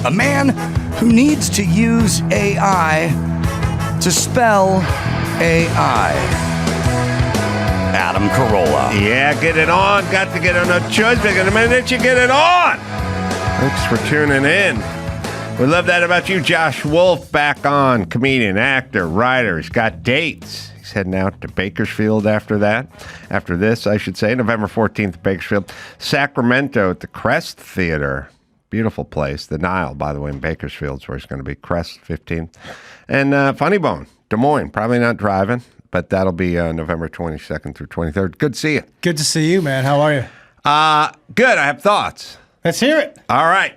A man who needs to use AI to spell AI. Adam Carolla. Yeah, get it on. Got to get on. No choice. But in a minute, you get it on. Thanks for tuning in. We love that about you. Josh Wolf back on. Comedian, actor, writer. He's got dates. He's heading out to Bakersfield after that. After this, I should say. November 14th, Bakersfield. Sacramento at the Crest Theater. Beautiful place. The Nile, by the way, in Bakersfield is where it's going to be. Crest, 15th. And Funny Bone, Des Moines. Probably not driving, but that'll be November 22nd through 23rd. Good to see you. Good to see you, man. How are you? Good. I have thoughts. Let's hear it. All right.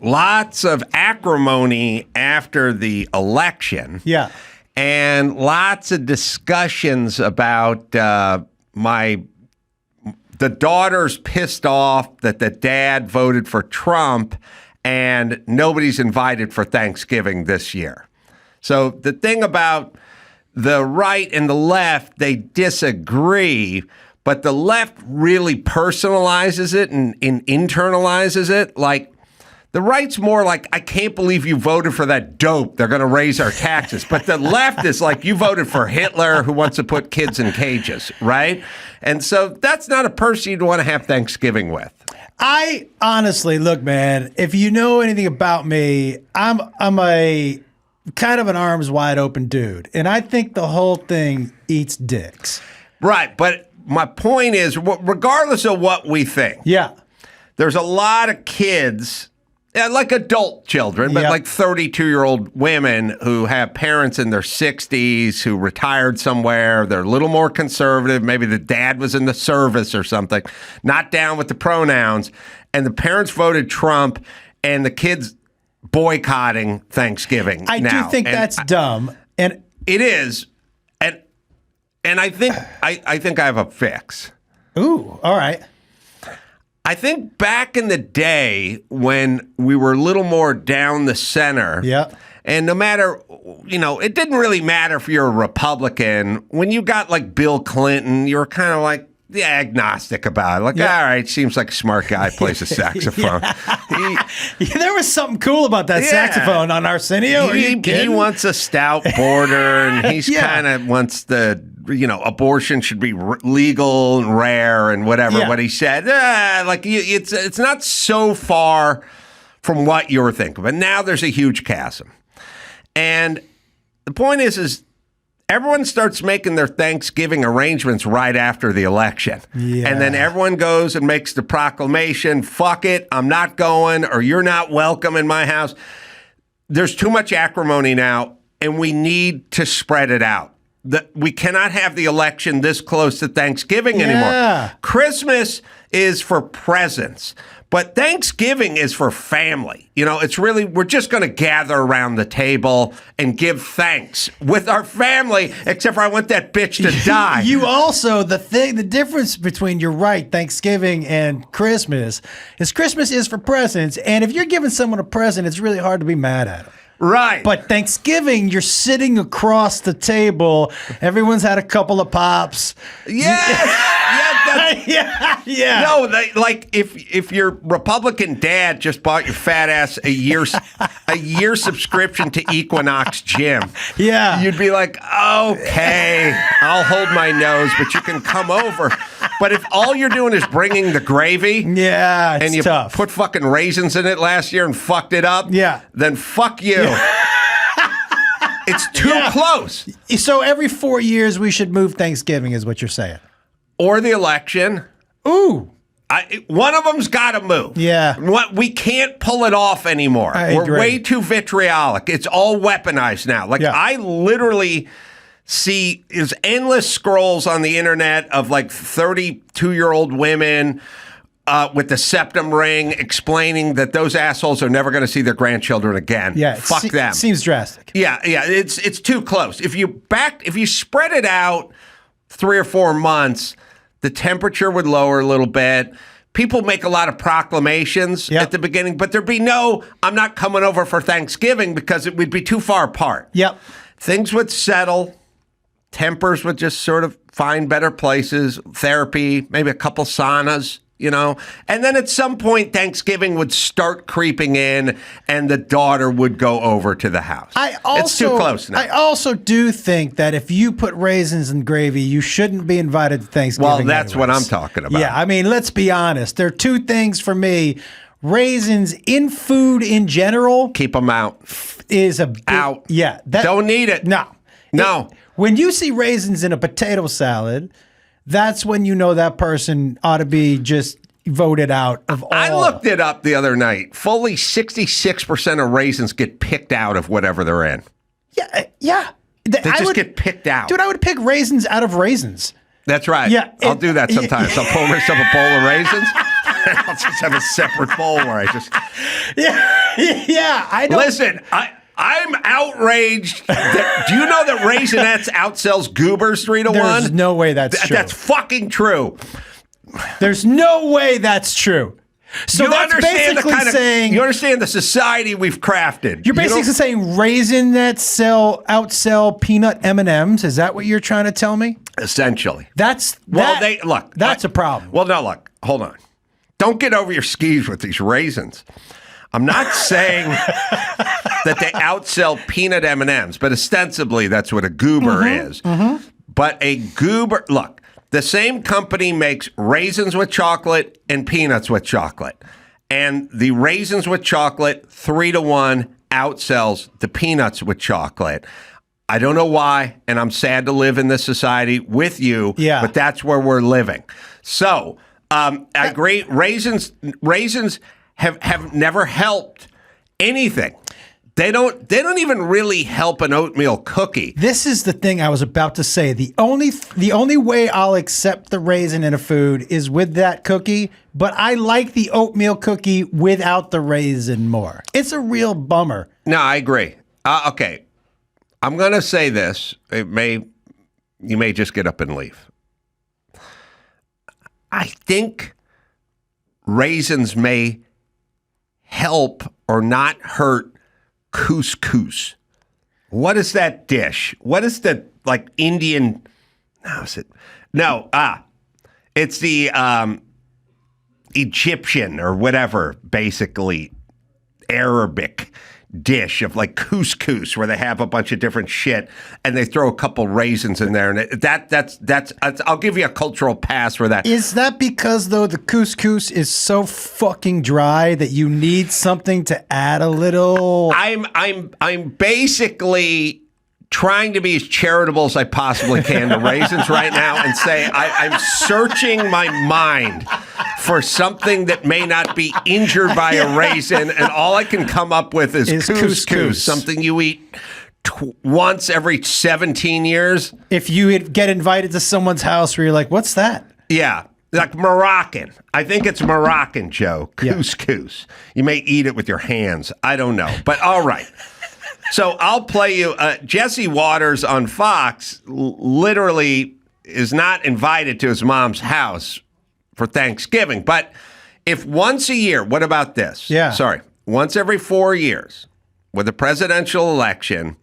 Lots of acrimony after the election. Yeah. And lots of discussions about the daughter's pissed off that the dad voted for Trump and nobody's invited for Thanksgiving this year. So the thing about the right and the left, they disagree, but the left really personalizes it and internalizes it. Like, the right's more like, I can't believe you voted for that dope. They're going to raise our taxes. But the left is like, you voted for Hitler who wants to put kids in cages, right? And so that's not a person you'd want to have Thanksgiving with. I honestly, look, man, if you know anything about me, I'm a kind of an arms wide open dude. And I think the whole thing eats dicks. Right. But my point is, regardless of what we think, yeah, there's a lot of kids, like adult children, but like 32-year-old women who have parents in their 60s who retired somewhere. They're a little more conservative. Maybe the dad was in the service or something, not down with the pronouns. And the parents voted Trump, and the kids boycotting Thanksgiving I now. do think that's dumb. And it is. And I think I think I have a fix. Ooh, all right. I think back in the day when we were a little more down the center, and no matter, it didn't really matter if you're a Republican. When you got like Bill Clinton, you were kind of like agnostic about it. Like, all right, seems like a smart guy, plays a saxophone. There was something cool about that saxophone on Arsenio. Are you kidding? He wants a stout border, and he's kind of wants the, abortion should be legal and rare and whatever. What he said, it's not so far from what you were thinking. But now there's a huge chasm. And the point is everyone starts making their Thanksgiving arrangements right after the election. Yeah. And then everyone goes and makes the proclamation, fuck it, I'm not going, or you're not welcome in my house. There's too much acrimony now, and we need to spread it out. We cannot have the election this close to Thanksgiving anymore. Christmas is for presents, but Thanksgiving is for family. It's really, we're just going to gather around the table and give thanks with our family, except for I want that bitch to die. You also, the difference between, you're right, Thanksgiving and Christmas is for presents. And if you're giving someone a present, it's really hard to be mad at them. Right. But Thanksgiving, you're sitting across the table. Everyone's had a couple of pops. Yes. Yeah. No, if your Republican dad just bought your fat ass a year subscription to Equinox Gym, you'd be like, okay, I'll hold my nose, but you can come over. But if all you're doing is bringing the gravy, it's and you tough. put fucking raisins in it last year and fucked it up, then fuck you. It's too close. So every 4 years we should move Thanksgiving, is what you're saying. Or the election. Ooh. One of them's got to move. Yeah. We can't pull it off anymore. We're way too vitriolic. It's all weaponized now. I literally see is endless scrolls on the internet of 32-year-old women with the septum ring explaining that those assholes are never going to see their grandchildren again. Yeah. Fuck them. Seems drastic. Yeah. It's too close. If you spread it out 3 or 4 months, the temperature would lower a little bit. People make a lot of proclamations at the beginning, but there'd be no, I'm not coming over for Thanksgiving, because it would be too far apart. Yep. Things would settle. Tempers would just sort of find better places. Therapy, maybe a couple saunas, And then at some point, Thanksgiving would start creeping in and the daughter would go over to the house. It's too close now. I also do think that if you put raisins in gravy, you shouldn't be invited to Thanksgiving. Well, that's what I'm talking about. Yeah, I mean, let's be honest. There are two things for me. Raisins in food in general. Keep them out. Is a big, out. Yeah. Don't need it. No. When you see raisins in a potato salad, that's when you know that person ought to be just voted out of all. I looked it up the other night. Fully 66% of raisins get picked out of whatever they're in. Yeah. They just get picked out. Dude, I would pick raisins out of raisins. That's right. Yeah. I'll do that sometimes. I'll pull myself a bowl of raisins. I'll just have a separate bowl where I just... Yeah, I know. Listen, I'm outraged. Do you know that Raisinets outsells Goobers 3-1? There's no way that's true. That's fucking true. There's no way that's true. So that's basically saying... You understand the society we've crafted. You're basically saying Raisinets outsell peanut M&Ms. Is that what you're trying to tell me? Essentially. That's a problem. Well, no, look. Hold on. Don't get over your skis with these raisins. I'm not saying that they outsell peanut M&Ms, but ostensibly that's what a goober is. Mm-hmm. But a goober, look, the same company makes raisins with chocolate and peanuts with chocolate. And the raisins with chocolate 3-1 outsells the peanuts with chocolate. I don't know why, and I'm sad to live in this society with you, but that's where we're living. So... I agree. Raisins have never helped anything. They don't even really help an oatmeal cookie. This is the thing I was about to say. The only way I'll accept the raisin in a food is with that cookie, but I like the oatmeal cookie without the raisin more. It's a real bummer. No, I agree. Okay. I'm going to say this. You may just get up and leave. I think raisins may help or not hurt couscous. What is that dish? What is the Indian? No, is it? No, it's the Egyptian or whatever, basically Arabic dish of couscous where they have a bunch of different shit and they throw a couple raisins in there, and that's I'll give you a cultural pass for that. Is that because though the couscous is so fucking dry that you need something to add a little? I'm basically trying to be as charitable as I possibly can to raisins right now and say I'm searching my mind for something that may not be injured by a raisin, and all I can come up with is couscous, something you eat once every 17 years. If you get invited to someone's house where you're like, what's that? Yeah. Like Moroccan. I think it's Moroccan, Joe. Couscous. Yeah. You may eat it with your hands. I don't know. But all right. So I'll play you. Jesse Waters on Fox literally is not invited to his mom's house for Thanksgiving. But if once a year, what about this? Yeah. Sorry. Once every 4 years with a presidential election,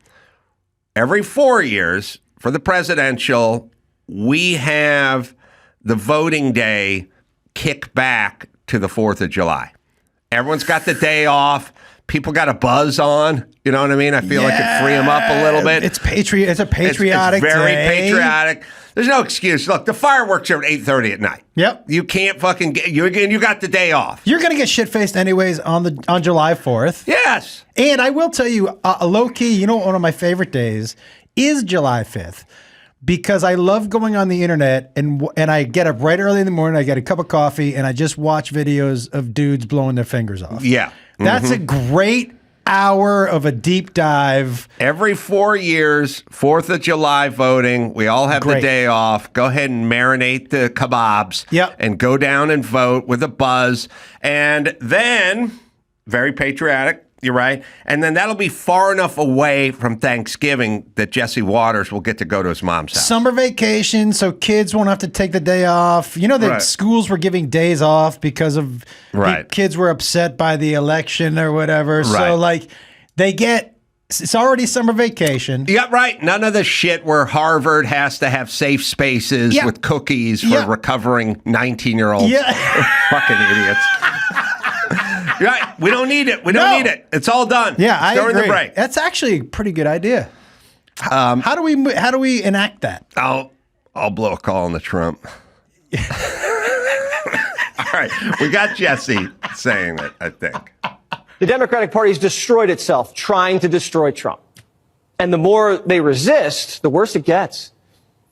every 4 years for the presidential, we have the voting day kick back to the 4th of July. Everyone's got the day off. People got a buzz on. You know what I mean? I feel like it free them up a little bit. It's a patriotic It's very day. patriotic. There's no excuse. Look, the fireworks are at 8:30 at night. Yep. You can't fucking get you got the day off. You're gonna get shit faced anyways on July 4th. Yes. And I will tell you, low key, you know, one of my favorite days is July 5th. Because I love going on the internet and I get up right early in the morning, I get a cup of coffee, and I just watch videos of dudes blowing their fingers off. Yeah. That's a great hour of a deep dive. Every 4 years, 4th of July voting, we all have the day off. Go ahead and marinate the kebabs. Yep. And go down and vote with a buzz. And then, very patriotic, you're right. And then that'll be far enough away from Thanksgiving that Jesse Waters will get to go to his mom's house. Summer vacation, so kids won't have to take the day off. You know that schools were giving days off because of kids were upset by the election or whatever. So they get It's already summer vacation. Yeah, right. None of the shit where Harvard has to have safe spaces with cookies for recovering 19-year-olds. Yeah. Fucking idiots. Right. We don't need it. We don't need it. It's all done. Yeah, I during agree. the break. That's actually a pretty good idea. How do we enact that? I'll blow a call on the Trump. All right. We got Jesse saying it, I think. The Democratic Party has destroyed itself trying to destroy Trump. And the more they resist, the worse it gets.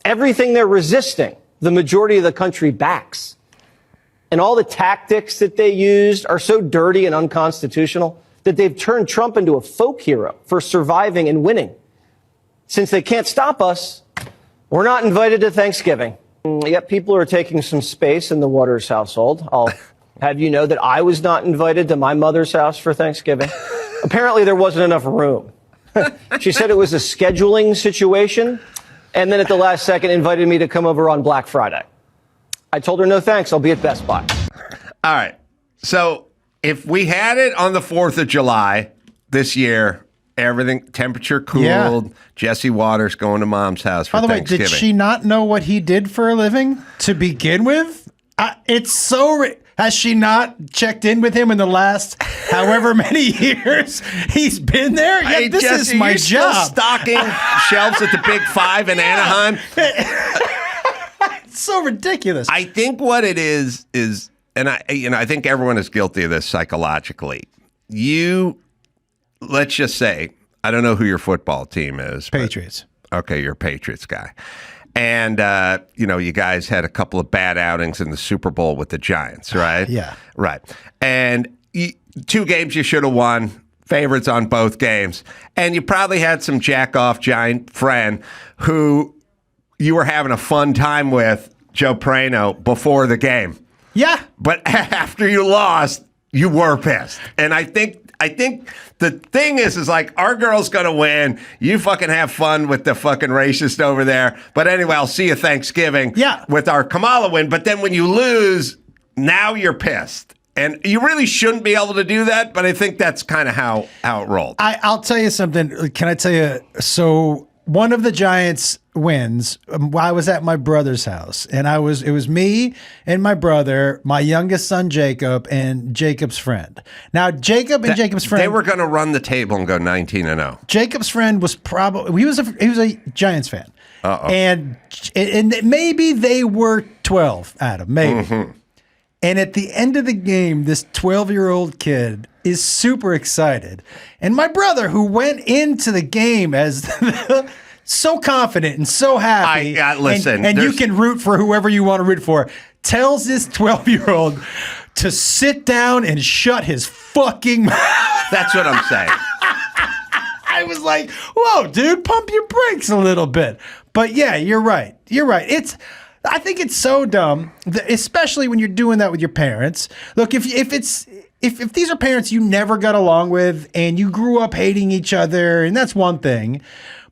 Everything they're resisting, the majority of the country backs. And all the tactics that they used are so dirty and unconstitutional that they've turned Trump into a folk hero for surviving and winning. Since they can't stop us, we're not invited to Thanksgiving. Yet people are taking some space in the Waters household. I'll have you know that I was not invited to my mother's house for Thanksgiving. Apparently there wasn't enough room. She said it was a scheduling situation, and then at the last second invited me to come over on Black Friday. I told her no thanks, I'll be at Best Buy. All right. So if we had it on the 4th of July this year, everything, temperature cooled, Jesse Waters going to Mom's house for Thanksgiving. By the way, did she not know what he did for a living to begin with? It's so... Has she not checked in with him in the last however many years he's been there? Yeah, hey, this Jesse, is my you're job. Still stocking shelves at the Big Five in Anaheim. It's so ridiculous. I think what it is, and I think everyone is guilty of this psychologically. Let's just say, I don't know who your football team is. Patriots. Okay, you're a Patriots guy. And, you guys had a couple of bad outings in the Super Bowl with the Giants, right? Yeah. Right. And 2 games you should have won, favorites on both games. And you probably had some jack-off Giant friend who you were having a fun time with, Joe Prano, before the game. Yeah. But after you lost, you were pissed. And I think the thing is like, our girl's going to win. You fucking have fun with the fucking racist over there. But anyway, I'll see you Thanksgiving with our Kamala win. But then when you lose, now you're pissed. And you really shouldn't be able to do that. But I think that's kind of how it rolled. I'll tell you something. Can I tell you? So one of the Giants wins. I was at my brother's house, and it was me and my brother, my youngest son Jacob, and Jacob's friend. Now Jacob's friend, they were going to run the table and go 19-0. Jacob's friend was probably he was a Giants fan, and maybe they were 12. Adam, maybe. Mm-hmm. And at the end of the game, this 12-year-old kid is super excited, and my brother, who went into the game as so confident and so happy. Listen, and you can root for whoever you want to root for, tells this 12-year-old to sit down and shut his fucking mouth. That's what I'm saying. I was like, whoa, dude, pump your brakes a little bit. But yeah, you're right. I think it's so dumb, especially when you're doing that with your parents. Look, if these are parents you never got along with and you grew up hating each other, and that's one thing.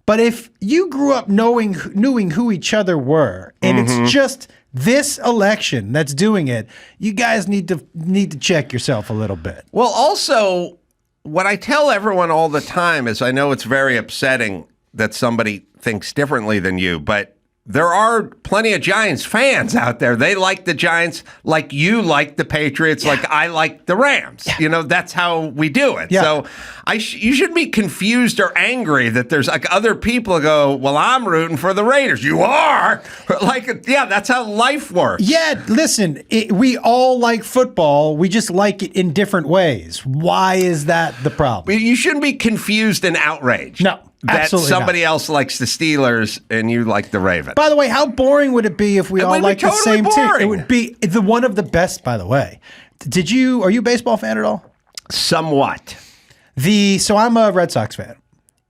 But if you grew up knowing who each other were, and it's just this election that's doing it, you guys need to check yourself a little bit. Well, also, what I tell everyone all the time is, I know it's very upsetting that somebody thinks differently than you, but there are plenty of Giants fans out there. They like the Giants like you like the Patriots, like I like the Rams. Yeah. That's how we do it. Yeah. So you shouldn't be confused or angry that there's like other people go, well, I'm rooting for the Raiders. You are? That's how life works. Yeah, listen, we all like football. We just like it in different ways. Why is that the problem? You shouldn't be confused and outraged. No. That somebody else likes the Steelers and you like the Ravens. By the way, how boring would it be if we all liked the same team? It would be one of the best, by the way. Are you a baseball fan at all? Somewhat. So I'm a Red Sox fan.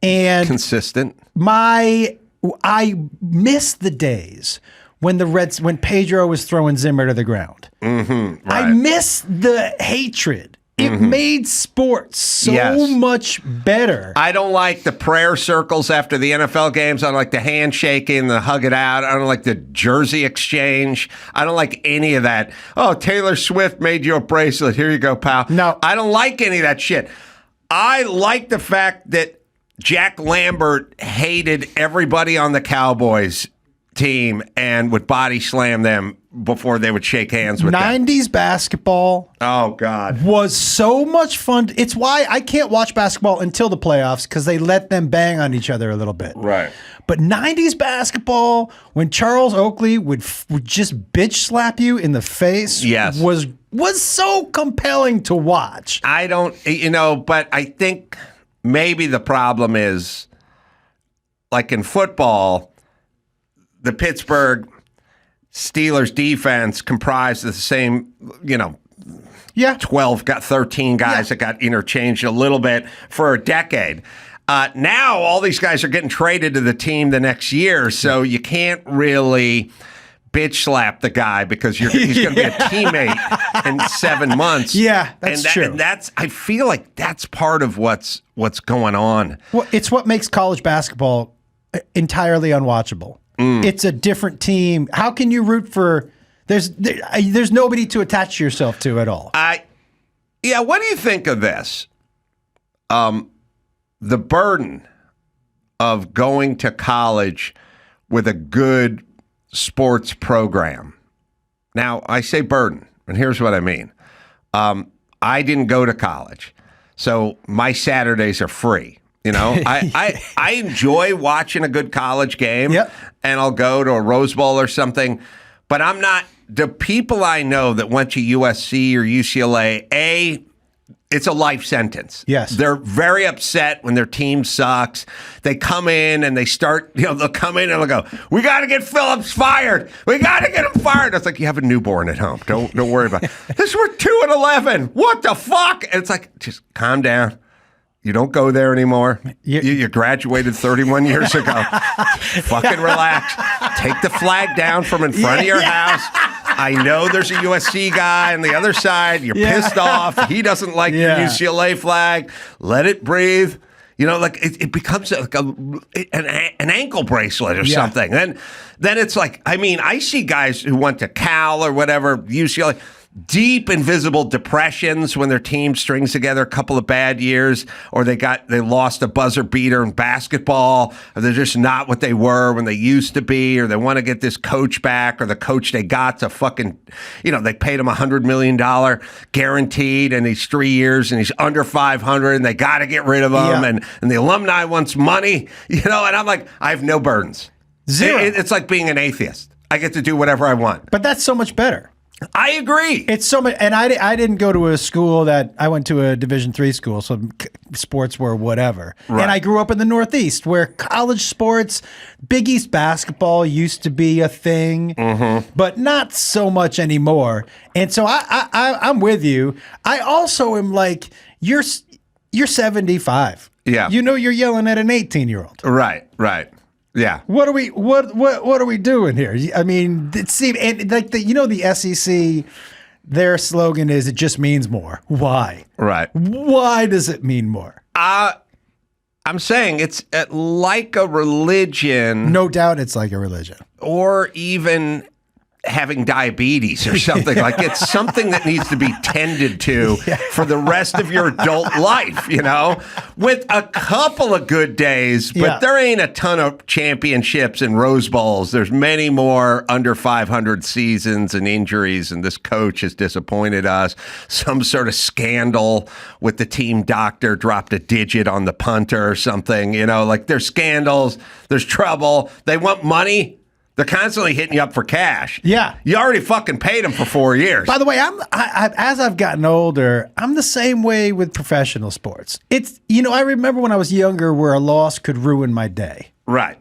And consistent. I miss the days when Pedro was throwing Zimmer to the ground. Mm-hmm, right. I miss the hatred. It made sports so much better. I don't like the prayer circles after the NFL games. I don't like the handshaking, the hug it out. I don't like the jersey exchange. I don't like any of that. Oh, Taylor Swift made you a bracelet. Here you go, pal. No. I don't like any of that shit. I like the fact that Jack Lambert hated everybody on the Cowboys team and would body slam them before they would shake hands with 90s basketball. Oh, God. Was so much fun. It's why I can't watch basketball until the playoffs because they let them bang on each other a little bit. Right. But 90s basketball, when Charles Oakley would just bitch slap you in the face, yes, was so compelling to watch. I don't, but I think maybe the problem is, like in football, the Pittsburgh Steelers defense comprised of the same, 13 guys that got interchanged a little bit for a decade. Now all these guys are getting traded to the team the next year, so you can't really bitch slap the guy because he's going to be a teammate in 7 months. Yeah, that's true. And I feel like that's part of what's going on. Well, it's what makes college basketball entirely unwatchable. It's a different team. How can you root for? There's nobody to attach yourself to at all. What do you think of this? The burden of going to college with a good sports program. Now, I say burden, and here's what I mean. I didn't go to college, so my Saturdays are free. I enjoy watching a good college game, and I'll go to a Rose Bowl or something, but I'm not. The people I know that went to USC or UCLA, it's a life sentence. Yes. They're very upset when their team sucks. They come in and they start, they'll come in and they'll go, we got to get Phillips fired. We got to get him fired. It's like, you have a newborn at home. Don't worry about it. This, we're 2-11. What the fuck? And it's like, just calm down. You don't go there anymore. You graduated 31 years ago. Fucking relax. Take the flag down from in front of your house. I know there's a USC guy on the other side. You're pissed off. He doesn't like your UCLA flag. Let it breathe. It becomes like an ankle bracelet or something. Then it's like, I see guys who went to Cal or whatever, UCLA, deep invisible depressions when their team strings together a couple of bad years, or they lost a buzzer beater in basketball, or they're just not what they were when they used to be, or they want to get this coach back, or the coach they got to fucking, they paid him $100 million guaranteed and he's 3 years and he's under 500 and they got to get rid of him, and the alumni wants money, and I'm like, I have no burdens. Zero. It's like being an atheist. I get to do whatever I want. But that's so much better. I agree. It's so much, and I didn't go to a school I went to a Division III school, so sports were whatever. Right. And I grew up in the Northeast, where college sports, Big East basketball used to be a thing, but not so much anymore. And so I'm with you. I also am like, you're 75. Yeah. You're yelling at an 18-year-old. Right. Yeah. What are we doing here? It seemed, and like the SEC, their slogan is, it just means more. Why? Right. Why does it mean more? I'm saying it's like a religion. No doubt it's like a religion. Or even having diabetes or something. Like, it's something that needs to be tended to for the rest of your adult life, with a couple of good days, but there ain't a ton of championships and Rose Bowls. There's many more under 500 seasons and injuries, and this coach has disappointed us. Some sort of scandal with the team doctor dropped a digit on the punter or something, like, there's scandals, there's trouble, they want money. They're constantly hitting you up for cash. Yeah. You already fucking paid them for 4 years. By the way, as I've gotten older, I'm the same way with professional sports. It's, I remember when I was younger where a loss could ruin my day. Right.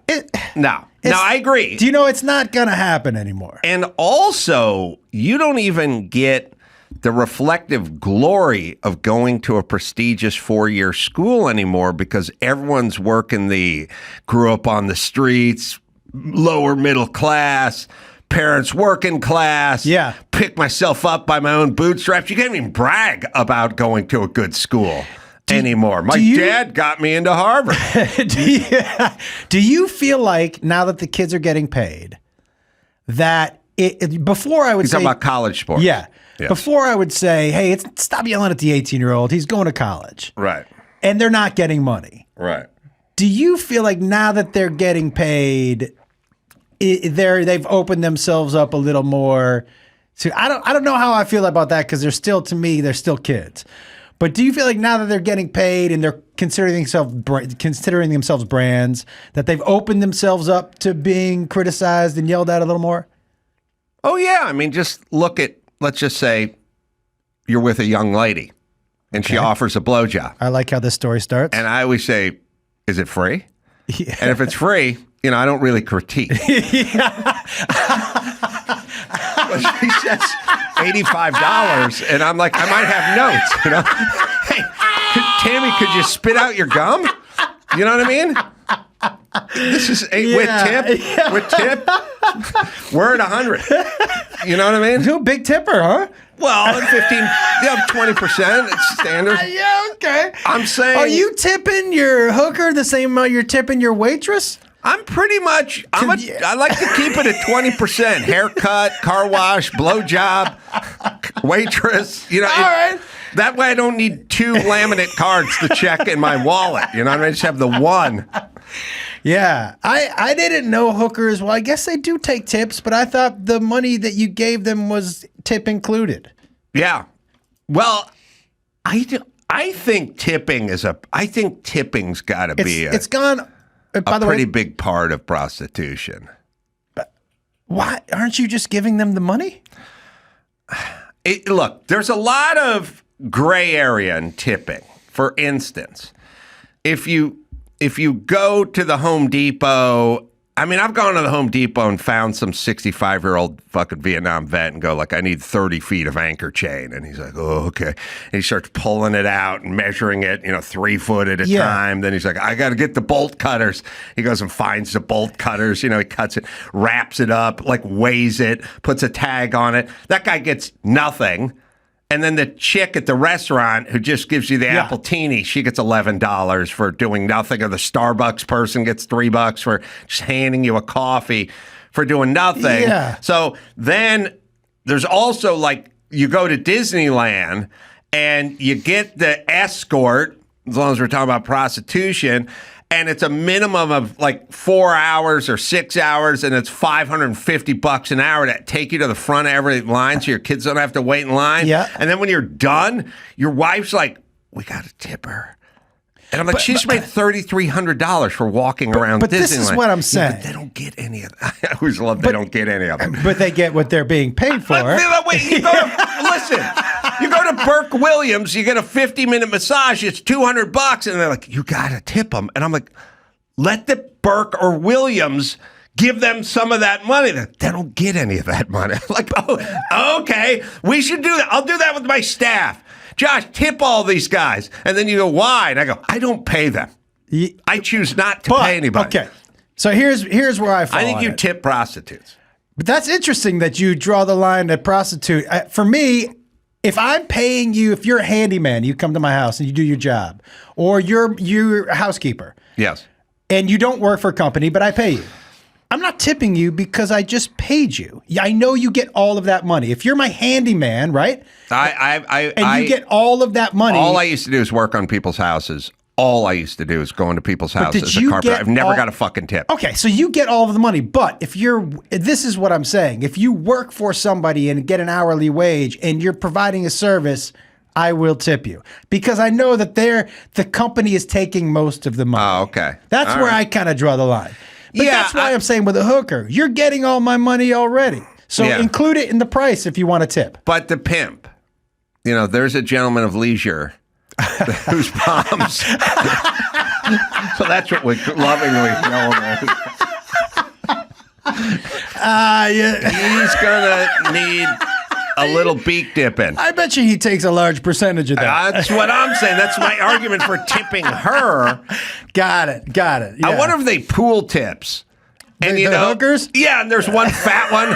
No, I agree. Do you know it's not going to happen anymore? And also, you don't even get the reflective glory of going to a prestigious 4-year school anymore because everyone's grew up on the streets, lower middle class, parents working class, pick myself up by my own bootstraps. You can't even brag about going to a good school anymore. My dad got me into Harvard. Do you feel like, now that the kids are getting paid, that before I would say... You're talking about college sports. Yeah. Yes. Before I would say, hey, stop yelling at the 18-year-old. He's going to college. Right. And they're not getting money. Right. Do you feel like now that they're getting paid, they've opened themselves up a little more? I don't know how I feel about that because to me they're still kids. But do you feel like now that they're getting paid and they're considering themselves brands, that they've opened themselves up to being criticized and yelled at a little more? Oh, yeah. I mean, just look at, let's just say you're with a young lady and she offers a blowjob. I like how this story starts. And I always say, is it free? Yeah. And if it's free, I don't really critique. But she says $85, and I'm like, I might have notes, Hey, Tammy, could you spit out your gum? You know what I mean? This is with tip. We're at 100. You know what I mean? You're a big tipper, huh? Well, 20%. It's standard. Yeah, okay. I'm saying. Are you tipping your hooker the same amount you're tipping your waitress? I'm pretty much. I like to keep it at 20%. Haircut, car wash, blowjob, waitress. All right. That way, I don't need 2 laminate cards to check in my wallet. You know what I mean? I just have the one. Yeah, I didn't know hookers. Well, I guess they do take tips, but I thought the money that you gave them was tip included. Yeah. Well, I think tipping I think tipping's got to be it's gone. By the pretty way, big part of prostitution. Why aren't you just giving them the money? Look, there's a lot of gray area in tipping. For instance, if you go to the Home Depot, I mean, I've gone to the Home Depot and found some 65-year-old fucking Vietnam vet and go, like, I need 30 feet of anchor chain. And he's like, oh, okay. And he starts pulling it out and measuring it, 3 foot at a time. Then he's like, I got to get the bolt cutters. He goes and finds the bolt cutters. He cuts it, wraps it up, like weighs it, puts a tag on it. That guy gets nothing. And then the chick at the restaurant who just gives you the appletini, she gets $11 for doing nothing. Or the Starbucks person gets $3 for just handing you a coffee for doing nothing. Yeah. So then there's also like you go to Disneyland and you get the escort, as long as we're talking about prostitution, and it's a minimum of like 4 hours or 6 hours, and it's $550 an hour to take you to the front of every line so your kids don't have to wait in line. Yeah. And then when you're done, your wife's like, we got to tip her. And I'm like, she just made $3,300 for walking around Disneyland. But this is what I'm saying. Yeah, but they don't get any of that. I always love they don't get any of it. But they get what they're being paid for. Wait, listen. You go to Burke Williams, you get a 50-minute massage, it's $200, and they're like, you got to tip them. And I'm like, let the Burke or Williams give them some of that money. They don't get any of that money. I'm like, oh, okay, we should do that. I'll do that with my staff. Josh, tip all these guys. And then you go, why? And I go, I don't pay them. I choose not to pay anybody. Okay, so here's where I fall. I think on you it. tip prostitutes. But that's interesting that you draw the line at prostitute. For me, if I'm paying you, if you're a handyman, you come to my house and you do your job, or you're a housekeeper. Yes. And you don't work for a company, but I pay you. I'm not tipping you because I just paid you. I know you get all of that money. If you're my handyman, right? You get all of that money. All I used to do is work on people's houses. All I used to do is go into people's houses as a carpenter. I've never got a fucking tip. Okay, so you get all of the money. But this is what I'm saying. If you work for somebody and get an hourly wage and you're providing a service, I will tip you because I know that the company is taking most of the money. Oh, okay. That's all where right. I kind of draw the line. But Yeah, that's why I'm saying with a hooker, you're getting all my money already. So include it in the price if you want a tip. But the pimp, there's a gentleman of leisure whose palms. So that's what we lovingly know him as. He's gonna need a little beak dipping. I bet you he takes a large percentage of that. That's what I'm saying. That's my argument for tipping her. Got it. Yeah. I wonder if they pool tips. And the hookers? Yeah, and there's one fat one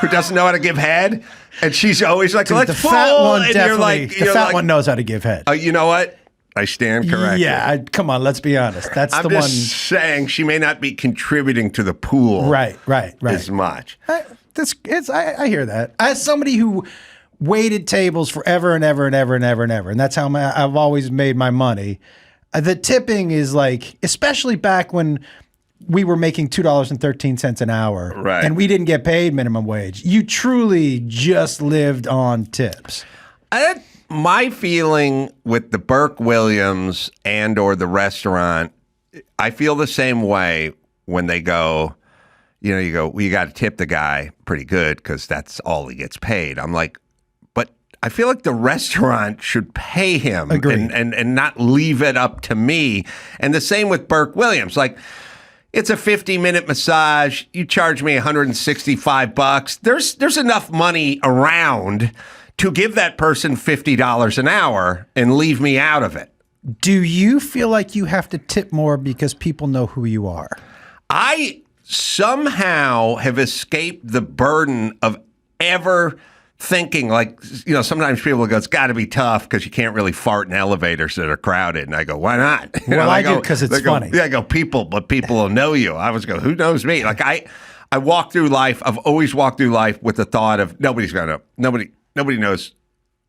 who doesn't know how to give head, and she's always like, "Let's the pool." fat one and definitely. The fat one knows how to give head. You know what? I stand corrected. Yeah, come on, let's be honest. That's I'm the just one. saying she may not be contributing to the pool. Right. As much. I hear that. As somebody who waited tables forever and ever and ever and ever and ever, and that's how I've always made my money. The tipping is like, especially back when we were making $2.13 an hour, right, and we didn't get paid minimum wage. You truly just lived on tips. My feeling with the Burke Williams and or the restaurant, I feel the same way when they go, you go, well, you got to tip the guy pretty good because that's all he gets paid. I'm like, but I feel like the restaurant should pay him and not leave it up to me. And the same with Burke Williams. Like, it's a 50-minute massage. You charge me $165. There's enough money around to give that person $50 an hour and leave me out of it. Do you feel like you have to tip more because people know who you are? I somehow have escaped the burden of ever thinking, like, sometimes people go, it's got to be tough because you can't really fart in elevators that are crowded. And I go, why not? Well, I do because it's funny. Yeah, I go, people will know you. I was go, who knows me? Like, I walk through life. I've always walked through life with the thought of nobody's going to know. Nobody knows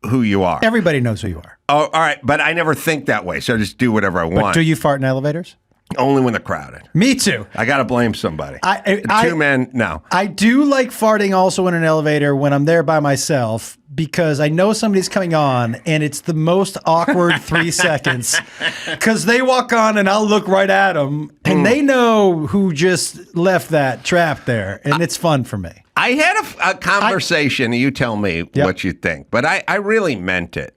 who you are. Everybody knows who you are. Oh, all right. But I never think that way. So I just do whatever I want. But do you fart in elevators? Only when they're crowded. Me too. I got to blame somebody. Two men, no. I do like farting also in an elevator when I'm there by myself because I know somebody's coming on and it's the most awkward 3 seconds because they walk on and I'll look right at them and they know who just left that trap there and it's fun for me. I had a conversation. You tell me what you think, but I really meant it.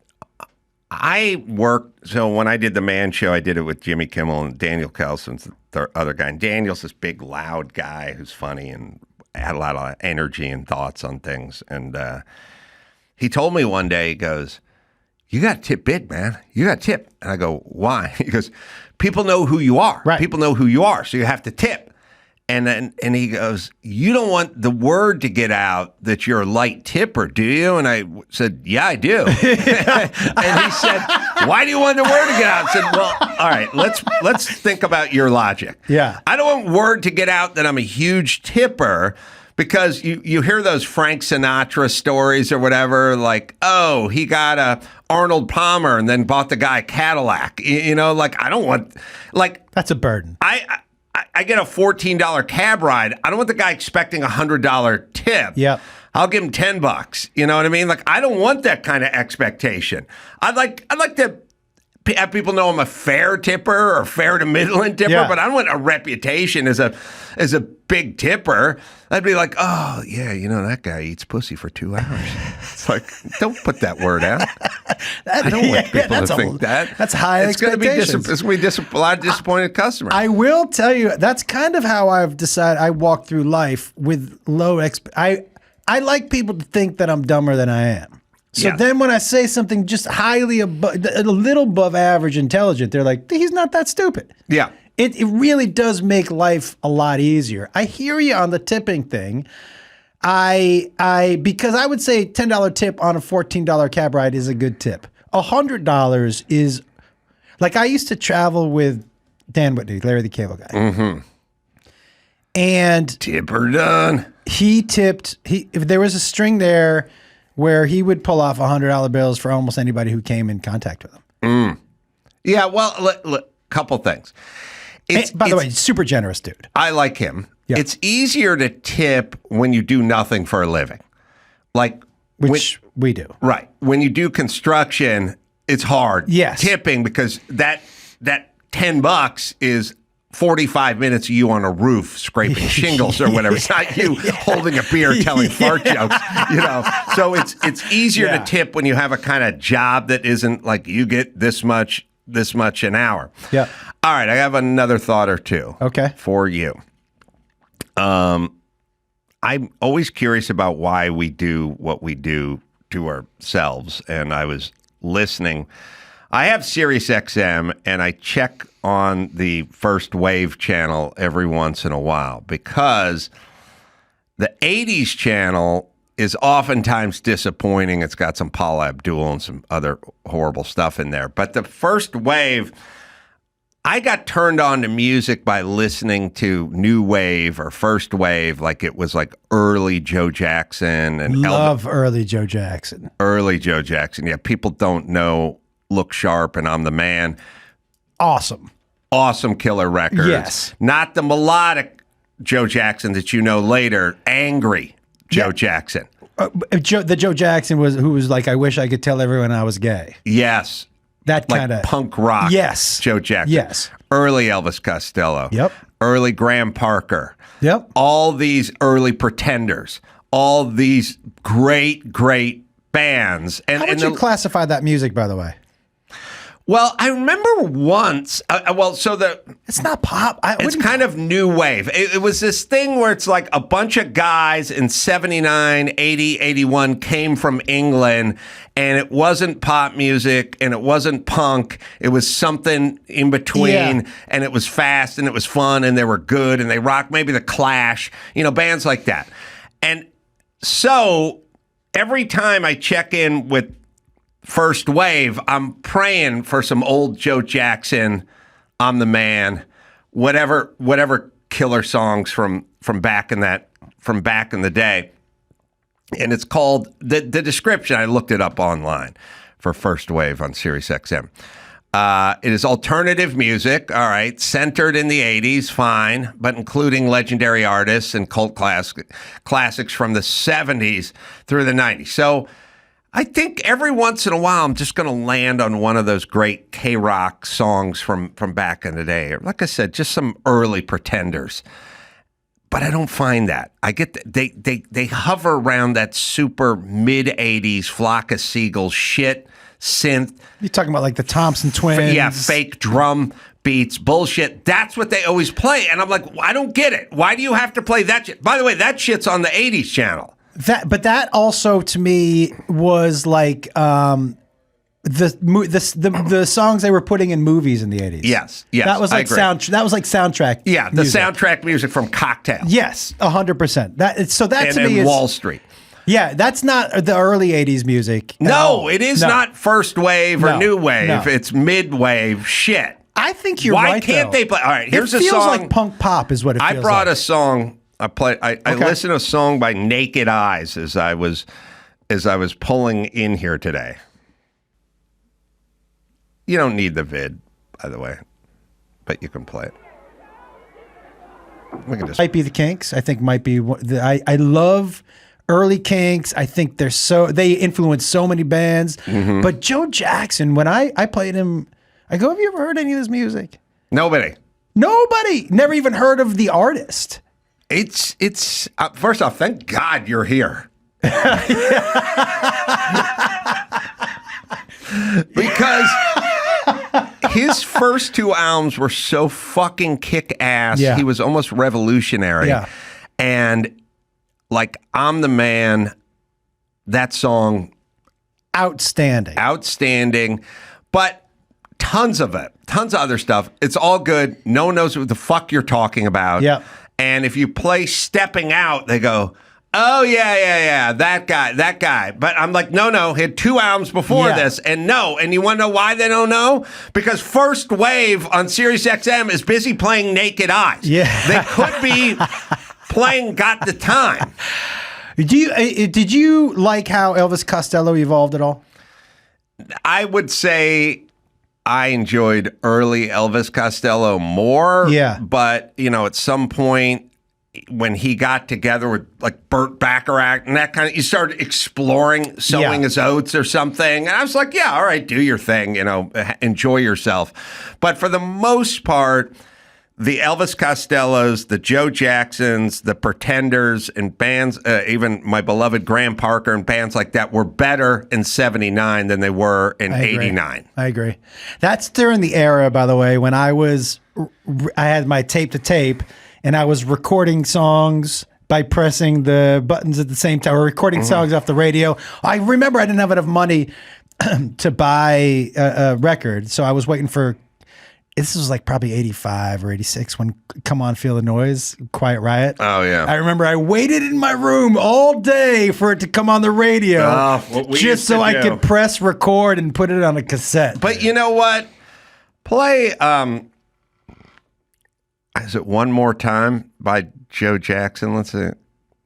I worked, so when I did the Man Show, I did it with Jimmy Kimmel and Daniel Kelson's the other guy. And Daniel's this big, loud guy who's funny and had a lot of energy and thoughts on things. And he told me one day, he goes, you got to tip big, man. You got to tip. And I go, why? He goes, people know who you are. Right. People know who you are, so you have to tip. And he goes, you don't want the word to get out that you're a light tipper, do you? And I said, yeah, I do. And he said, why do you want the word to get out? I said, well, all right, let's think about your logic. Yeah. I don't want word to get out that I'm a huge tipper because you hear those Frank Sinatra stories or whatever, like, oh, he got a Arnold Palmer and then bought the guy a Cadillac. Like, I don't want, like. That's a burden. I get a $14 cab ride. I don't want the guy expecting a $100 tip. Yep. I'll give him $10. You know what I mean? Like, I don't want that kind of expectation. I'd like to have people know I'm a fair tipper or fair to middling tipper, but I don't want a reputation as a big tipper. I'd be like, oh yeah, that guy eats pussy for 2 hours. It's like, don't put that word out. I don't want people to think that. That's high expectations. It's going to be a lot of disappointed customers. I will tell you, that's kind of how I've decided I walk through life with low I like people to think that I'm dumber than I am. So then when I say something just a little above average intelligent, they're like, he's not that stupid. Yeah. It really does make life a lot easier. I hear you on the tipping thing. Because I would say $10 tip on a $14 cab ride is a good tip. $100 is, like, I used to travel with Dan Whitney, Larry the Cable Guy. Mm-hmm. And tipper done. He tipped, if there was a string there where he would pull off $100 bills for almost anybody who came in contact with him. Yeah, well, couple things. By the way, super generous dude. I like him. Yeah. It's easier to tip when you do nothing for a living. Like, which we do. Right. When you do construction, it's hard. Yes. Tipping, because that $10 is 45 minutes of you on a roof scraping shingles or whatever. It's not you holding a beer telling fart jokes, So it's easier to tip when you have a kind of job that isn't like you get this much an hour. Yeah. All right, I have another thought or two. Okay. For you. I'm always curious about why we do what we do to ourselves, and I was listening. I have Sirius XM, and I check on the First Wave channel every once in a while because the 80s channel is oftentimes disappointing. It's got some Paula Abdul and some other horrible stuff in there. But the First Wave, I got turned on to music by listening to New Wave or First Wave, like it was like early Joe Jackson. And early Joe Jackson. Early Joe Jackson. Yeah, people don't know Look Sharp and I'm the Man. awesome. Awesome killer records. Yes. Not the melodic Joe Jackson that you know later. Angry Joe Jackson. The Joe Jackson who was like, I wish I could tell everyone I was gay. Yes. That kind of like punk rock. Yes. Joe Jackson. Yes. Early Elvis Costello. Yep. Early Graham Parker. Yep. All these early Pretenders. All these great, great bands. And, How would you classify that music, by the way? Well, I remember once. It's not pop. It's kind of new wave. It was this thing where it's like a bunch of guys in 79, 80, 81 came from England, and it wasn't pop music and it wasn't punk. It was something in between, and it was fast and it was fun and they were good and they rocked. Maybe the Clash, bands like that. And so every time I check in with First Wave, I'm praying for some old Joe Jackson, I'm the Man, whatever killer songs from back in the day. And it's called the description. I looked it up online for First Wave on Sirius XM. It is alternative music, all right, centered in the 80s, fine, but including legendary artists and cult classics from the 70s through the 90s. So I think every once in a while, I'm just going to land on one of those great K-rock songs from back in the day. Like I said, just some early Pretenders. But I don't find that. I get they hover around that super mid-'80s Flock of Seagulls shit, synth. You're talking about like the Thompson Twins. Yeah, fake drum beats, bullshit. That's what they always play. And I'm like, I don't get it. Why do you have to play that shit? By the way, that shit's on the 80s channel. But that also to me was like the songs they were putting in movies in the 80s. Yes. That was like soundtrack. Yeah, the music. soundtrack music from Cocktail. Yes, 100%. That to me is Wall Street. Yeah, that's not the early 80s music. No, it is not first wave or new wave. No. It's mid wave shit. I think you're Why right. can't they play? All right, here's a It feels song. like punk pop is what it feels like. I brought a song. I listened to a song by Naked Eyes as I was pulling in here today. You don't need the vid, by the way, but you can play it. We can just might be the Kinks. I think might be. I love early Kinks. I think they influence so many bands. Mm-hmm. But Joe Jackson, when I played him, I go, have you ever heard any of this music? Nobody. Never even heard of the artist. It's first off, thank God you're here. Because his first two albums were so fucking kick-ass. Yeah. He was almost revolutionary. Yeah. And like, I'm the Man, that song. Outstanding. But tons of other stuff. It's all good. No one knows what the fuck you're talking about. Yeah. And if you play Stepping Out, they go, oh, yeah, that guy. But I'm like, no, he had two albums before this. And you want to know why they don't know? Because First Wave on Sirius XM is busy playing Naked Eyes. Yeah. They could be playing Got the Time. Did you like how Elvis Costello evolved at all? I would say I enjoyed early Elvis Costello more. Yeah. But, at some point when he got together with like Burt Bacharach and that kind of, you started exploring Sowing His Oats or something. And I was like, yeah, all right, do your thing, enjoy yourself. But for the most part, the Elvis Costellos, the Joe Jacksons, the Pretenders, and bands, even my beloved Graham Parker and bands like that were better in 79 than they were in 89. I agree. That's during the era, by the way, when I had my tape to tape and I was recording songs by pressing the buttons at the same time, or recording songs off the radio. I remember I didn't have enough money to buy a record, so I was waiting for. This was like probably 85 or 86 when Come On Feel the Noise, Quiet Riot. Oh, yeah. I remember I waited in my room all day for it to come on the radio just so I could press record and put it on a cassette. But you know what? Play, is it One More Time by Joe Jackson? Let's see.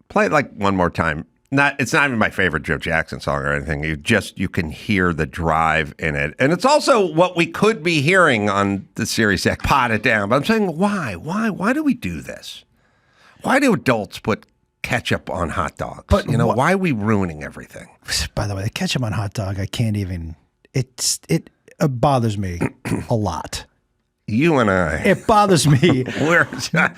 Play it like one more time. It's not even my favorite Joe Jackson song or anything. You can hear the drive in it. And it's also what we could be hearing on the Sirius XM. Pot it down. But I'm saying, why? Why do we do this? Why do adults put ketchup on hot dogs? But why are we ruining everything? By the way, the ketchup on hot dog, I can't even, it bothers me a lot. You and I. It bothers me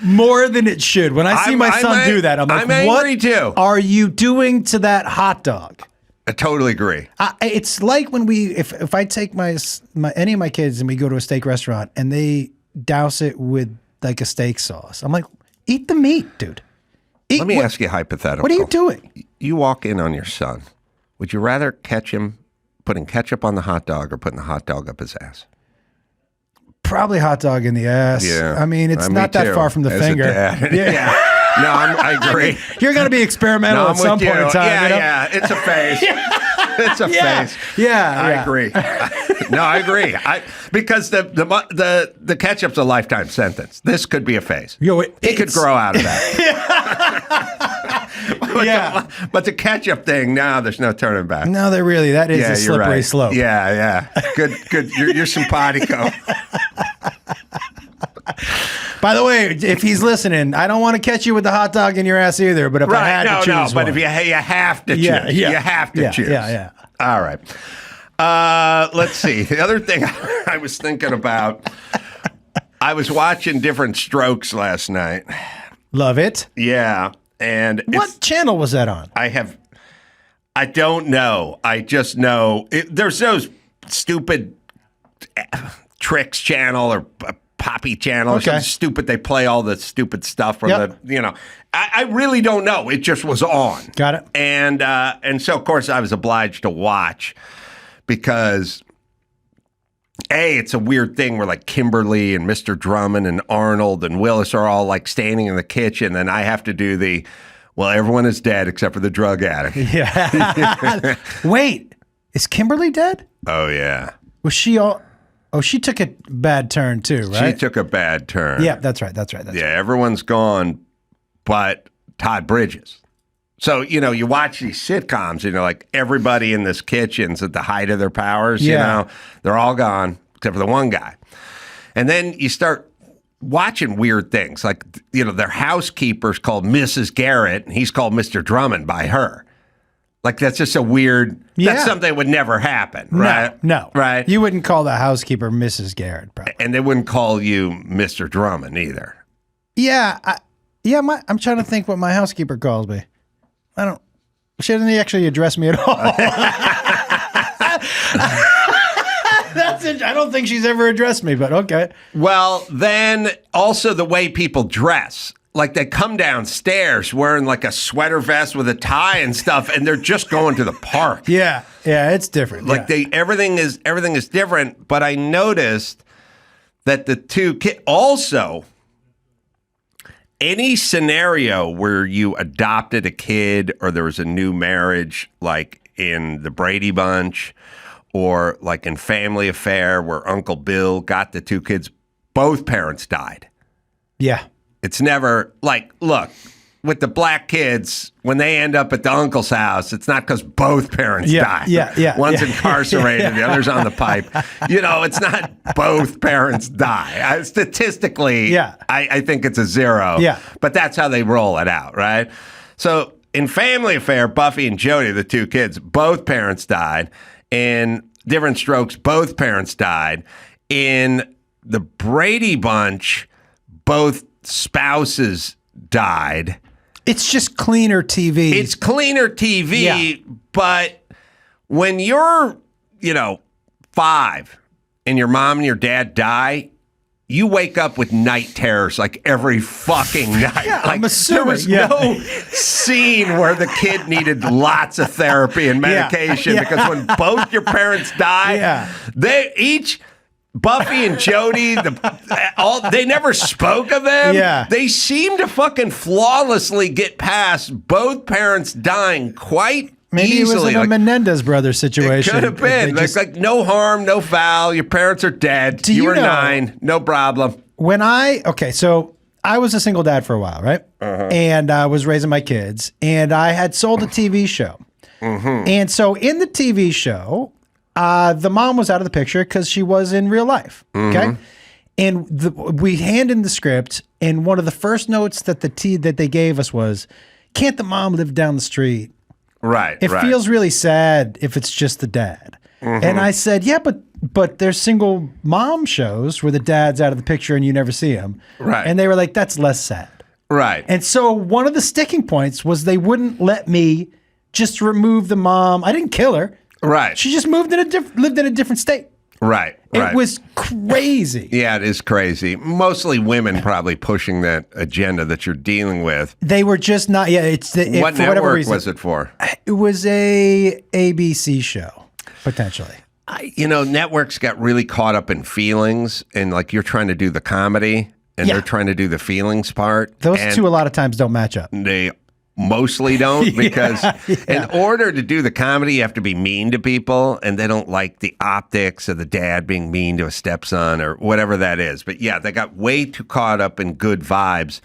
more than it should. When I see my son do that, I'm like, angry too. Are you doing to that hot dog? I totally agree. It's like when if I take any of my kids and we go to a steak restaurant and they douse it with like a steak sauce. I'm like, eat the meat, dude. Let me ask you a hypothetical. What are you doing? You walk in on your son. Would you rather catch him putting ketchup on the hot dog or putting the hot dog up his ass? Probably hot dog in the ass. Yeah. I mean, it's not that far from the finger. Yeah. No, I agree. You're going to be experimental at some point in time. Yeah, it's a phase. It's a phase. Yeah, I agree. No, I agree. Because the ketchup's a lifetime sentence. This could be a phase. He could grow out of that. But the ketchup thing, now there's no turning back. No, that is a slippery slope. Yeah. Good. You're simpatico. By the way, if he's listening, I don't want to catch you with the hot dog in your ass either. But if I had to choose, but if you have to choose, you have to choose. Yeah. All right. Let's see. The other thing I was thinking about, I was watching Different Strokes last night. Love it. Yeah, and what channel was that on? I don't know. I just know there's those stupid Tricks channel or Poppy channel or something stupid. They play all the stupid stuff from I really don't know. It just was on. Got it. And so of course I was obliged to watch because it's a weird thing where like Kimberly and Mr. Drummond and Arnold and Willis are all like standing in the kitchen and I have to do everyone is dead except for the drug addict. Yeah. Wait, is Kimberly dead? Oh yeah. Was she all? Oh, she took a bad turn too, right? She took a bad turn. Yeah, that's right. Everyone's gone but Todd Bridges. So, you watch these sitcoms and you're like, everybody in this kitchen's at the height of their powers, they're all gone except for the one guy. And then you start watching weird things like, their housekeeper's called Mrs. Garrett and he's called Mr. Drummond by her. Like, that's just a weird, that's something that would never happen, right? No. Right? You wouldn't call the housekeeper Mrs. Garrett, probably. And they wouldn't call you Mr. Drummond either. Yeah. I'm trying to think what my housekeeper calls me. She doesn't actually address me at all. That's it. I don't think she's ever addressed me, but okay. Well, then also the way people dress. Like they come downstairs wearing like a sweater vest with a tie and stuff, and they're just going to the park. Yeah, it's different. Like everything is different. But I noticed that the two kids also, any scenario where you adopted a kid or there was a new marriage, like in the Brady Bunch or like in Family Affair where Uncle Bill got the two kids, both parents died. Yeah. It's never like, look, with the black kids, when they end up at the uncle's house, it's not because both parents died. Yeah. One's incarcerated, the other's on the pipe. It's not both parents die. Statistically, I think it's a zero. Yeah. But that's how they roll it out, right? So in Family Affair, Buffy and Jody, the two kids, both parents died. In Different Strokes, both parents died. In the Brady Bunch, both spouses died. It's just cleaner TV. It's cleaner TV, but when you're, 5 and your mom and your dad die, you wake up with night terrors like every fucking night. Yeah, like, I'm assuming. There was no scene where the kid needed lots of therapy and medication because when both your parents die, they each... Buffy and Jody, they never spoke of them. Yeah. They seem to fucking flawlessly get past both parents dying quite Maybe easily. It was a Menendez brothers situation. It could have been. Like no harm, no foul. Your parents are dead. You were 9. No problem. So I was a single dad for a while, right? And I was raising my kids, and I had sold a TV show. And so in the TV show, the mom was out of the picture because she was in real life. Okay. And we hand in the script, and one of the first notes that that they gave us was, "Can't the mom live down the street?" Right. It feels really sad if it's just the dad. And I said, yeah, but there's single mom shows where the dad's out of the picture and you never see him. Right. And they were like, that's less sad. Right. And so one of the sticking points was they wouldn't let me just remove the mom. I didn't kill her. Right. She just lived in a different state. Right. It was crazy. Yeah, it is crazy. Mostly women probably pushing that agenda that you're dealing with. They were just not. Yeah, What for network whatever reason, was it for? It was a ABC show, potentially. Networks got really caught up in feelings, and like you're trying to do the comedy, and they're trying to do the feelings part. Those two a lot of times don't match up. They mostly don't, because in order to do the comedy, you have to be mean to people, and they don't like the optics of the dad being mean to a stepson or whatever that is. But yeah, they got way too caught up in good vibes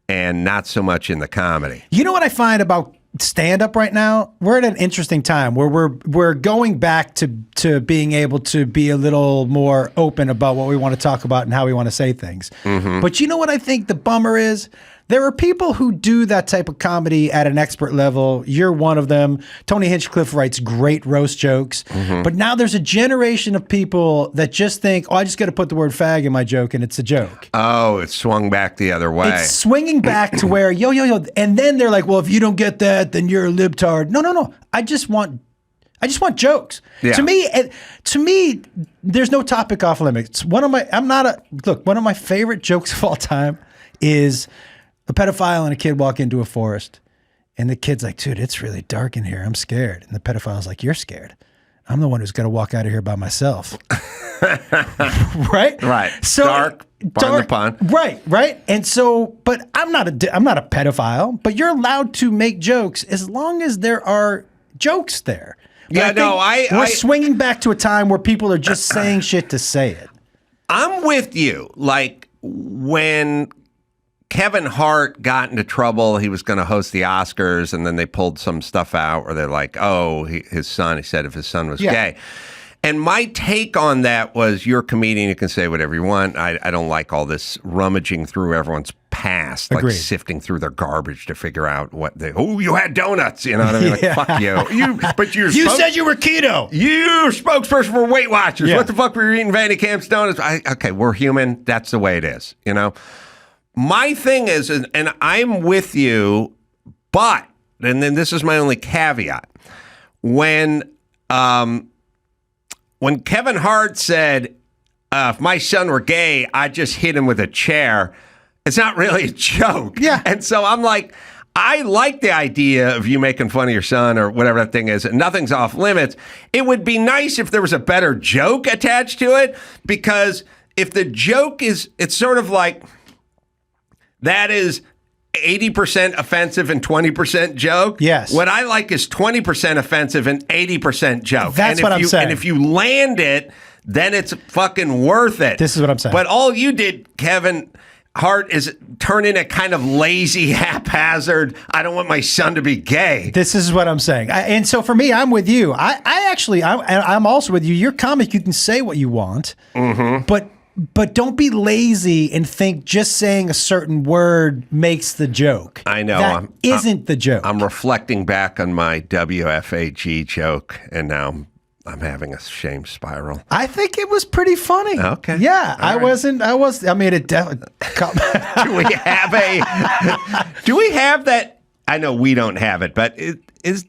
and not so much in the comedy. You know what I find about stand-up right now? We're at an interesting time where we're going back to being able to be a little more open about what we want to talk about and how we want to say things. But you know what I think the bummer is? There are people who do that type of comedy at an expert level. You're one of them. Tony Hinchcliffe writes great roast jokes. But now there's a generation of people that just think, I just got to put the word fag in my joke and it's a joke. Oh, it swung back the other way. It's swinging back to where, yo. And then they're like, well, if you don't get that, then you're a libtard. No. I just want jokes. Yeah. To me, there's no topic off limits. One of my favorite jokes of all time is a pedophile and a kid walk into a forest, and the kid's like, dude, it's really dark in here. I'm scared. And the pedophile's like, you're scared. I'm the one who's going to walk out of here by myself. Right? Right. So dark, the pun. Right. And so, but I'm not a pedophile, but you're allowed to make jokes as long as there are jokes there. But we're swinging back to a time where people are just saying shit to say it. I'm with you. Like when Kevin Hart got into trouble, he was going to host the Oscars, and then they pulled some stuff out where they're like, his son, he said if his son was gay. And my take on that was, you're a comedian, you can say whatever you want. I don't like all this rummaging through everyone's past, like sifting through their garbage to figure out you had donuts, you know what I mean? Like, fuck you. You said you were keto. You're spokesperson for Weight Watchers. Yeah. What the fuck were you eating Vandy Camp's donuts? Okay, we're human. That's the way it is, you know? My thing is, and I'm with you, but, and then this is my only caveat, when Kevin Hart said, if my son were gay, I'd just hit him with a chair, it's not really a joke. Yeah. And so I'm like, I like the idea of you making fun of your son or whatever that thing is, and nothing's off limits. It would be nice if there was a better joke attached to it, because if the joke it's sort of like, that is 80% offensive and 20% joke. Yes. What I like is 20% offensive and 80% joke. That's what I'm saying. And if you land it, then it's fucking worth it. This is what I'm saying. But all you did, Kevin Hart, is turn in a kind of lazy, haphazard, I don't want my son to be gay. This is what I'm saying. And so for me, I'm with you. I'm also with you. You're comic. You can say what you want, but don't be lazy and think just saying a certain word makes the joke. I know. That isn't the joke. I'm reflecting back on my WFAG joke, and now I'm having a shame spiral. I think it was pretty funny. Okay. Yeah, All right. I mean, it definitely. Do we have that? I know we don't have it, but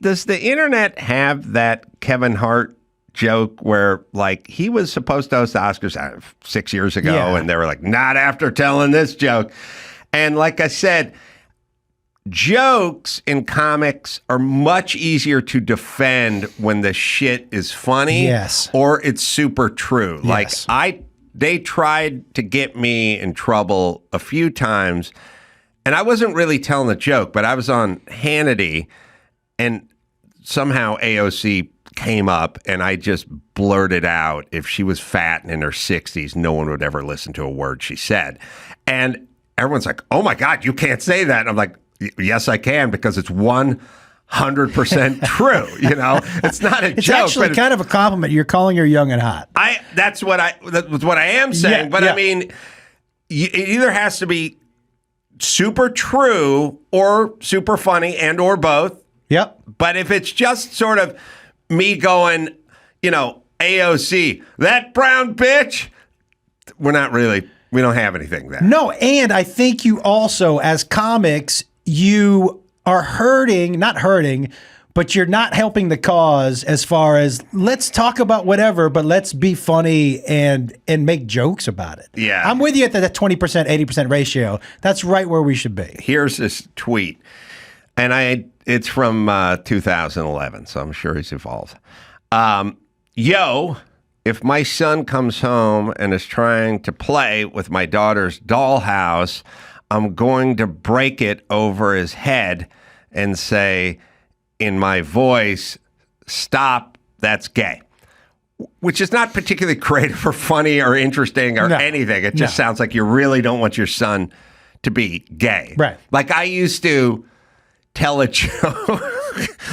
does the internet have that Kevin Hart joke where, like, he was supposed to host the Oscars 6 years ago, and they were like, not after telling this joke. And like I said, jokes in comics are much easier to defend when the shit is funny, or it's super true. Yes. Like they tried to get me in trouble a few times, and I wasn't really telling the joke, but I was on Hannity, and somehow AOC came up, and I just blurted out, if she was fat and in her 60s, no one would ever listen to a word she said. And everyone's like, oh my God, you can't say that. And I'm like, yes, I can, because it's 100% true. You know, it's not a It's joke. actually but kind of a compliment. You're calling her young and hot. that's what I am saying. Yeah, but yeah. I mean, it either has to be super true or super funny, and or both. Yep. But if it's just sort of me going, you know, AOC, that brown bitch, we don't have anything there. No, and I think you also, as comics, you are not hurting, but you're not helping the cause as far as let's talk about whatever, but let's be funny and make jokes about it. Yeah. I'm with you at that 20%, 80% ratio. That's right where we should be. Here's this tweet, and it's from 2011, so I'm sure he's evolved. Yo, if my son comes home and is trying to play with my daughter's dollhouse, I'm going to break it over his head and say, in my voice, stop, that's gay. Which is not particularly creative or funny or interesting or anything. It just sounds like you really don't want your son to be gay. Right. Like I used to tell a joke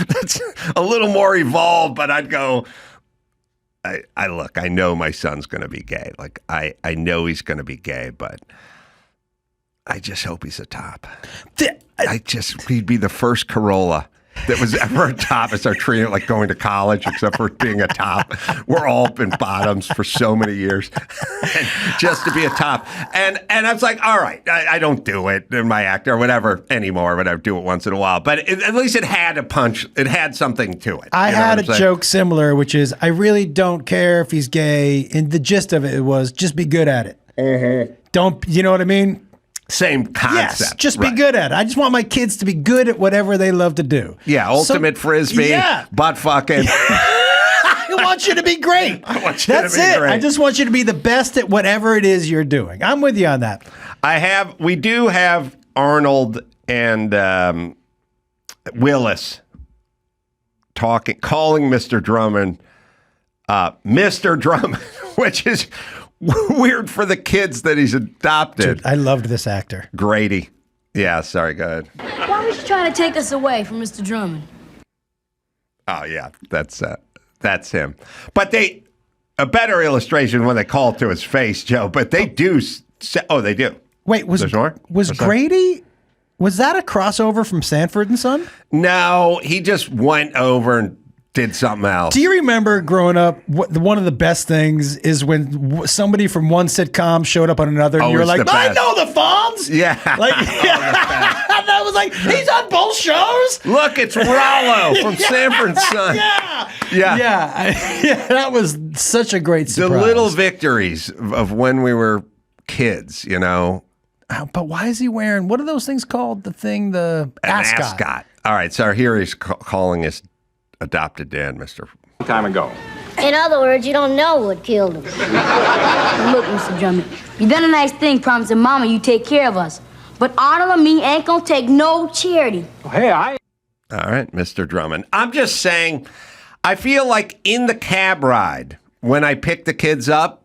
that's a little more evolved, but I'd go, I know my son's going to be gay. Like, I know he's going to be gay, but I just hope he's a top. He'd be the first Carolla that was ever a top. I start treating it like going to college, except for being a top. We're all been bottoms for so many years. And just to be a top. And I was like, all right, I don't do it in my act or whatever anymore, but I do it once in a while. But at least it had a punch. It had something to it. I had a joke similar, which is, I really don't care if he's gay. And the gist of it was, just be good at it. Don't, you know what I mean? Same concept. Yes, just be good at it. I just want my kids to be good at whatever they love to do. Yeah, ultimate frisbee, butt fucking. I want you to be great. I want you That's to be it. great. I just want you to be the best at whatever it is you're doing. I'm with you on that. We do have Arnold and Willis calling Mr. Drummond, Mr. Drummond, which is weird for the kids that he's adopted. Dude, I loved this actor. Grady. Yeah, sorry, go ahead. Why was you trying to take us away from Mr. Drummond? Oh, yeah, that's him. But a better illustration when they call it to his face, Joe, but they do. They do. Wait, was Grady, was that a crossover from Sanford and Son? No, he just went over and did something else. Do you remember growing up, one of the best things is when somebody from one sitcom showed up on another, and you were like, I know the Fonz! Yeah. Like, that was like, he's on both shows? Look, it's Rollo from Sanford and Son. Yeah, that was such a great surprise. The little victories of when we were kids, you know. But why is he wearing, what are those things called? The ascot. All right, so here he's calling his adopted dad, Mr. Time ago. In other words, you don't know what killed him. Look, Mr. Drummond, you done a nice thing promising Mama you take care of us. But Arnold and me ain't gonna take no charity. Hey, All right, Mr. Drummond. I'm just saying, I feel like in the cab ride, when I picked the kids up,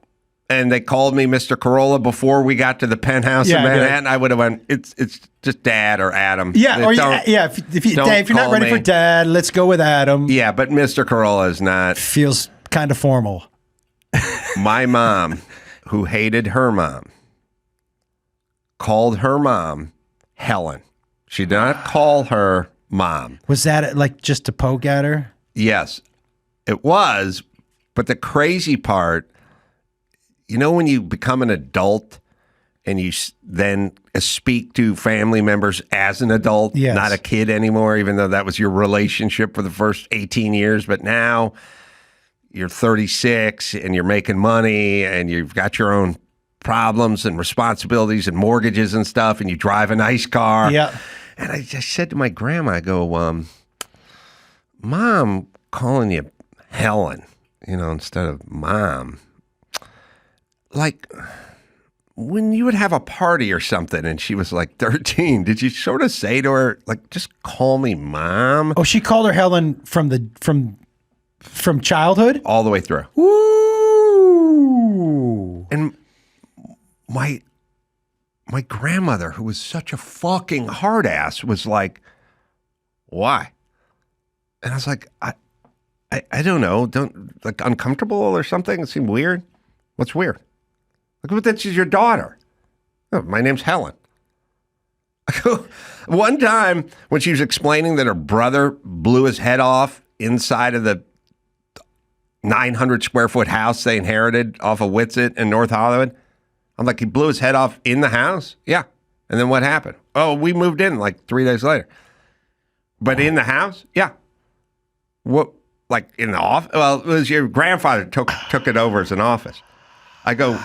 and they called me Mr. Carolla before we got to the penthouse in Manhattan, I would have went, it's just Dad or Adam. Yeah, if you're not ready for Dad, let's go with Adam. Yeah, but Mr. Carolla is not. Feels kind of formal. My mom, who hated her mom, called her mom Helen. She did not call her mom. Was that like just to poke at her? Yes, it was. But the crazy part, you know, when you become an adult and you then speak to family members as an adult, not a kid anymore, even though that was your relationship for the first 18 years. But now you're 36 and you're making money and you've got your own problems and responsibilities and mortgages and stuff, and you drive a nice car. Yeah. And I just said to my grandma, I go, Mom calling you Helen, instead of Mom. Like, when you would have a party or something and she was like 13, did you sort of say to her, like, just call me Mom? Oh, she called her Helen from childhood? All the way through. Ooh. And my my grandmother, who was such a fucking hard ass, was like, why? And I was like, I don't know. Don't, like, uncomfortable or something? It seemed weird. What's weird? Like, but that's your daughter. Oh, my name's Helen. One time when she was explaining that her brother blew his head off inside of the 900 square foot house they inherited off of Whitsett in North Hollywood, I'm like, he blew his head off in the house? Yeah. And then what happened? Oh, we moved in like 3 days later. But in the house? Yeah. What, like in the office? Well, it was your grandfather took it over as an office. I go,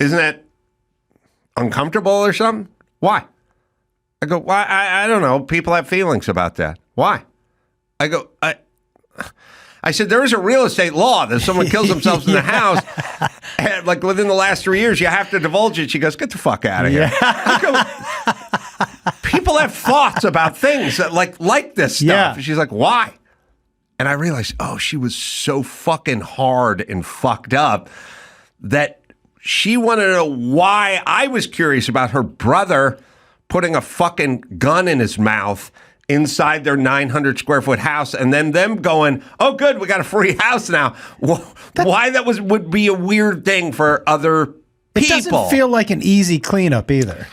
isn't that uncomfortable or something? Why? I go, why? I don't know. People have feelings about that. Why? I go, I said, there is a real estate law that if someone kills themselves in the house, and like within the last 3 years, you have to divulge it. She goes, get the fuck out of here. I go, people have thoughts about things that like this stuff. Yeah. She's like, why? And I realized, oh, she was so fucking hard and fucked up that she wanted to know why I was curious about her brother putting a fucking gun in his mouth inside their 900 square foot house, and then them going, oh, good, we got a free house now. Why that would be a weird thing for other people. It doesn't feel like an easy cleanup either.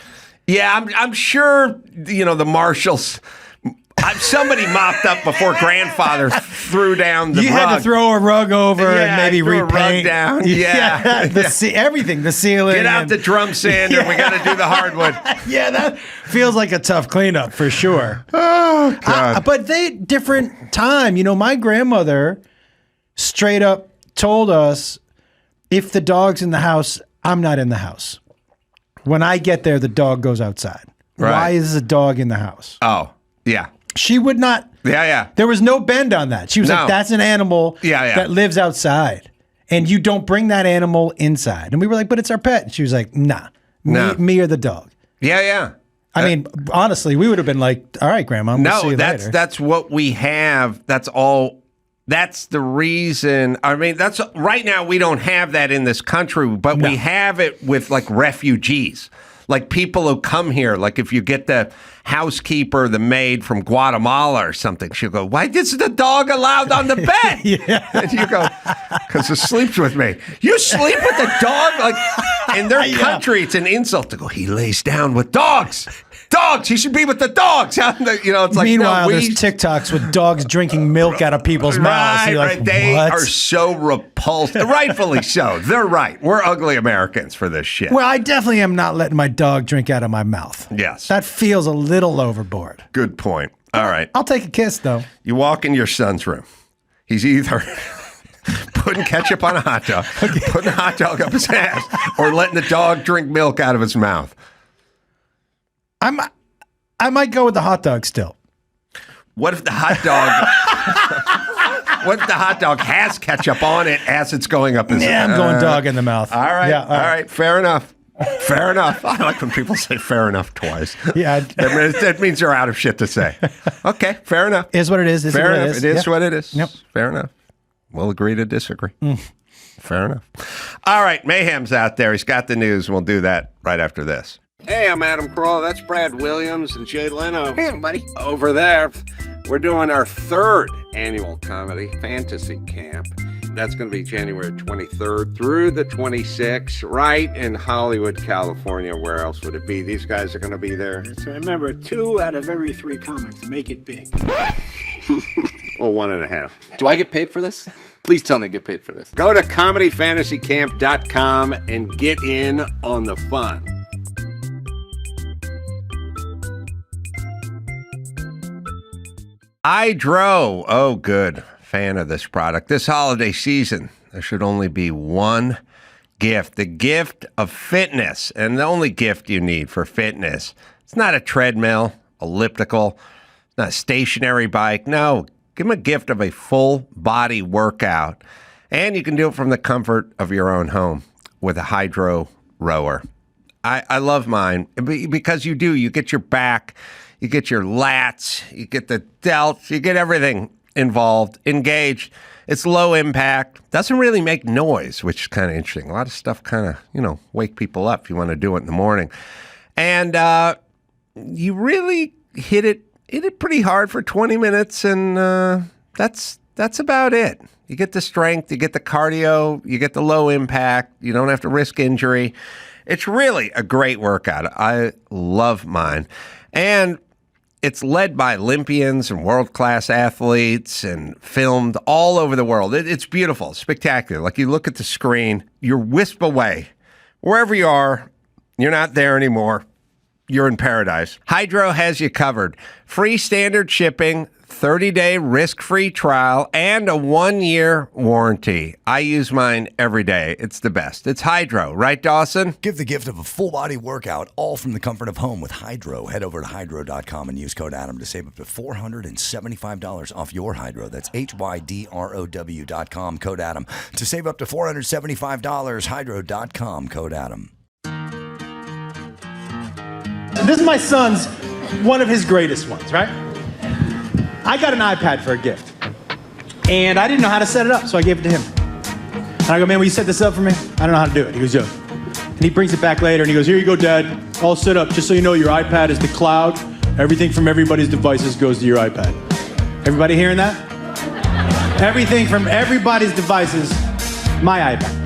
Yeah, I'm sure, the marshals, somebody mopped up before grandfather threw down the rug. You had to throw a rug over and maybe repaint. A rug down. Yeah. Everything, the ceiling. Get out the drum sander. We got to do the hardwood. Yeah, that feels like a tough cleanup for sure. Oh, God. But different time. My grandmother straight up told us, if the dog's in the house, I'm not in the house. When I get there, the dog goes outside. Right. Why is a dog in the house? Oh, yeah. She would not. Yeah. There was no bend on that. She was like, that's an animal that lives outside. And you don't bring that animal inside. And we were like, but it's our pet. And she was like, nah. Me or the dog. Yeah. I mean, honestly, we would have been like, all right, Grandma, we'll see you later. That's what we have. That's all. That's the reason. I mean, that's right now we don't have that in this country, but we have it with like refugees. Like people who come here, like if you get the housekeeper, the maid from Guatemala or something, she'll go, why is the dog allowed on the bed? And you go, because he sleeps with me. You sleep with the dog? Like in their country, it's an insult to go, he lays down with dogs. Dogs, he should be with the dogs. It's like, meanwhile, there's TikToks with dogs drinking milk out of people's mouths. Right. They are so repulsed. Rightfully so. They're right. We're ugly Americans for this shit. Well, I definitely am not letting my dog drink out of my mouth. Yes. That feels a little overboard. Good point. All right. I'll take a kiss, though. You walk in your son's room. He's either putting ketchup on a hot dog, putting a hot dog up his ass, or letting the dog drink milk out of his mouth. I might go with the hot dog still. What if the hot dog? What if the hot dog has ketchup on it as it's going up his? Yeah, I'm going dog in the mouth. All right, all right, fair enough. Fair enough. I like when people say "fair enough" twice. Yeah, that means they're out of shit to say. Okay, fair enough. Is what it is. Fair enough. It is what it is. Yep. Fair enough. We'll agree to disagree. Fair enough. All right, Mayhem's out there. He's got the news. We'll do that right after this. Hey, I'm Adam Carolla. That's Brad Williams and Jay Leno. Hey, buddy. Over there, we're doing our third annual comedy fantasy camp. That's going to be January 23rd through the 26th, right in Hollywood, California. Where else would it be? These guys are going to be there. So remember, 2 out of every 3 comics make it big. Well, 1.5. Do I get paid for this? Please tell me I get paid for this. Go to comedyfantasycamp.com and get in on the fun. Hydro. Oh, good. Fan of this product. This holiday season, there should only be one gift. The gift of fitness. And the only gift you need for fitness. It's not a treadmill, elliptical. It's not a stationary bike. No. Give them a gift of a full body workout. And you can do it from the comfort of your own home with a Hydro rower. I love mine because you do. You get your back. You get your lats, you get the delts, you get everything involved, engaged. It's low impact, doesn't really make noise, which is kind of interesting. A lot of stuff kind of, wake people up if you want to do it in the morning. And you really hit it pretty hard for 20 minutes, and that's about it. You get the strength, you get the cardio, you get the low impact, you don't have to risk injury. It's really a great workout. I love mine. And it's led by Olympians and world-class athletes and filmed all over the world. It's beautiful, spectacular. Like, you look at the screen, you're whisked away. Wherever you are, you're not there anymore. You're in paradise. Hydro has you covered. Free standard shipping, 30-day risk-free trial, and a 1-year warranty. I use mine every day. It's the best. It's Hydro, right, Dawson? Give the gift of a full-body workout, all from the comfort of home with Hydro. Head over to hydro.com and use code Adam to save up to $475 off your Hydro. That's HYDROW.com, code Adam. To save up to $475, hydro.com, code Adam. This is my son's, one of his greatest ones, right? I got an iPad for a gift, and I didn't know how to set it up, so I gave it to him. And I go, man, will you set this up for me? I don't know how to do it. He goes, yeah. And he brings it back later, and he goes, here you go, Dad. All set up. Just so you know, your iPad is the cloud. Everything from everybody's devices goes to your iPad. Everybody hearing that? Everything from everybody's devices, my iPad.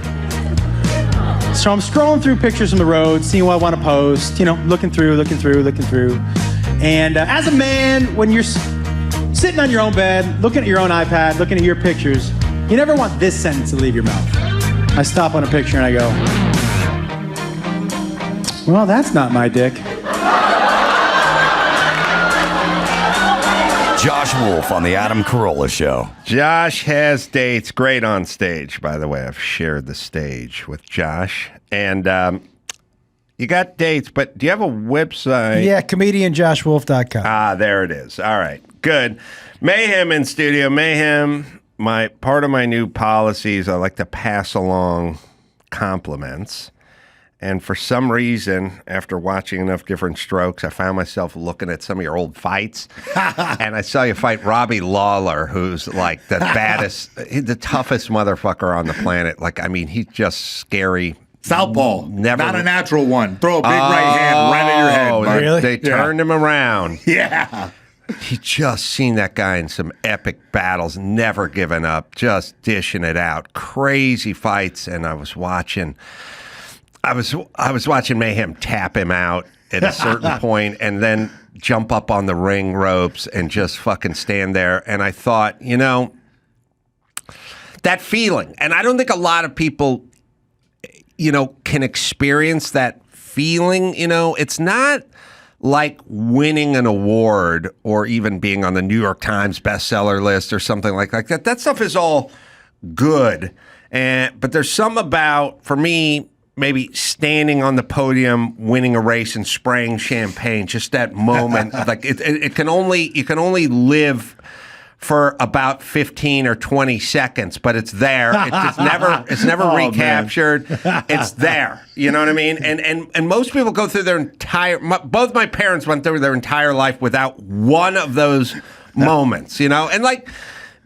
So I'm scrolling through pictures from the road, seeing what I want to post, looking through. And as a man, when you're sitting on your own bed, looking at your own iPad, looking at your pictures, you never want this sentence to leave your mouth. I stop on a picture and I go, well, that's not my dick. Josh Wolf on the Adam Carolla Show. Josh has dates. Great on stage, by the way. I've shared the stage with Josh. And you got dates, but do you have a website? Yeah, comedianjoshwolf.com. Ah, there it is. All right, good. Mayhem in studio. Mayhem, part of my new policies, I like to pass along compliments. And for some reason, after watching enough different strokes, I found myself looking at some of your old fights. And I saw you fight Robbie Lawler, who's like the baddest, the toughest motherfucker on the planet. Like, I mean, he's just scary. Southpaw. Not a natural one. Throw a big right hand right at your head. Really? They turned him around. Yeah. He just seen that guy in some epic battles, never giving up, just dishing it out. Crazy fights. And I was watching Mayhem tap him out at a certain point and then jump up on the ring ropes and just fucking stand there. And I thought, that feeling. And I don't think a lot of people, can experience that feeling. It's not like winning an award or even being on the New York Times bestseller list or something like that. That stuff is all good. But there's some about, for me, maybe standing on the podium, winning a race and spraying champagne, just that moment. Like you can only live for about 15 or 20 seconds, but it's there. It's never recaptured. Man. It's there. You know what I mean? And most people go through their both my parents went through their entire life without one of those moments, and like,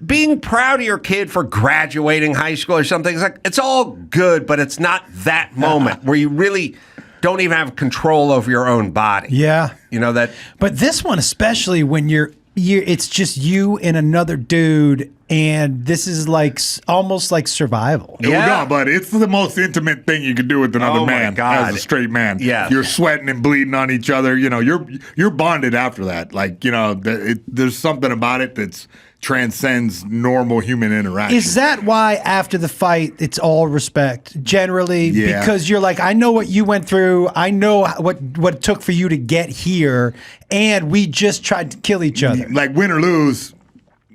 being proud of your kid for graduating high school or something, it's all good, but it's not that moment where you really don't even have control over your own body. Yeah. That. But this one, especially when it's just you and another dude, and this is like almost like survival. Yeah, but it's the most intimate thing you can do with another man as a straight man. Yeah, you're sweating and bleeding on each other. You're bonded after that. Like there's something about it that's transcends normal human interaction. Is that why after the fight it's all respect generally? Yeah. Because you're like, I know what you went through, I know what it took for you to get here, and we just tried to kill each other. Like, win or lose,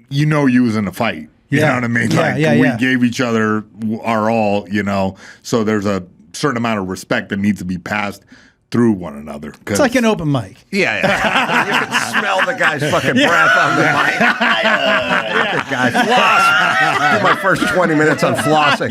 you was in a fight. You know what I mean? We gave each other our all, so there's a certain amount of respect that needs to be passed through one another. It's like an open mic. Yeah. You can smell the guy's fucking breath on the mic. The guy floss. Do my first 20 minutes on flossing.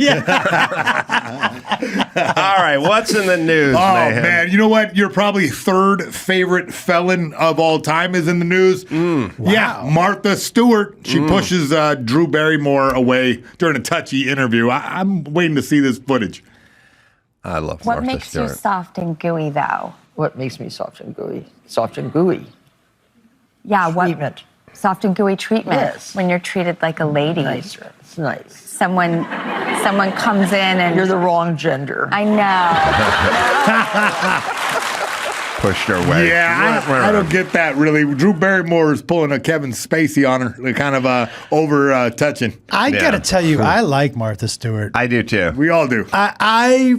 All right, what's in the news, Mayhem? Man, you know what? Your probably third favorite felon of all time is in the news. Wow. Yeah, Martha Stewart. She pushes Drew Barrymore away during a touchy interview. I'm waiting to see this footage. I love What Martha makes Stewart. you soft and gooey, though? What makes me soft and gooey? Soft and gooey. Yeah, what? Treatment. Soft and gooey treatment. Yes. When you're treated like a lady. Nice. It's nice. Someone comes in and... You're the wrong gender. I know. Pushed her away. Yeah, I don't get that really. Drew Barrymore is pulling a Kevin Spacey on her, kind of over touching. I gotta tell you, I like Martha Stewart. I do too. We all do. I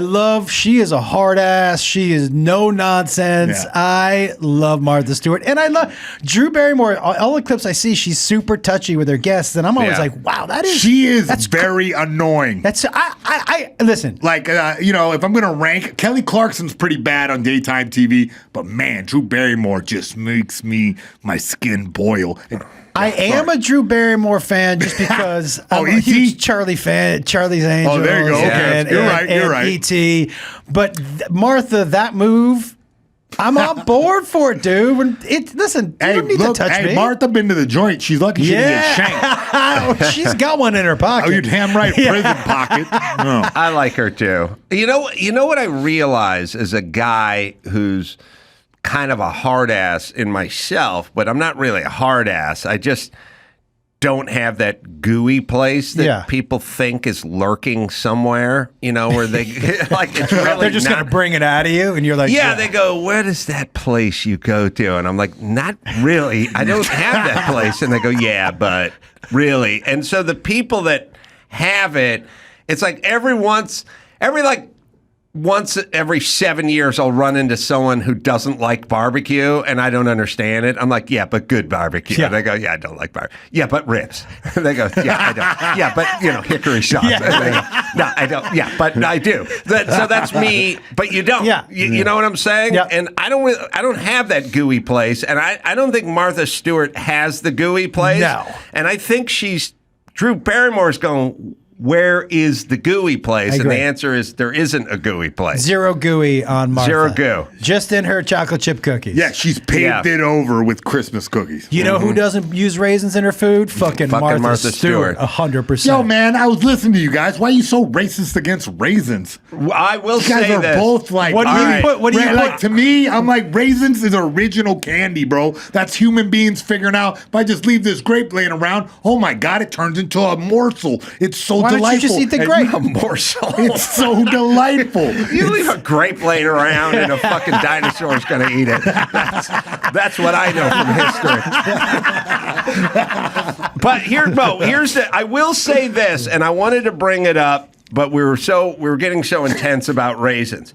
love. She is a hard ass. She is no nonsense. Yeah. I love Martha Stewart, and I love Drew Barrymore. All the clips I see, she's super touchy with her guests, and I'm always like, wow, She is very annoying. That's I listen. Like if I'm gonna rank, Kelly Clarkson's pretty bad on daytime TV, but man, Drew Barrymore just makes my skin boil. I am a Drew Barrymore fan just because I'm a huge Charlie fan. Charlie's Angels. Oh, there you go. Okay, you're right. E.T. But Martha, that move, I'm on board for it, dude. Listen, you don't need to touch me. Martha been to the joint. She's lucky she didn't get shanked. She's got one in her pocket. Oh, you're damn right. Prison pocket. Oh. I like her too. You know what I realize as a guy who's kind of a hard ass in myself, but I'm not really a hard ass. I just don't have that gooey place that people think is lurking somewhere, where they like it's really they're just going to bring it out of you, and you're like, they go, where does that place you go to? And I'm like, not really. I don't have that place. And they go, yeah, but really. And so the people that have it, it's like once every 7 years, I'll run into someone who doesn't like barbecue, and I don't understand it. I'm like, yeah, but good barbecue. Yeah. And they go, yeah, I don't like barbecue. Yeah, but ribs. They go, yeah, I don't. Yeah, but hickory sauce. Yeah. And they go, no, I don't. Yeah, but I do. So that's me. But you don't. Yeah. You know what I'm saying? Yeah. And I don't have that gooey place, and I don't think Martha Stewart has the gooey place. No. And I think Drew Barrymore's going, where is the gooey place? And the answer is there isn't a gooey place. Zero gooey on Martha. Zero goo. Just in her chocolate chip cookies. Yeah, she's paved it over with Christmas cookies. You know who doesn't use raisins in her food? Fucking Martha Stewart. 100%. Yo, man, I was listening to you guys. Why are you so racist against raisins? I will you guys say are this. both like, What do you put? What do you like put? to me, I'm like, raisins is original candy, bro. That's human beings figuring out, if I just leave this grape laying around, oh my God, it turns into a morsel. It's so Why delightful. don't you just eat the grape? A morsel. It's so delightful. You leave a grape laying around and a fucking dinosaur's going to eat it. That's what I know from history. But here's I will say this, and I wanted to bring it up, but we were getting so intense about raisins.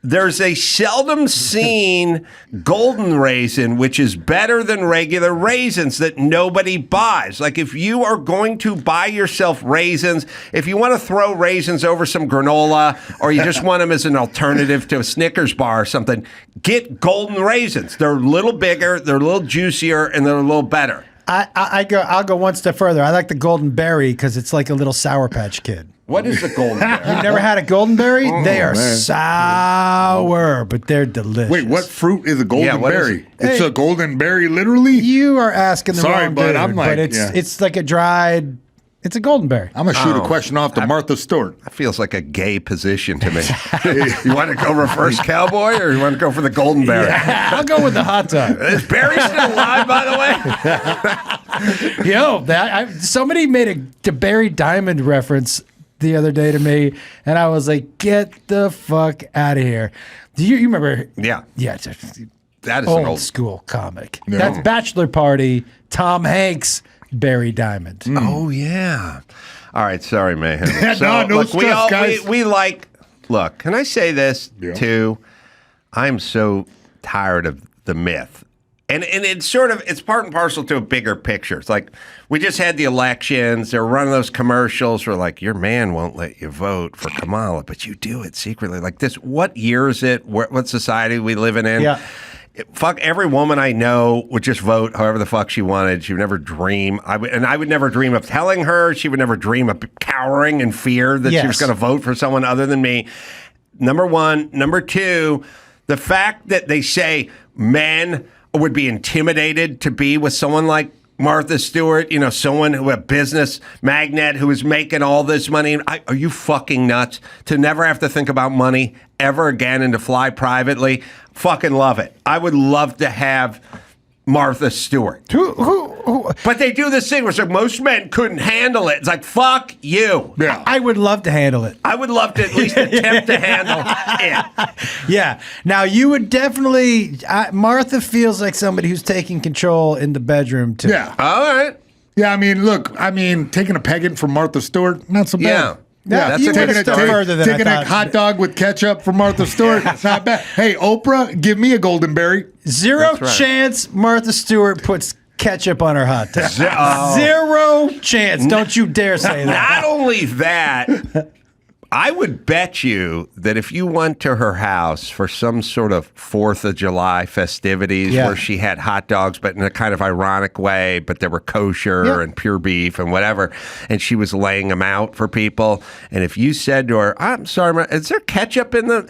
There's a seldom seen golden raisin, which is better than regular raisins that nobody buys. Like if you are going to buy yourself raisins, if you want to throw raisins over some granola, or you just want them as an alternative to a Snickers bar or something, get golden raisins. They're a little bigger, they're a little juicier, and they're a little better. I'll go one step further. I like the golden berry because it's like a little Sour Patch Kid. What is the golden berry? You've never had a golden berry? They are sour, but they're delicious. Wait, what fruit is a golden what is berry? it? It's a golden berry, literally? You are asking the Sorry, wrong but dude, I'm like, but it's like a dried. It's a golden berry. I'm going to shoot a question off to Martha Stewart. That feels like a gay position to me. You want to go reverse cowboy, or you want to go for the golden berry? Yeah, I'll go with the hot dog. Is Barry still alive, by the way? Yo, somebody made a Barry Diamond reference the other day to me, and I was like, get the fuck out of here. Do you remember? Yeah. Yeah. That is old an old school comic. No. That's Bachelor Party, Tom Hanks, Barry Diamond. Oh, yeah. All right. Sorry, Mayhem. No stress, guys. We like, look, can I say this too? I'm so tired of the myth. And it's it's part and parcel to a bigger picture. It's like we just had the elections. They're running those commercials where like your man won't let you vote for Kamala, but you do it secretly. Like this, what year is it? What society we living in? Yeah. Fuck, every woman I know would just vote however the fuck she wanted. She would never dream. I would never dream of telling her. She would never dream of cowering in fear that she was going to vote for someone other than me. Number one. Number two, the fact that they say men would be intimidated to be with someone like Martha Stewart, someone a business magnate who is making all this money. Are you fucking nuts? To never have to think about money ever again and to fly privately? Fucking love it. I would love to have Martha Stewart. Who? But they do this thing where most men couldn't handle it. It's like, fuck you. Yeah. I would love to handle it. I would love to at least attempt to handle it. Yeah. Now, you would definitely... Martha feels like somebody who's taking control in the bedroom, too. Yeah. All right. Yeah, taking a pegging from Martha Stewart, not so bad. Yeah. Yeah, that's you a went good a step story. further than Taking I a thought. hot dog with ketchup from Martha Stewart, it's not bad. Hey, Oprah, give me a golden berry. Zero right. chance Martha Stewart puts ketchup on her hot dog. Oh. Zero chance. Don't you dare say that. Not only that, I would bet you that if you went to her house for some sort of 4th of July festivities where she had hot dogs, but in a kind of ironic way, but they were kosher and pure beef and whatever, and she was laying them out for people, and if you said to her, I'm sorry, is there ketchup in them?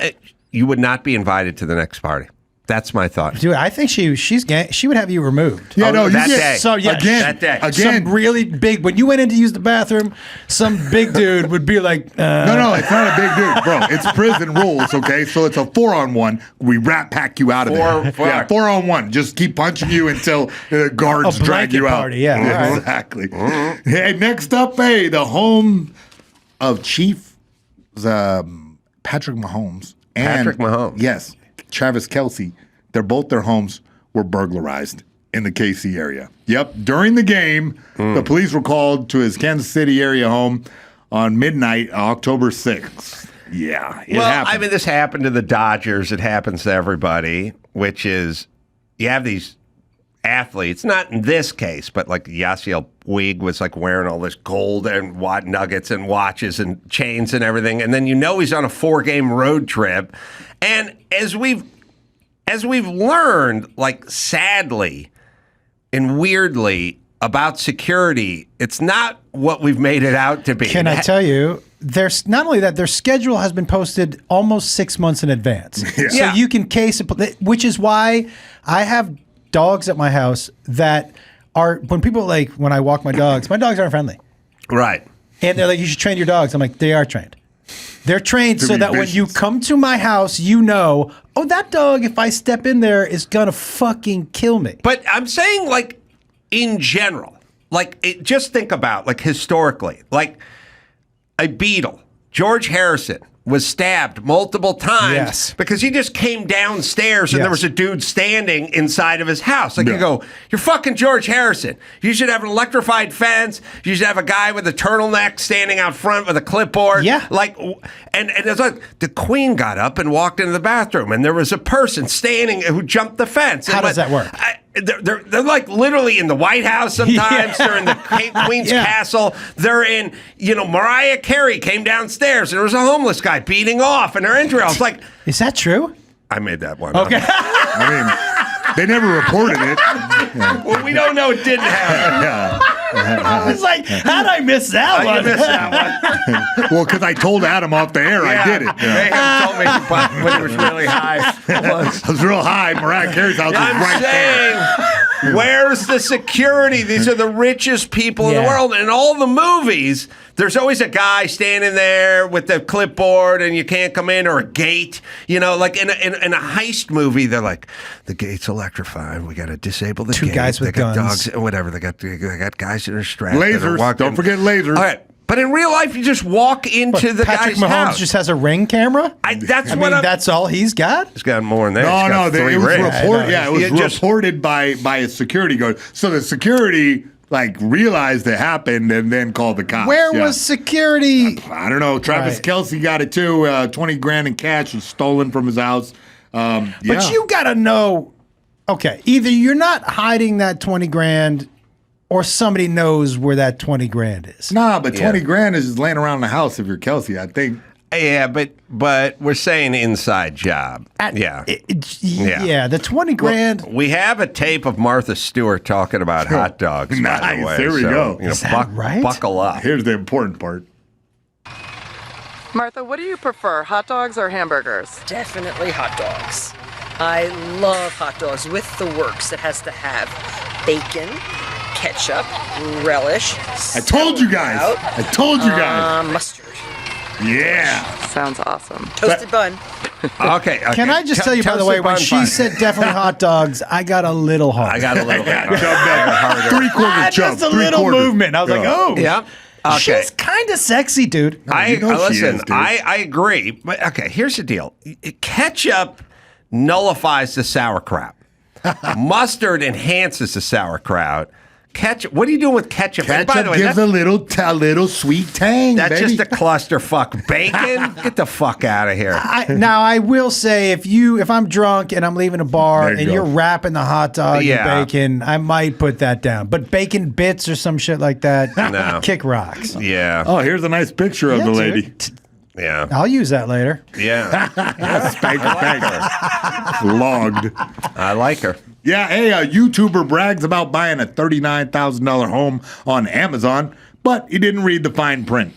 You would not be invited to the next party. That's my thought. Dude, I think she would have you removed. Yeah, no, that you day. So yeah, that day. Some really big. When you went in to use the bathroom, some big dude would be like, No, it's not a big dude, bro. It's prison rules, okay? So it's a 4-on-1. We rat pack you out of there. Yeah, 4-on-1. Just keep punching you until the guards A drag you blanket out. party, yeah. All right. Exactly. Hey, next up, the home of Chief Patrick Mahomes. Patrick Mahomes. Yes, Travis Kelce. Their homes were burglarized in the KC area. Yep. During the game, the police were called to his Kansas City area home on midnight, October 6th. Yeah, it happened. This happened to the Dodgers. It happens to everybody, which is you have these athletes, not in this case, but like Yasiel Puig was like wearing all this gold and nuggets and watches and chains and everything. And then he's on a 4-game road trip. And as we've learned, like sadly and weirdly, about security, it's not what we've made it out to be. Can I tell you, there's not only that, their schedule has been posted almost 6 months in advance. So you can case it, which is why I have dogs at my house that are, when I walk my dogs aren't friendly. Right. And they're like, you should train your dogs. I'm like, they are trained. They're trained so that when you come to my house, that dog, if I step in there, is going to fucking kill me. But I'm saying, like, in general, just think about, like, historically, like, a Beatle, George Harrison, was stabbed multiple times because he just came downstairs and there was a dude standing inside of his house. Like, you go, you're fucking George Harrison. You should have an electrified fence. You should have a guy with a turtleneck standing out front with a clipboard. Yeah. Like, and it's like the Queen got up and walked into the bathroom and there was a person standing who jumped the fence. How does that work? They're like literally in the White House sometimes. They're in the Queen's Castle. They're in, Mariah Carey came downstairs and there was a homeless guy beating off in her entry. I was like, is that true? I made that one Okay. They never reported it. Well, we don't know it didn't happen. I was like, how'd I miss that one? You missed that one. Well, because I told Adam off the air I did it. Mayhem told me when it was really high. It was real high. Mariah Carey's house was right there. Where's the security? These are the richest people in the world. And in all the movies, there's always a guy standing there with the clipboard and you can't come in, or a gate. Like in a heist movie, they're like, the gate's electrified. We got to disable the gate. Two guys with they got guns. Dogs, whatever. They got guys that are strapped. Lasers. Don't forget lasers. All right. But in real life, you just walk into the Patrick guy's Mahomes house. just has a Ring camera? That's all he's got? He's got more than that. No, it was reported. Yeah, it was just reported by a security guard. So the security realized it happened and then called the cops. Where was security? I don't know. Travis Kelce got it too. $20,000 in cash was stolen from his house. But you got to know. Okay, either you're not hiding that $20,000, or somebody knows where that $20,000 is. Nah, but $20,000 is just laying around the house if you're Kelce, I think. Yeah, but we're saying inside job. Yeah, the $20,000. We have a tape of Martha Stewart talking about hot dogs. Nice, by the way. there we go. Is that right? Buckle up. Here's the important part. Martha, what do you prefer, hot dogs or hamburgers? Definitely hot dogs. I love hot dogs with the works. It has to have bacon, ketchup, relish. I told you guys. I told you guys. Mustard. Yeah. Sounds awesome. Toasted bun. Okay. Can I just tell you, by the way, when she said definitely hot dogs, I got a little hard. I got a little bit harder. 3/4 chub. Just a little movement. I was like, oh. Yeah. Okay. She's kind of sexy, dude. Listen, I agree. But okay, here's the deal. Ketchup nullifies the sauerkraut. Mustard enhances the sauerkraut. Ketchup. What are you doing with ketchup? Ketchup by the way, gives a little sweet tang. That's baby. just a clusterfuck. Bacon? Get the fuck out of here. Now I will say, if I'm drunk and I'm leaving a bar and you're wrapping the hot dog in bacon, I might put that down. But bacon bits or some shit like that, no. Kick rocks. Yeah. Oh, here's a nice picture of the lady. Yeah. I'll use that later. Yeah. Logged. I like her. Yeah, hey, a YouTuber brags about buying a $39,000 home on Amazon, but he didn't read the fine print.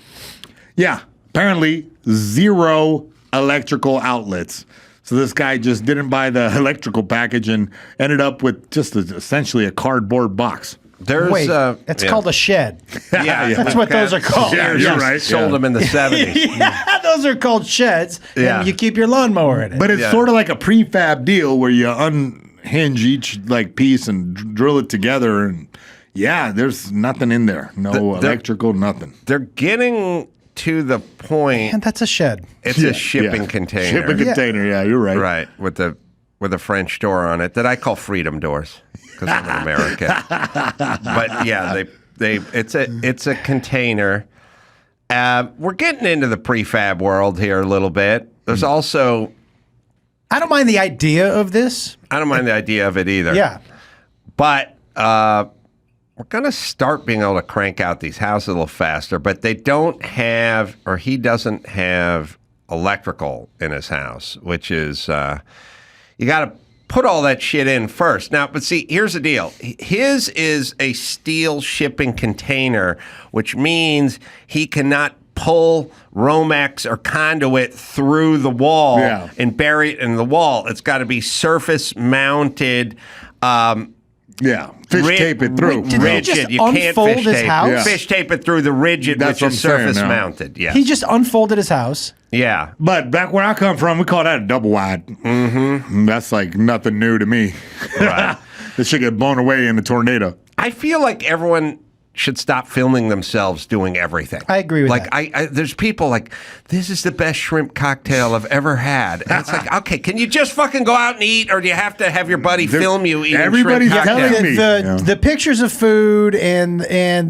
Yeah, apparently 0 electrical outlets. So this guy just didn't buy the electrical package and ended up with just essentially a cardboard box. It's called a shed. Yeah, that's what those are called. Yeah, you're right. Sold them in the 70s. Yeah, those are called sheds. Yeah. And you keep your lawnmower in it. But it's sort of like a prefab deal where you unhinge each piece and drill it together, and there's nothing in there. No electrical, nothing. They're getting to the point. And that's a shed. It's a shipping container. Shipping container. Yeah, you're right. Right, with a French door on it that I call freedom doors because I'm an American. But yeah, it's a container. We're getting into the prefab world here a little bit. There's also. I don't mind the idea of this. I don't mind the idea of it either. Yeah. But we're going to start being able to crank out these houses a little faster, but they don't have, or he doesn't have electrical in his house, which is, you got to put all that shit in first. Now, but see, here's the deal. His is a steel shipping container, which means he cannot pull Romex or conduit through the wall and bury it in the wall. It's got to be surface mounted. Fish tape it through. Rigid. You can't fish tape. Yeah. Fish tape it through the rigid, which is surface mounted. Yeah. He just unfolded his house. Yeah. But back where I come from, we call that a double wide. Mm-hmm. That's like nothing new to me. Right. This should get blown away in a tornado. I feel like everyone should stop filming themselves doing everything. I agree with that. Like, there's people like, this is the best shrimp cocktail I've ever had. And it's like, okay, can you just fucking go out and eat, or do you have to have your buddy film you eating everybody's shrimp cocktail? telling me. The pictures of food and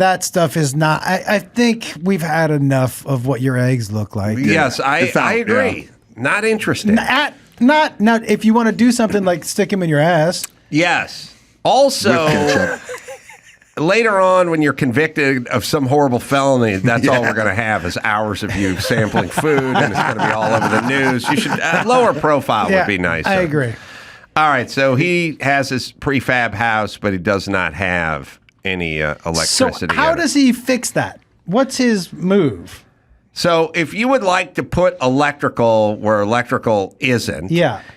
that stuff is not. I think we've had enough of what your eggs look like. Yes, I agree. Yeah. Not interested. Not if you want to do something like stick them in your ass. Yes. Also. Later on, when you're convicted of some horrible felony, that's all we're going to have is hours of you sampling food, and it's going to be all over the news. You should lower profile would be nice. I agree. All right, so he has his prefab house, but he does not have any electricity. So how does he fix that? What's his move? So if you would like to put electrical where electrical isn't,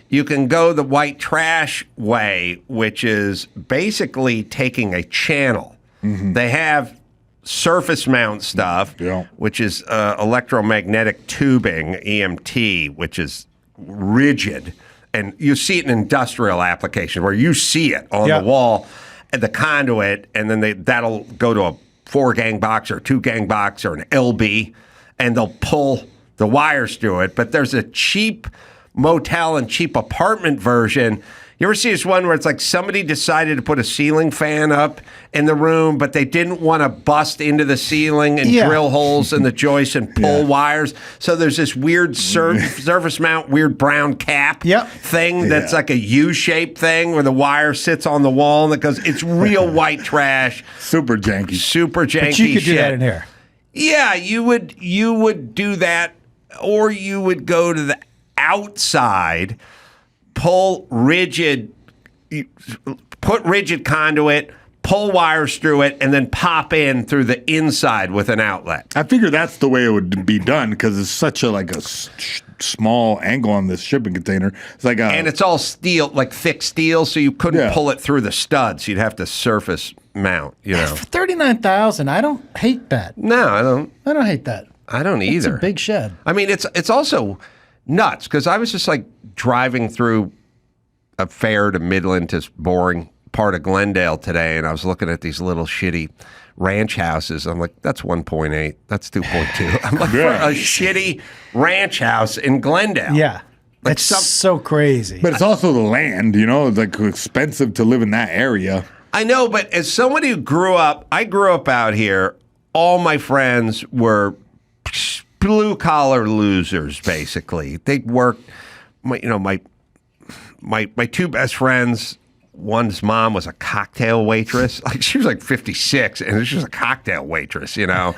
you can go the white trash way, which is basically taking a channel. Mm-hmm. They have surface mount stuff, which is electromagnetic tubing, EMT, which is rigid. And you see it in industrial applications where you see it on the wall, and the conduit, and then that'll go to a 4-gang box or 2-gang box or an LB, and they'll pull the wires through it. But there's a cheap motel and cheap apartment version. You ever see this one where it's like somebody decided to put a ceiling fan up in the room, but they didn't want to bust into the ceiling and drill holes in the joists and pull wires? So there's this weird surface mount, weird brown cap thing that's like a U-shaped thing where the wire sits on the wall and it goes, it's real white trash. Super janky. Super janky But you could do shit. that in here. Yeah, you would do that, or you would go to the outside, put rigid conduit, pull wires through it, and then pop in through the inside with an outlet. I figure that's the way it would be done because it's such a small angle on this shipping container. It's like and it's all steel, like thick steel, so you couldn't pull it through the studs. You'd have to surface amount, you know. For $39,000, I don't hate that. No, I don't. I don't hate that. I don't either. It's a big shed. I mean, it's also nuts because I was just like driving through a fair to Midland to boring part of Glendale today, and I was looking at these little shitty ranch houses. I'm like, that's 1.8. That's 2.2. I'm like, for a shitty ranch house in Glendale. Yeah. Like it's so crazy. But it's also the land, you know, it's like expensive to live in that area. I know, but as somebody who I grew up out here, all my friends were blue collar losers, basically. They worked, my two best friends, one's mom was a cocktail waitress. Like she was like 56 and she was a cocktail waitress, you know.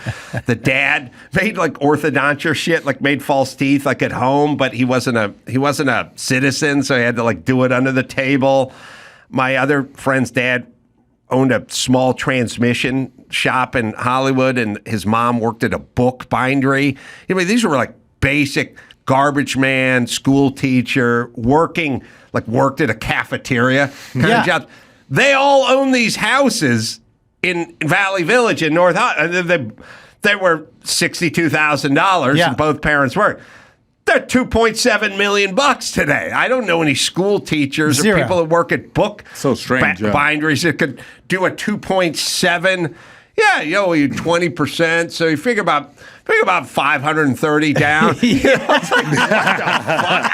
The dad made like orthodontia shit, like made false teeth like at home, but he wasn't a citizen, so he had to like do it under the table. My other friend's dad owned a small transmission shop in Hollywood and his mom worked at a book bindery. I mean, these were like basic garbage man, school teacher, worked at a cafeteria kind of jobs. They all own these houses in Valley Village in North Hollywood. They were $62,000 and both parents worked. They're $2.7 million today. I don't know any school teachers or people that work at book binderies that could do a 2.7. Yeah, you owe you 20%. So you figure about 530 down. You know, it's like, what the fuck?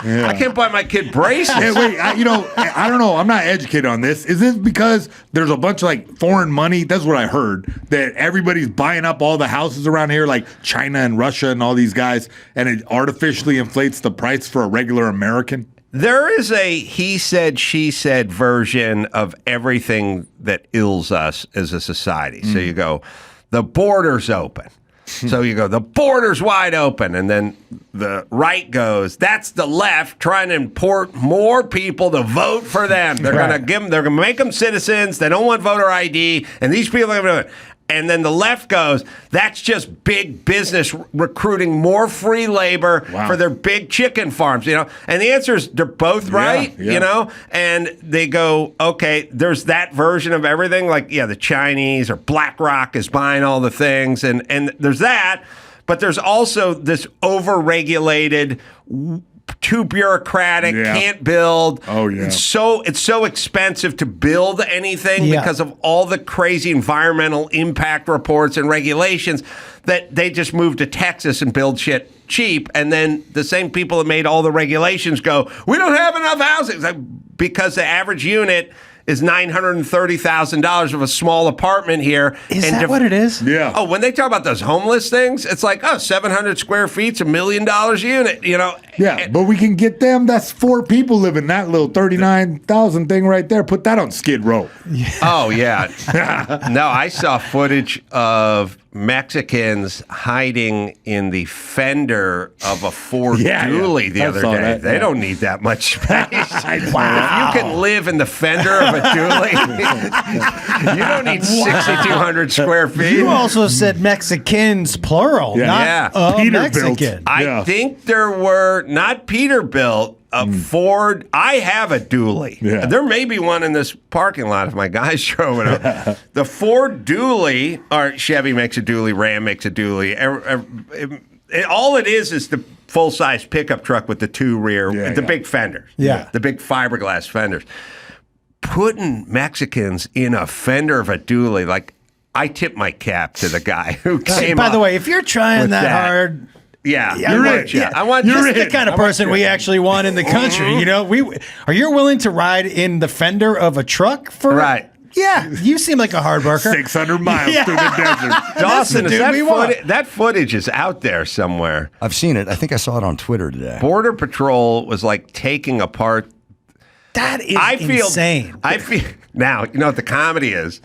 I can't buy my kid braces. Hey, wait, I don't know. I'm not educated on this. Is this because there's a bunch of like foreign money? That's what I heard. That everybody's buying up all the houses around here, like China and Russia and all these guys, and it artificially inflates the price for a regular American? There is a he said, she said version of everything that ills us as a society. So you go, the border's open. So you go, the border's wide open. And then the right goes, that's the left trying to import more people to vote for them. They're going to make them citizens. They don't want voter ID. And these people are going to do it. And then the left goes, that's just big business recruiting more free labor for their big chicken farms, you know? And the answer is they're both right, you know? And they go, okay, there's that version of everything. Like, the Chinese or BlackRock is buying all the things. And there's that. But there's also this over-regulated, too bureaucratic, can't build. Oh, yeah. It's so expensive to build anything because of all the crazy environmental impact reports and regulations that they just move to Texas and build shit cheap. And then the same people that made all the regulations go, we don't have enough housing because the average unit is $930,000 of a small apartment here. Is that what it is? Yeah. Oh, when they talk about those homeless things, it's like, 700 square feet's $1 million a unit, you know? Yeah, but we can get them. That's 4 people living that little 39,000 thing right there. Put that on Skid Row. Yeah. Oh, yeah. No, I saw footage of Mexicans hiding in the fender of a Ford Dually the other day. They don't need that much space. Wow. If you can live in the fender of a Dually, you don't need 6,200 square feet. You also said Mexicans, plural, not Mexican. I think there were, not Peterbilt, a Ford. I have a Dually. Yeah. There may be one in this parking lot if my guys drove it up. The Ford Dually, or Chevy makes a Dually, Ram makes a Dually. All it is the full-size pickup truck with the two rear, big fenders. Yeah. The big fiberglass fenders. Putting Mexicans in a fender of a Dually, like, I tip my cap to the guy who came By up the way, if you're trying that hard... Yeah, you're rich. I want you're the kind of person we actually want in the country. You know, are you willing to ride in the fender of a truck for? Right. Yeah, you seem like a hard worker. 600 miles through the desert. Dawson, that footage is out there somewhere. I've seen it. I think I saw it on Twitter today. Border Patrol was like taking apart. That is insane. I feel now. You know what the comedy is?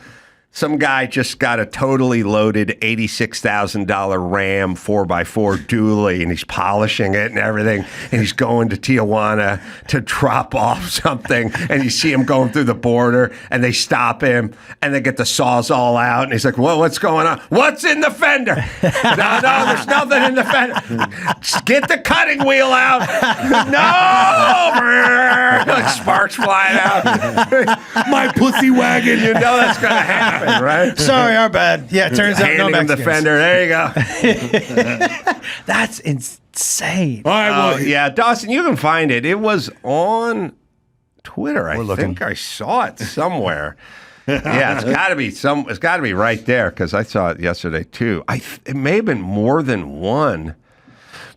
Some guy just got a totally loaded $86,000 Ram 4x4 Dually, and he's polishing it and everything, and he's going to Tijuana to drop off something, and you see him going through the border, and they stop him, and they get the Sawzall out, and he's like, "Well, what's going on? What's in the fender?" No, there's nothing in the fender. Just get the cutting wheel out. No! like sparks flying out. My pussy wagon. You know that's going to happen, right? Sorry, our bad. Yeah, it turns out no Handing him the Mexicans. fender. There you go. That's insane. All right, well, yeah, Dawson, you can find it. It was on Twitter. I looking. think I saw it somewhere. Yeah, it's got to be It's got to be right there because I saw it yesterday too. It may have been more than one.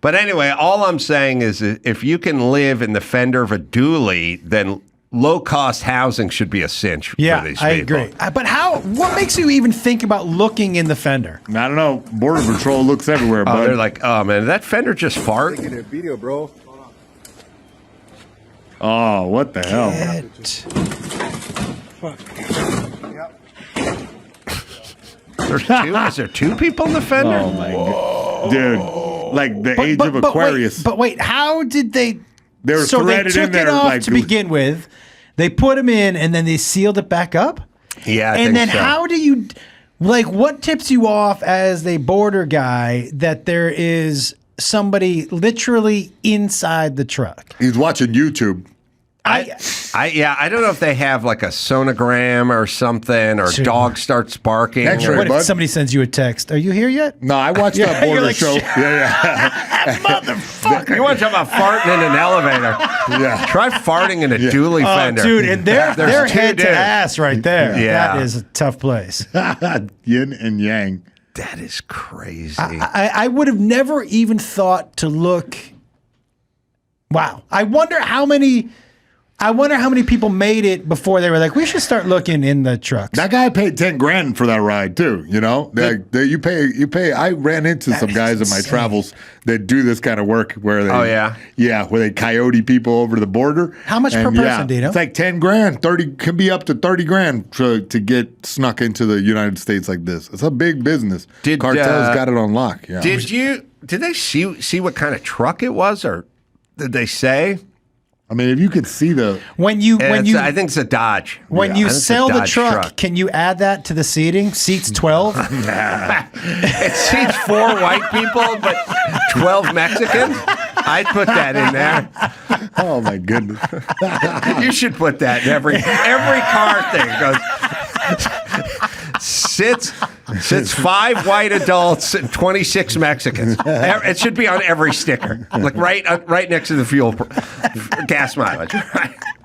But anyway, all I'm saying is if you can live in the fender of a dually, then low-cost housing should be a cinch for these people. I agree. But what makes you even think about looking in the fender? I don't know. Border Patrol looks everywhere, bud. They're like, oh, man, did that fender just fart? Taking a video, bro. Oh, what the hell? Is there two people in the fender? Oh, my God. Dude, like the age of Aquarius. But wait, how did they... They were so they threaded took in there it off like to begin with. They put them in, and then they sealed it back up? Yeah, and then how do you... Like, what tips you off as a border guy that there is somebody literally inside the truck? He's watching YouTube. I don't know if they have like a sonogram or something, or Sure. dog starts barking. What if somebody sends you a text? Are you here yet? No, I watched that you're border like, show. Yeah. Motherfucker. You want to talk about farting in an elevator? Yeah. Try farting in a dually fender. Dude, and they're There's two head to dudes. ass right there. Yeah. That is a tough place. Yin and yang. That is crazy. I would have never even thought to look. Wow. I wonder how many people made it before they were like, we should start looking in the trucks. That guy paid $10,000 for that ride too. You know, you pay. I ran into some guys in my travels that do this kind of work where they, where they coyote people over the border. How much per person, Dino? It's like $10,000. 30 can be up to $30,000 to get snuck into the United States like this. It's a big business. Cartels got it on lock. Yeah. Did they see what kind of truck it was, or did they say? I mean, if you could see I think it's a Dodge. When you sell the truck, can you add that to the seating? Seats 12? It seats 4 white people, but 12 Mexicans? I'd put that in there. Oh, my goodness. You should put that in every car thing. Sits 5 white adults and 26 Mexicans. It should be on every sticker, like right next to the fuel gas mileage.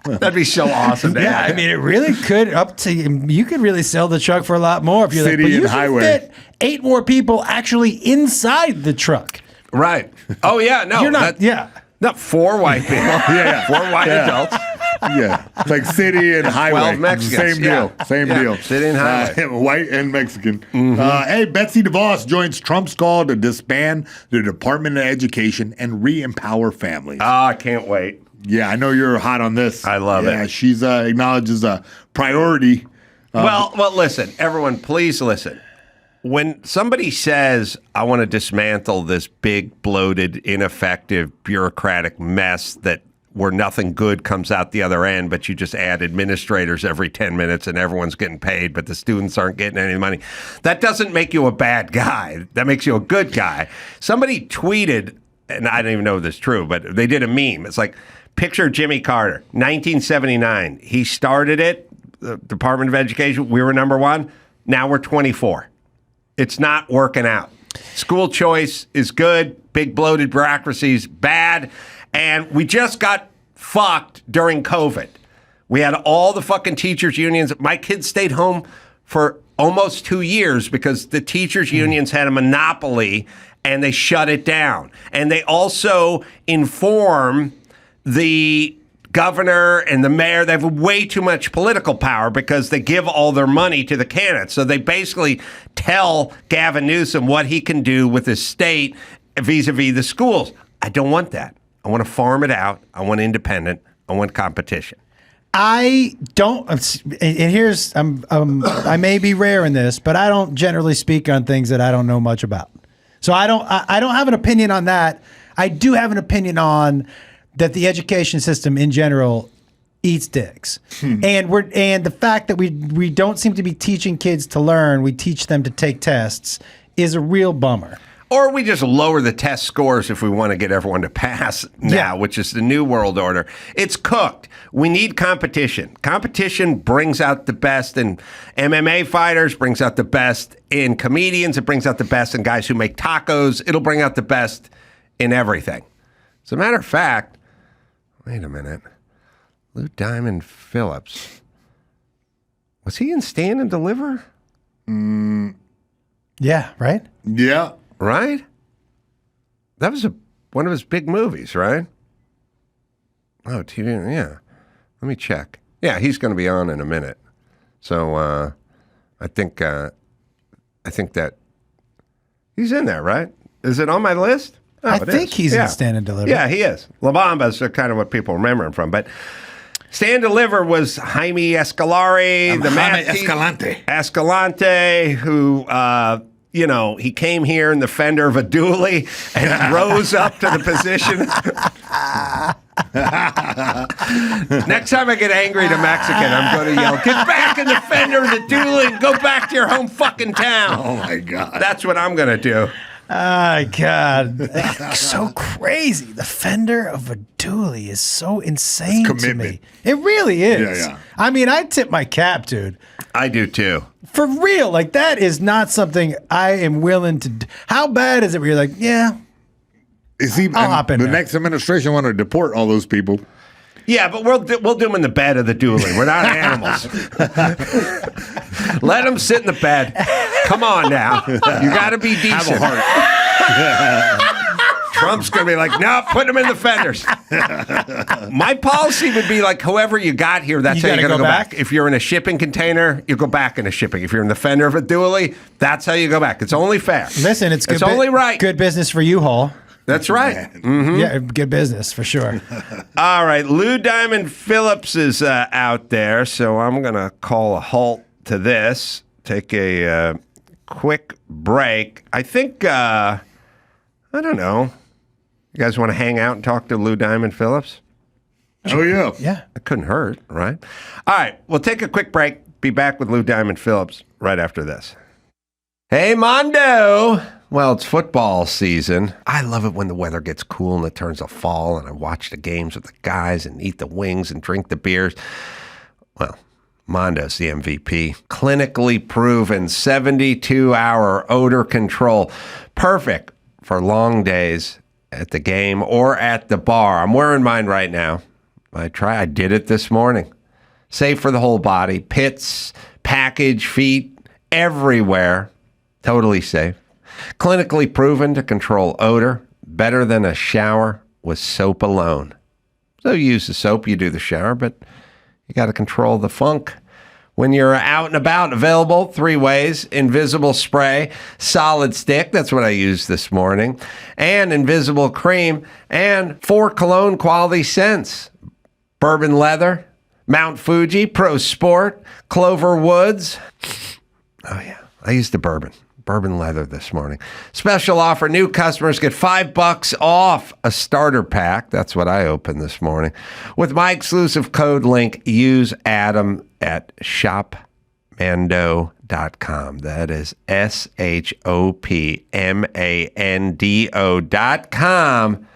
That'd be so awesome. Yeah, I mean, it really could you could really sell the truck for a lot more if you're City like, but and you highway. can fit 8 more people actually inside the truck. Right. Oh yeah, no, you're not. Not 4 white people. Yeah. 4 white adults. Yeah, it's like city and highway. 12 Mexicans. Same deal. Same deal. City and highway. White and Mexican. Hey, Betsy DeVos joins Trump's call to disband the Department of Education and re-empower families. I can't wait. Yeah, I know you're hot on this. I love it. She's acknowledges a priority. Well, listen, everyone, please listen. When somebody says, I want to dismantle this big, bloated, ineffective, bureaucratic mess where nothing good comes out the other end, but you just add administrators every 10 minutes and everyone's getting paid, but the students aren't getting any money. That doesn't make you a bad guy. That makes you a good guy. Somebody tweeted, and I don't even know if this is true, but they did a meme. It's like, picture Jimmy Carter, 1979. He started it, the Department of Education. We were number 1. Now we're 24. It's not working out. School choice is good. Big bloated bureaucracies, bad. And we just got fucked during COVID. We had all the fucking teachers' unions. My kids stayed home for almost 2 years because the teachers' unions had a monopoly and they shut it down. And they also inform the governor and the mayor. They have way too much political power because they give all their money to the candidates. So they basically tell Gavin Newsom what he can do with his state vis-a-vis the schools. I don't want that. I want to farm it out. I want independent. I want competition. I don't, and here's, I may be rare in this, but I don't generally speak on things that I don't know much about. So I don't have an opinion on that. I do have an opinion on that the education system in general eats dicks. And the fact that we don't seem to be teaching kids to learn, we teach them to take tests, is a real bummer. Or we just lower the test scores if we want to get everyone to pass now, which is the new world order. It's cooked. We need competition. Competition brings out the best in MMA fighters, brings out the best in comedians, it brings out the best in guys who make tacos. It'll bring out the best in everything. As a matter of fact, wait a minute. Lou Diamond Phillips. Was he in Stand and Deliver? Yeah, right? Yeah. Right? That was one of his big movies, right? Oh, TV, yeah. Let me check. Yeah, he's going to be on in a minute. So I think that he's in there, right? Is it on my list? Oh, I think he's in Stand and Deliver. Yeah, he is. La Bamba's kind of what people remember him from. But Stand and Deliver was Jaime Escalante, Escalante, who, he came here in the fender of a dually and rose up to the position. Next time I get angry at a Mexican, I'm going to yell, "Get back in the fender of the dually and go back to your home fucking town." Oh, my God. That's what I'm going to do. Oh, God. So crazy. The fender of a dually is so insane to me. It really is. Yeah. I mean, I tip my cap, dude. I do, too. For real. Like, that is not something I am willing to do. How bad is it where you're like, yeah, I'll hop in the there. next administration want to deport all those people. Yeah, but we'll do them in the bed of the dually. We're not animals. Let them sit in the bed. Come on now. You got to be decent. Have a heart. Trump's going to be like, no, put them in the fenders. My policy would be like, whoever you got here, that's how you're going to go back. If you're in a shipping container, you go back in a shipping. If you're in the fender of a dually, that's how you go back. It's only fair. Listen, it's only right. Good business for U-Haul. That's right. Mm-hmm. Yeah, good business for sure. All right, Lou Diamond Phillips is out there, so I'm going to call a halt to this, take a quick break. I think, I don't know, you guys want to hang out and talk to Lou Diamond Phillips? Oh, yeah. Yeah. It couldn't hurt, right? All right, we'll take a quick break, be back with Lou Diamond Phillips right after this. Hey, Mondo! Well, it's football season. I love it when the weather gets cool and it turns to fall and I watch the games with the guys and eat the wings and drink the beers. Well, Mondo's the MVP. Clinically proven 72-hour odor control. Perfect for long days at the game or at the bar. I'm wearing mine right now. I did it this morning. Safe for the whole body. Pits, package, feet, everywhere. Totally safe. Clinically proven to control odor better than a shower with soap alone. So you use the soap, you do the shower, but you got to control the funk. When you're out and about, available 3 ways: invisible spray, solid stick, that's what I used this morning, and invisible cream, and 4 cologne quality scents: bourbon leather, Mount Fuji, Pro Sport, Clover Woods. Oh yeah, I used the bourbon leather this morning. Special offer: new customers get $5 off a starter pack. That's what I opened this morning. With my exclusive code link, use Adam at shopmando.com. That is shopmando.com.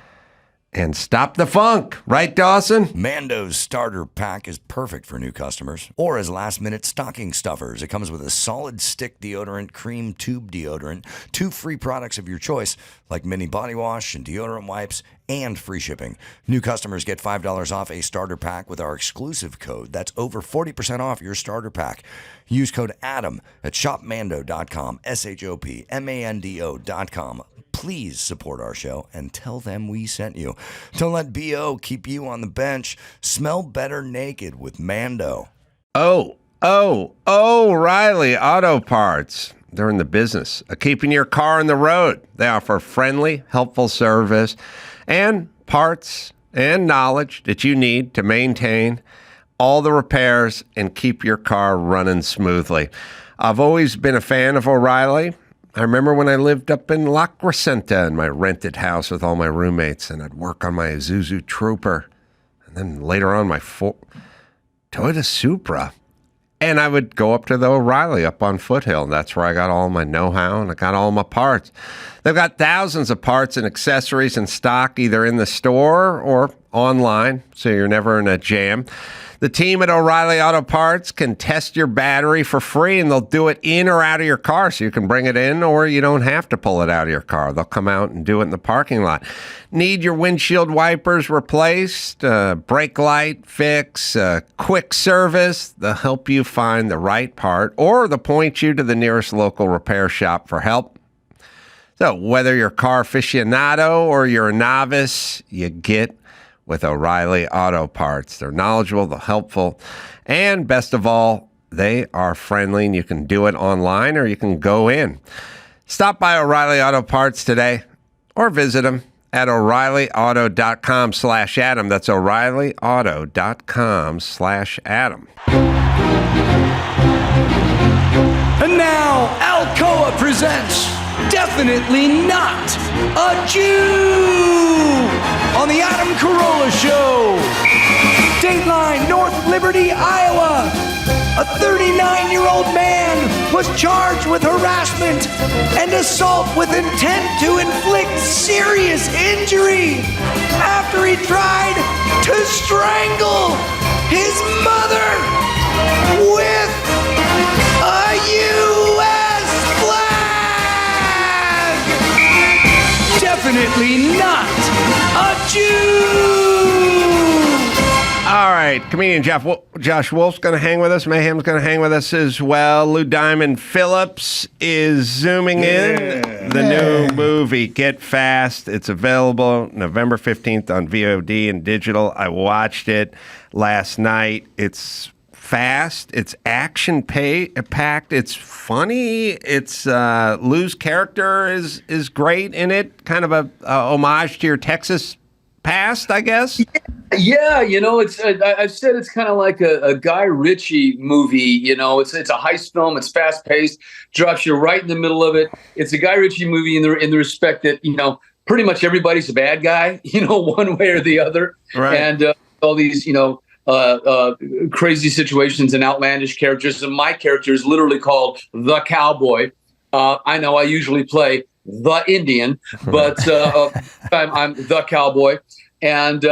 And stop the funk. Right, Dawson? Mando's starter pack is perfect for new customers or as last-minute stocking stuffers. It comes with a solid stick deodorant, cream tube deodorant, 2 free products of your choice, like mini body wash and deodorant wipes, and free shipping. New customers get $5 off a starter pack with our exclusive code. That's over 40% off your starter pack. Use code ADAM at shopmando.com, shopmando.com. Please support our show and tell them we sent you. Don't let BO keep you on the bench. Smell better naked with Mando. O'Reilly Auto Parts. They're in the business of keeping your car on the road. They offer friendly, helpful service and parts and knowledge that you need to maintain all the repairs and keep your car running smoothly. I've always been a fan of O'Reilly. I remember when I lived up in La Crescenta in my rented house with all my roommates, and I'd work on my Isuzu Trooper, and then later on my Toyota Supra. And I would go up to the O'Reilly up on Foothill, and that's where I got all my know-how, and I got all my parts. They've got thousands of parts and accessories in stock, either in the store or online, so you're never in a jam. The team at O'Reilly Auto Parts can test your battery for free, and they'll do it in or out of your car, so you can bring it in, or you don't have to pull it out of your car. They'll come out and do it in the parking lot. Need your windshield wipers replaced, brake light fix, quick service? They'll help you find the right part, or they'll point you to the nearest local repair shop for help. So whether you're a car aficionado or you're a novice, you get with O'Reilly Auto Parts. They're knowledgeable, they're helpful, and best of all, they are friendly, and you can do it online or you can go in. Stop by O'Reilly Auto Parts today or visit them at O'ReillyAuto.com/Adam. That's O'ReillyAuto.com/Adam. And now, Alcoa presents Definitely Not a Jew on the Adam Carolla Show. Dateline, North Liberty, Iowa. A 39-year-old man was charged with harassment and assault with intent to inflict serious injury after he tried to strangle his mother with a U.S. flag. Definitely not a Jew. All right, comedian Josh Wolf's going to hang with us. Mayhem's going to hang with us as well. Lou Diamond Phillips is zooming in. The new movie, Get Fast. It's available November 15th on VOD and digital. I watched it last night. It's fast. It's action-packed. It's funny. It's Lou's character is great in it. Kind of a homage to your Texas past, I guess. Yeah, it's I've said it's kind of like a Guy Ritchie movie. It's a heist film. It's fast paced, drops you right in the middle of it. It's a Guy Ritchie movie in the respect that pretty much everybody's a bad guy, one way or the other, right. And all these crazy situations and outlandish characters. And my character is literally called the Cowboy. I know I usually play the Indian, but I'm the Cowboy. And,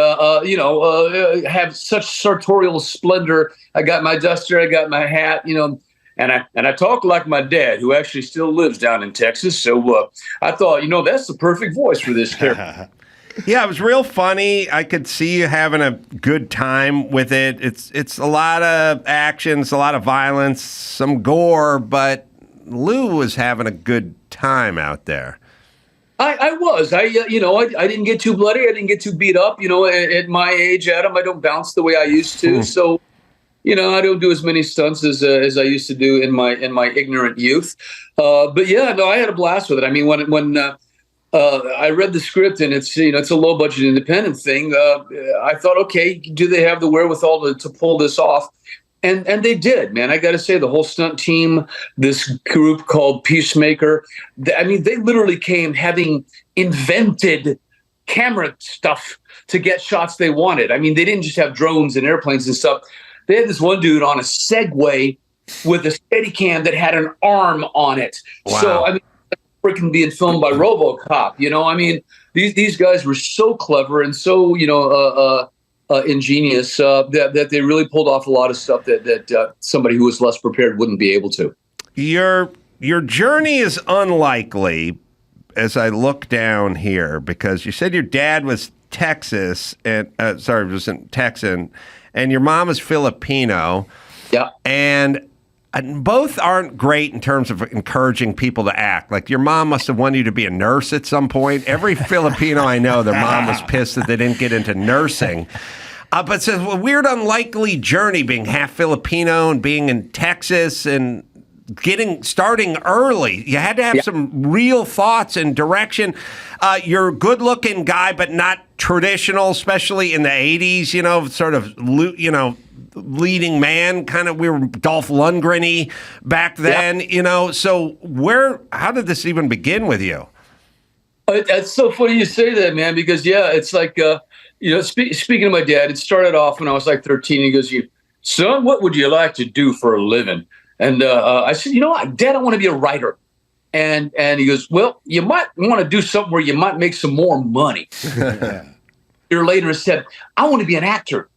have such sartorial splendor. I got my duster, I got my hat, and I talk like my dad, who actually still lives down in Texas. So I thought, that's the perfect voice for this character. Yeah, it was real funny. I could see you having a good time with it. It's a lot of action, it's a lot of violence, some gore, but Lou was having a good time out there. I was. I didn't get too bloody. I didn't get too beat up. At my age, Adam, I don't bounce the way I used to. So, I don't do as many stunts as I used to do in my ignorant youth. But yeah, no, I had a blast with it. I mean, when I read the script and it's a low budget independent thing, I thought, okay, do they have the wherewithal to pull this off? And they did, man. I got to say, the whole stunt team, this group called Peacemaker, they literally came having invented camera stuff to get shots they wanted. I mean, they didn't just have drones and airplanes and stuff. They had this one dude on a Segway with a Steadicam that had an arm on it. Wow. So, freaking being filmed by RoboCop. These guys were so clever and so, ingenious that they really pulled off a lot of stuff that somebody who was less prepared wouldn't be able to. Your journey is unlikely, as I look down here, because you said your dad was Texan, and your mom is Filipino. Yeah, and both aren't great in terms of encouraging people to act. Like, your mom must have wanted you to be a nurse at some point. Every Filipino I know, their mom was pissed that they didn't get into nursing. But it's a weird, unlikely journey, being half Filipino and being in Texas and starting early. You had to have some real thoughts and direction. You're a good-looking guy, but not traditional, especially in the 80s, sort of, leading man, kind of. We were Dolph Lundgren-y back then, So how did this even begin with you? It's so funny you say that, man, because it's like, speaking of my dad, it started off when I was like 13. He goes, "Son, what would you like to do for a living?" And I said, "Dad, I want to be a writer." And he goes, well, you might want to do something where you might make some more money. A year later, he said, I want to be an actor.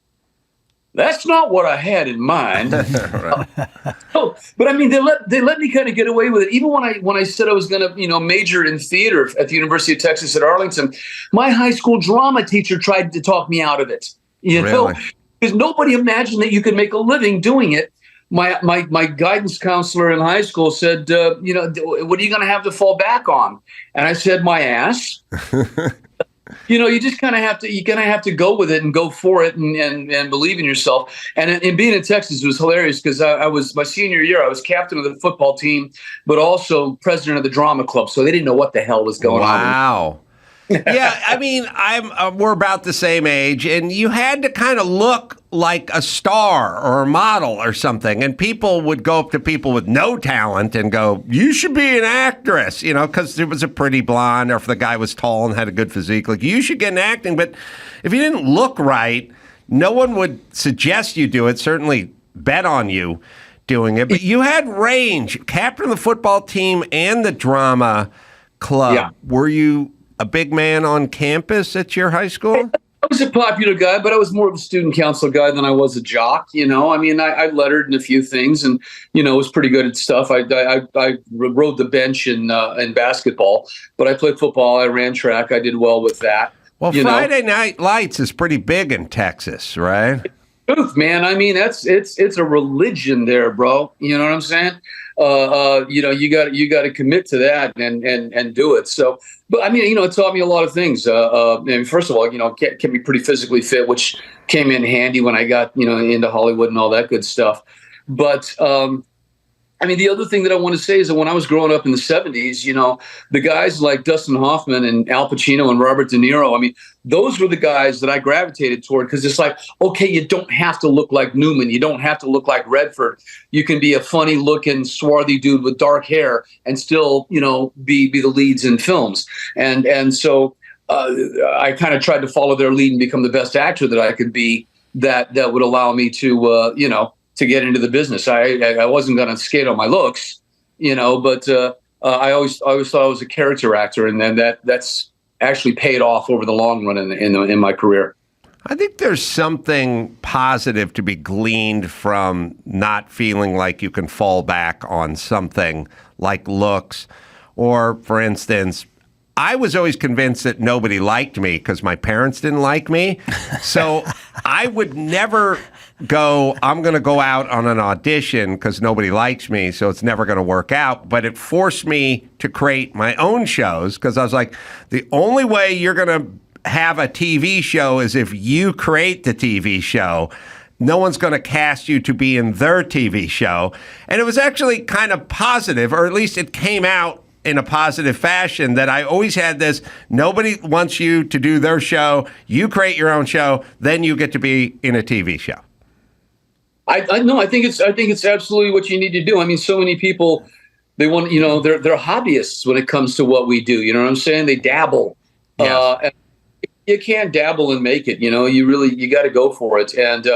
That's not what I had in mind. But I mean, they let me kind of get away with it. Even when I said I was going to, major in theater at the University of Texas at Arlington, my high school drama teacher tried to talk me out of it. Because nobody imagined that you could make a living doing it. My guidance counselor in high school said, what are you going to have to fall back on? And I said, my ass. You just kind of have to go with it and go for it and believe in yourself. And being in Texas, it was hilarious because I was my senior year. I was captain of the football team, but also president of the drama club. So they didn't know what the hell was going on. Wow. Yeah, I mean, we're about the same age, and you had to kind of look like a star or a model or something, and people would go up to people with no talent and go, you should be an actress, because there was a pretty blonde, or if the guy was tall and had a good physique, like, you should get in acting. But if you didn't look right, no one would suggest you do it, certainly bet on you doing it. But you had range, captain of the football team and the drama club. Yeah. Were you a big man on campus at your high school? I was a popular guy, but I was more of a student council guy than I was a jock. I mean, I lettered in a few things and, was pretty good at stuff. I rode the bench in basketball, but I played football. I ran track. I did well with that. Well, Friday Night Lights is pretty big in Texas, right? Truth, man. I mean, it's a religion there, bro. You know what I'm saying? You got to commit to that and do it. So, but I mean, it taught me a lot of things. And first of all, kept me pretty physically fit, which came in handy when I got, into Hollywood and all that good stuff. But, I mean, the other thing that I want to say is that when I was growing up in the 70s, the guys like Dustin Hoffman and Al Pacino and Robert De Niro, I mean, those were the guys that I gravitated toward because it's like, okay, you don't have to look like Newman. You don't have to look like Redford. You can be a funny looking, swarthy dude with dark hair and still, be the leads in films. And so I kind of tried to follow their lead and become the best actor that I could be that would allow me to, to get into the business. I wasn't going to skate on my looks, but I always thought I was a character actor, and then that's actually paid off over the long run in my career. I think there's something positive to be gleaned from not feeling like you can fall back on something like looks, or, for instance, I was always convinced that nobody liked me because my parents didn't like me. So I would never go, I'm going to go out on an audition because nobody likes me, so it's never going to work out. But it forced me to create my own shows because I was like, the only way you're going to have a TV show is if you create the TV show. No one's going to cast you to be in their TV show. And it was actually kind of positive, or at least it came out in a positive fashion, that I always had this, nobody wants you to do their show, you create your own show, then you get to be in a TV show. I think it's absolutely what you need to do. I mean, so many people, they want, they're hobbyists when it comes to what we do. You know what I'm saying? They dabble. Yes. And you can't dabble and make it. You got to go for it. And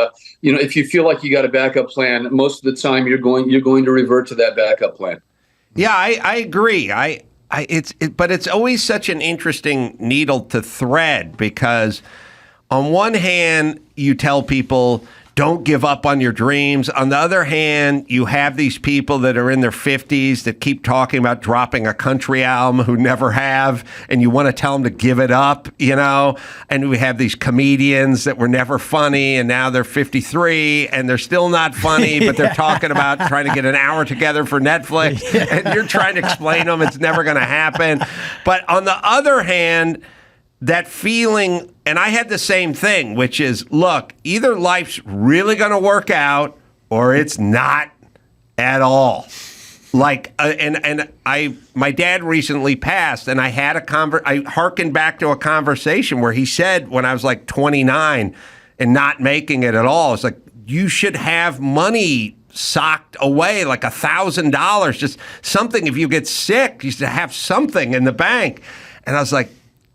if you feel like you got a backup plan, most of the time you're going to revert to that backup plan. Yeah, I agree. But it's always such an interesting needle to thread because on one hand, you tell people, don't give up on your dreams. On the other hand, you have these people that are in their 50s that keep talking about dropping a country album who never have, and you want to tell them to give it up, And we have these comedians that were never funny, and now they're 53, and they're still not funny, but they're talking about trying to get an hour together for Netflix, and you're trying to explain to them it's never going to happen. But on the other hand, that feeling, and I had the same thing, which is, look, either life's really going to work out or it's not at all. Like, my dad recently passed, and I had I hearkened back to a conversation where he said when I was like 29 and not making it at all, it's like, you should have money socked away, like $1,000, just something. If you get sick, you should have something in the bank. And I was like,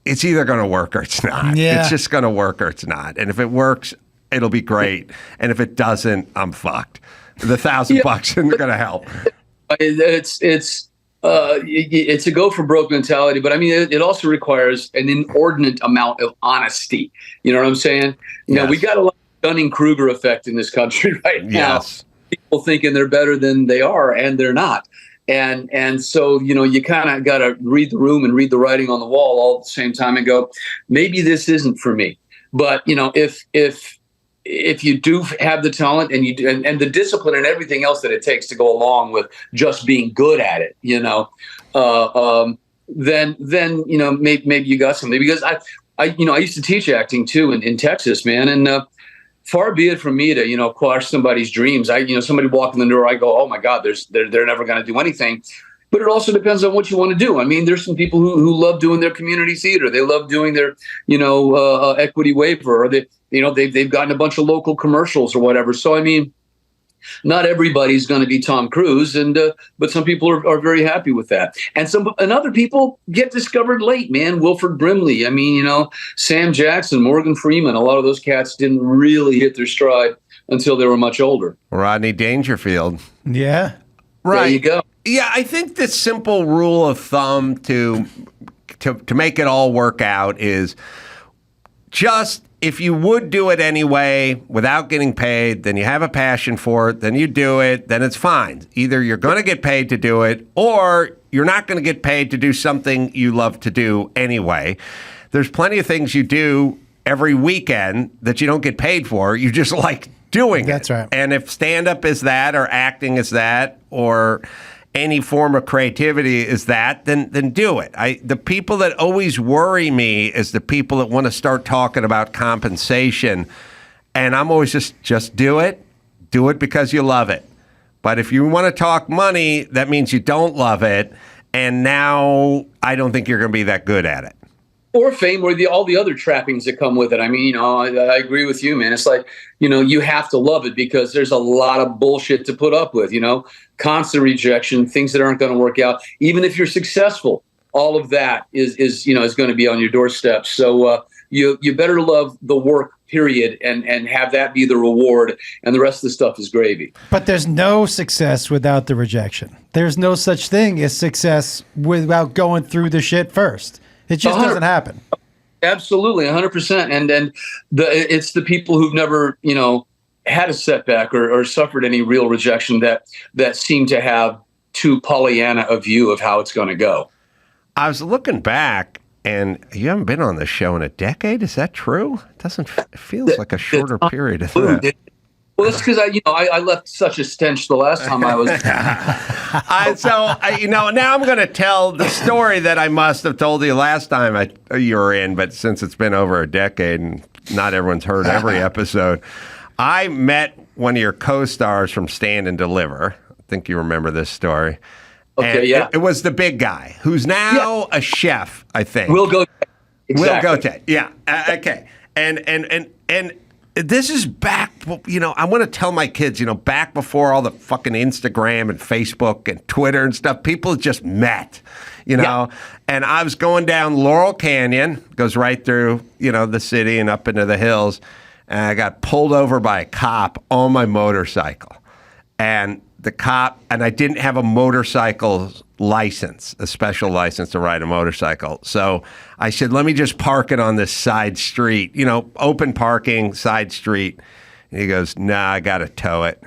it's either going to work or it's not. Yeah. It's just going to work or it's not. And if it works, it'll be great. And if it doesn't, I'm fucked. The $1,000 isn't going to help. It's it's a go for broke mentality, but I mean, it also requires an inordinate amount of honesty. You know what I'm saying? You know, we got a lot of Dunning-Kruger effect in this country right now. People thinking they're better than they are, and they're not. And so, you know, you kind of got to read the room and read the writing on the wall all at the same time and go, maybe this isn't for me. But, you know, if you do have the talent and and the discipline and everything else that it takes to go along with just being good at it, you know, then you know, maybe you got something. Because I used to teach acting too in Texas, man, and far be it from me to, you know, quash somebody's dreams. Somebody walk in the door, I go, oh my God, they're never going to do anything. But it also depends on what you want to do. I mean, there's some people who love doing their community theater. They love doing their, you know, equity waiver, or they've gotten a bunch of local commercials or whatever. So, I mean, not everybody's going to be Tom Cruise, but some people are very happy with that. And other people get discovered late, man. Wilford Brimley. I mean, you know, Sam Jackson, Morgan Freeman. A lot of those cats didn't really hit their stride until they were much older. Rodney Dangerfield. Yeah. Right. There you go. Yeah, I think the simple rule of thumb to make it all work out is just, if you would do it anyway without getting paid, then you have a passion for it, then you do it, then it's fine. Either you're going to get paid to do it, or you're not going to get paid to do something you love to do anyway. There's plenty of things you do every weekend that you don't get paid for. You just like doing it. That's right. And if stand-up is that, or acting is that, or any form of creativity is that, then do it. The people that always worry me is the people that want to start talking about compensation, and I'm always just do it because you love it. But if you want to talk money, that means you don't love it, and now I don't think you're going to be that good at it. Or fame, or all the other trappings that come with it. I mean, you know, I agree with you, man. It's like, you know, you have to love it because there's a lot of bullshit to put up with, you know, constant rejection, things that aren't going to work out. Even if you're successful, all of that is going to be on your doorstep. So you better love the work, period, and have that be the reward, and the rest of the stuff is gravy. But there's no success without the rejection. There's no such thing as success without going through the shit first. It just doesn't happen. Absolutely, 100%. And it's the people who've never, you know, had a setback or suffered any real rejection that seem to have too Pollyanna a view of how it's going to go. I was looking back, and you haven't been on this show in a decade. Is that true? It feels like a shorter period of that. Well, that's because I left such a stench the last time I was. Now I'm going to tell the story that I must have told you last time you were in, but since it's been over a decade and not everyone's heard every episode, I met one of your co-stars from Stand and Deliver. I think you remember this story. Okay, and yeah. It was the big guy who's now a chef, I think. Will Gote. Exactly. Will Gote. Yeah. Okay. And this is back, you know, I want to tell my kids, you know, back before all the fucking Instagram and Facebook and Twitter and stuff, people just met, you know, and I was going down Laurel Canyon, goes right through, you know, the city and up into the hills, and I got pulled over by a cop on my motorcycle. And the cop, and I didn't have a motorcycle license, a special license to ride a motorcycle. So I said, let me just park it on this side street, you know, open parking, side street. And he goes, nah, I got to tow it.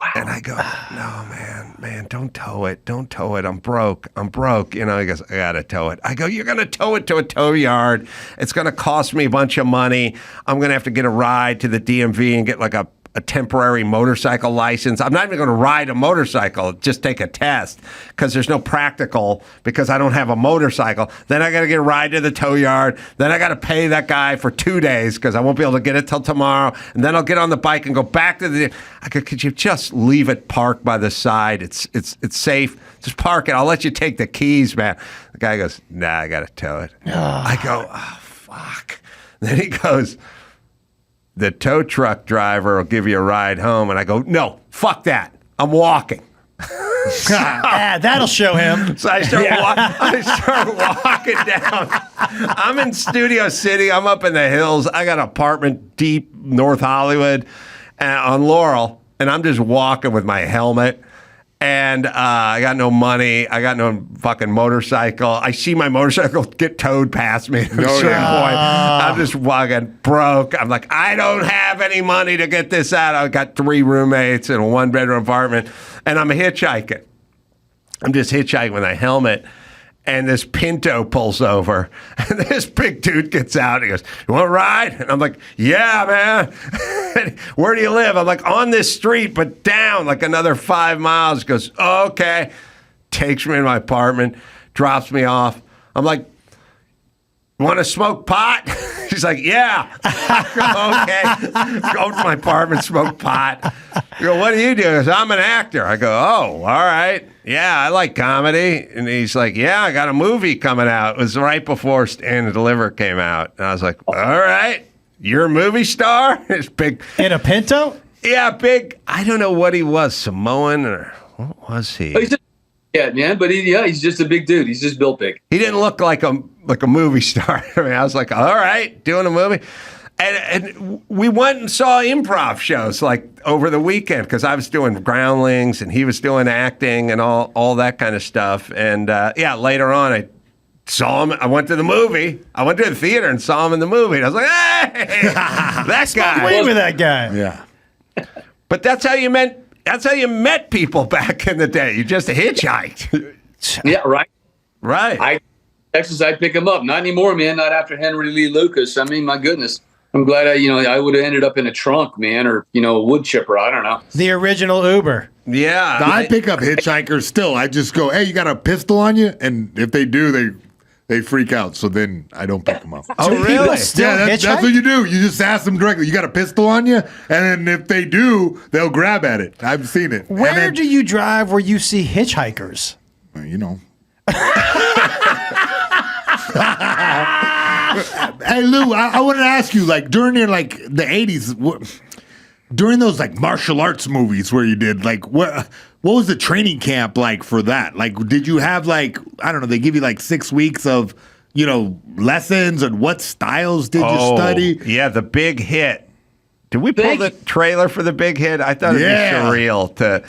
Wow. And I go, no, man, don't tow it. Don't tow it. I'm broke. You know, he goes, I got to tow it. I go, you're going to tow it to a tow yard. It's going to cost me a bunch of money. I'm going to have to get a ride to the DMV and get like a temporary motorcycle license. I'm not even going to ride a motorcycle, just take a test, because there's no practical, because I don't have a motorcycle. Then I got to get a ride to the tow yard. Then I got to pay that guy for 2 days because I won't be able to get it till tomorrow. And then I'll get on the bike and go back to the... I go, could you just leave it parked by the side? It's safe. Just park it. I'll let you take the keys, man. The guy goes, nah, I got to tow it. I go, oh, fuck. Then he goes, the tow truck driver will give you a ride home. And I go, no, fuck that. I'm walking. That'll show him. So I start walking down. I'm in Studio City. I'm up in the hills. I got an apartment deep North Hollywood on Laurel. And I'm just walking with my helmet. And I got no money. I got no fucking motorcycle. I see my motorcycle get towed past me at a certain point. I'm just fucking broke. I'm like, I don't have any money to get this out. I got 3 roommates in a 1-bedroom apartment, and I'm hitchhiking. I'm just hitchhiking with a helmet. And this Pinto pulls over, and this big dude gets out. He goes, "You want a ride?" And I'm like, "Yeah, man." "Where do you live?" I'm like, "On this street, but down like another 5 miles." He goes, "Okay." Takes me in my apartment, drops me off. I'm like, "Want to smoke pot?" She's like, "Yeah." I go, "Okay." Go to my apartment, smoke pot. I go, "What do you do?" He goes, "I'm an actor." I go, "Oh, all right. Yeah, I like comedy." And he's like, "Yeah, I got a movie coming out." It was right before Stand and Deliver came out. And I was like, "All right, you're a movie star?" It's big. In a Pinto? Yeah, big. I don't know what he was, Samoan or what was he? Oh, yeah, man, but he's just a big dude. He's just built big. He didn't look like a movie star. I mean, I was like, all right, doing a movie. And we went and saw improv shows like over the weekend because I was doing Groundlings and he was doing acting and all that kind of stuff. And later on I saw him. I went to the movie. I went to the theater and saw him in the movie. And I was like, "Hey, that guy." Wait with that guy. Yeah. But that's how you met people back in the day. You just hitchhiked. Yeah, right. Right. Texas, I'd pick him up. Not anymore, man. Not after Henry Lee Lucas. I mean, my goodness. I'm glad I would have ended up in a trunk, man, or, a wood chipper. I don't know. The original Uber. Yeah. I pick up hitchhikers still. I just go, "Hey, you got a pistol on you?" And if they do, they freak out. So then I don't pick them up. Oh, really? That's what you do. You just ask them directly, "You got a pistol on you?" And then if they do, they'll grab at it. I've seen it. Where do you drive where you see hitchhikers? Hey, Lou, I want to ask you, like, during the 80s, during those, like, martial arts movies where you did, like, what was the training camp like for that? Like, did you have, like, I don't know, they give you, like, 6 weeks of, lessons, and what styles did you study? Yeah, The Big Hit. Did we pull the trailer for The Big Hit? I thought it'd be surreal to...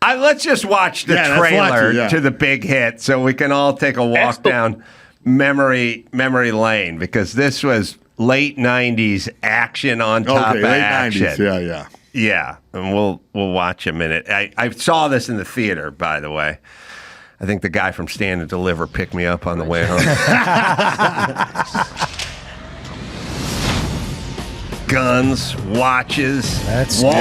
let's just watch the trailer to The Big Hit so we can all take a walk down memory lane, because this was late 90s action on top of action. 90s, yeah, and we'll watch a minute. I saw this in the theater, by the way. I think the guy from Stand and Deliver picked me up on the way home. Guns, watches, that's Wahlberg.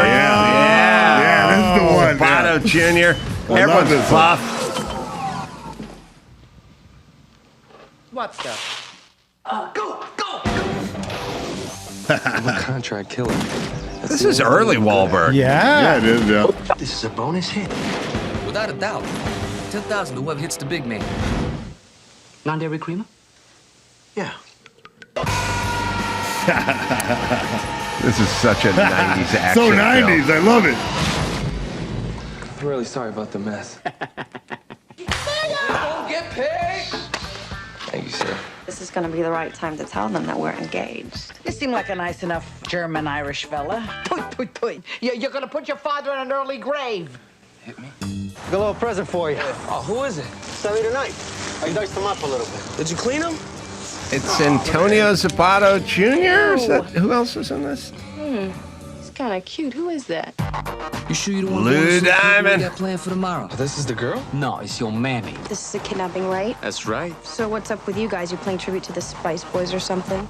Yeah, this is the one. Sabato Jr. Everyone's buff. What the? Go! I'm a contract killer. This is early Wahlberg. Yeah, it is, yeah. This is a bonus hit. Without a doubt. 10,000 to whoever hits the big man. Non-dairy creamer? Yeah. This is such a 90s action So 90s, film. I love it. I'm really sorry about the mess. Don't get paid! Thank you, sir. This is going to be the right time to tell them that we're engaged. You seem like a nice enough German-Irish fella. You're gonna put your father in an early grave. Hit me. Got a little present for you. Oh, who is it? Saturday night. I diced him up a little bit. Did you clean him? It's Antonio Sabato Jr.? Who else is in this? It's kind of cute. Who is that? You sure you don't want Lou to Diamond. got planned for tomorrow? Oh, this is the girl? No, it's your mammy. This is a kidnapping, right? That's right. So what's up with you guys? You playing tribute to the Spice Boys or something?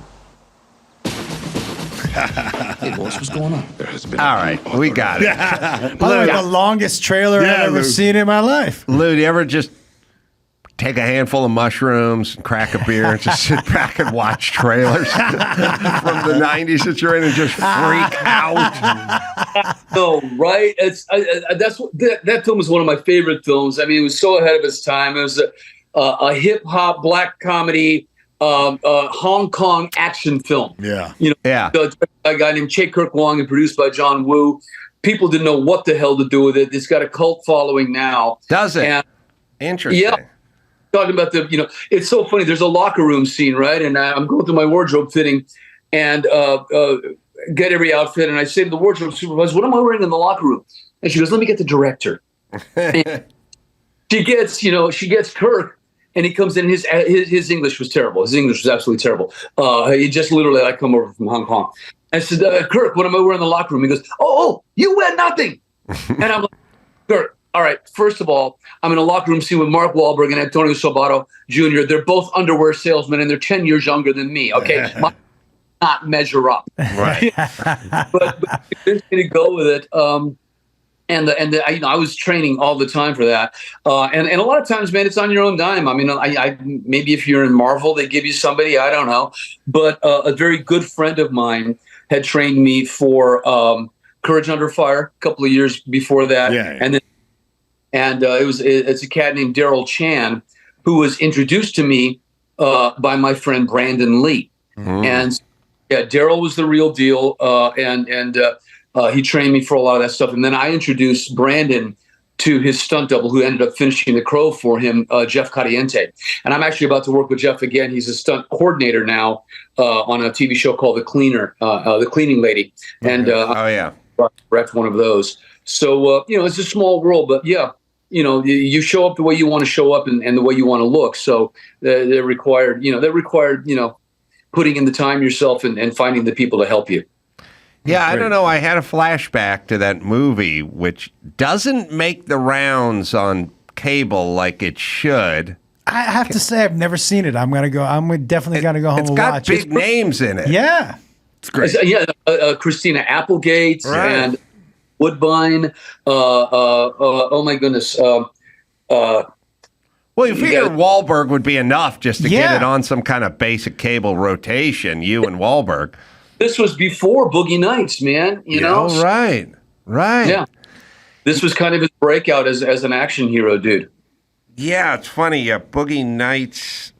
Hey, boss, what's going on? All right, we got it. By the way, the longest trailer I've ever seen in my life. Lou, do you ever just take a handful of mushrooms and crack a beer and just sit back and watch trailers from the 90s that you're in and just freak out? No, right? That film is one of my favorite films. I mean, it was so ahead of its time. It was a hip hop black comedy, Hong Kong action film. Yeah, a guy named Che Kirk Wong and produced by John Woo. People didn't know what the hell to do with it. It's got a cult following now. Does it? And, interesting. Yeah. Talking about it's so funny. There's a locker room scene, right? And I'm going through my wardrobe fitting and get every outfit. And I say to the wardrobe supervisor, "What am I wearing in the locker room?" And she goes, "Let me get the director." And she gets Kirk, and he comes in. His English was terrible. His English was absolutely terrible. He just literally like come over from Hong Kong. I said, Kirk, what am I wearing in the locker room? He goes, oh, you wear nothing. And I'm like, Kirk, all right, first of all, I'm in a locker room scene with Mark Wahlberg and Antonio Sabato Jr. They're both underwear salesmen, and they're 10 years younger than me, okay? Not measure up. Right. but they're going to go with it. I was training all the time for that. And a lot of times, man, it's on your own dime. I mean, I maybe if you're in Marvel, they give you somebody, I don't know. But a very good friend of mine had trained me for Courage Under Fire a couple of years before that. Yeah. And it's a cat named Daryl Chan who was introduced to me by my friend Brandon Lee. Mm. And yeah, Daryl was the real deal. He trained me for a lot of that stuff. And then I introduced Brandon to his stunt double, who ended up finishing The Crow for him, Jeff Cadiente. And I'm actually about to work with Jeff again. He's a stunt coordinator now on a TV show called The Cleaner, The Cleaning Lady. And direct one of those. So, it's a small world, but yeah, you show up the way you want to show up and the way you want to look. So they're required, putting in the time yourself and finding the people to help you. Yeah, I don't know. I had a flashback to that movie, which doesn't make the rounds on cable like it should. I have to say, I've never seen it. I'm definitely going to go home and watch it. It's got big names in it. Yeah. It's great. Yeah, Christina Applegate and Woodbine. Oh, my goodness. Well, you figure Wahlberg would be enough just to get it on some kind of basic cable rotation, you and Wahlberg. This was before Boogie Nights, man. You know? Right. Yeah. This was kind of his breakout as an action hero, dude. Yeah, it's funny. Boogie Nights,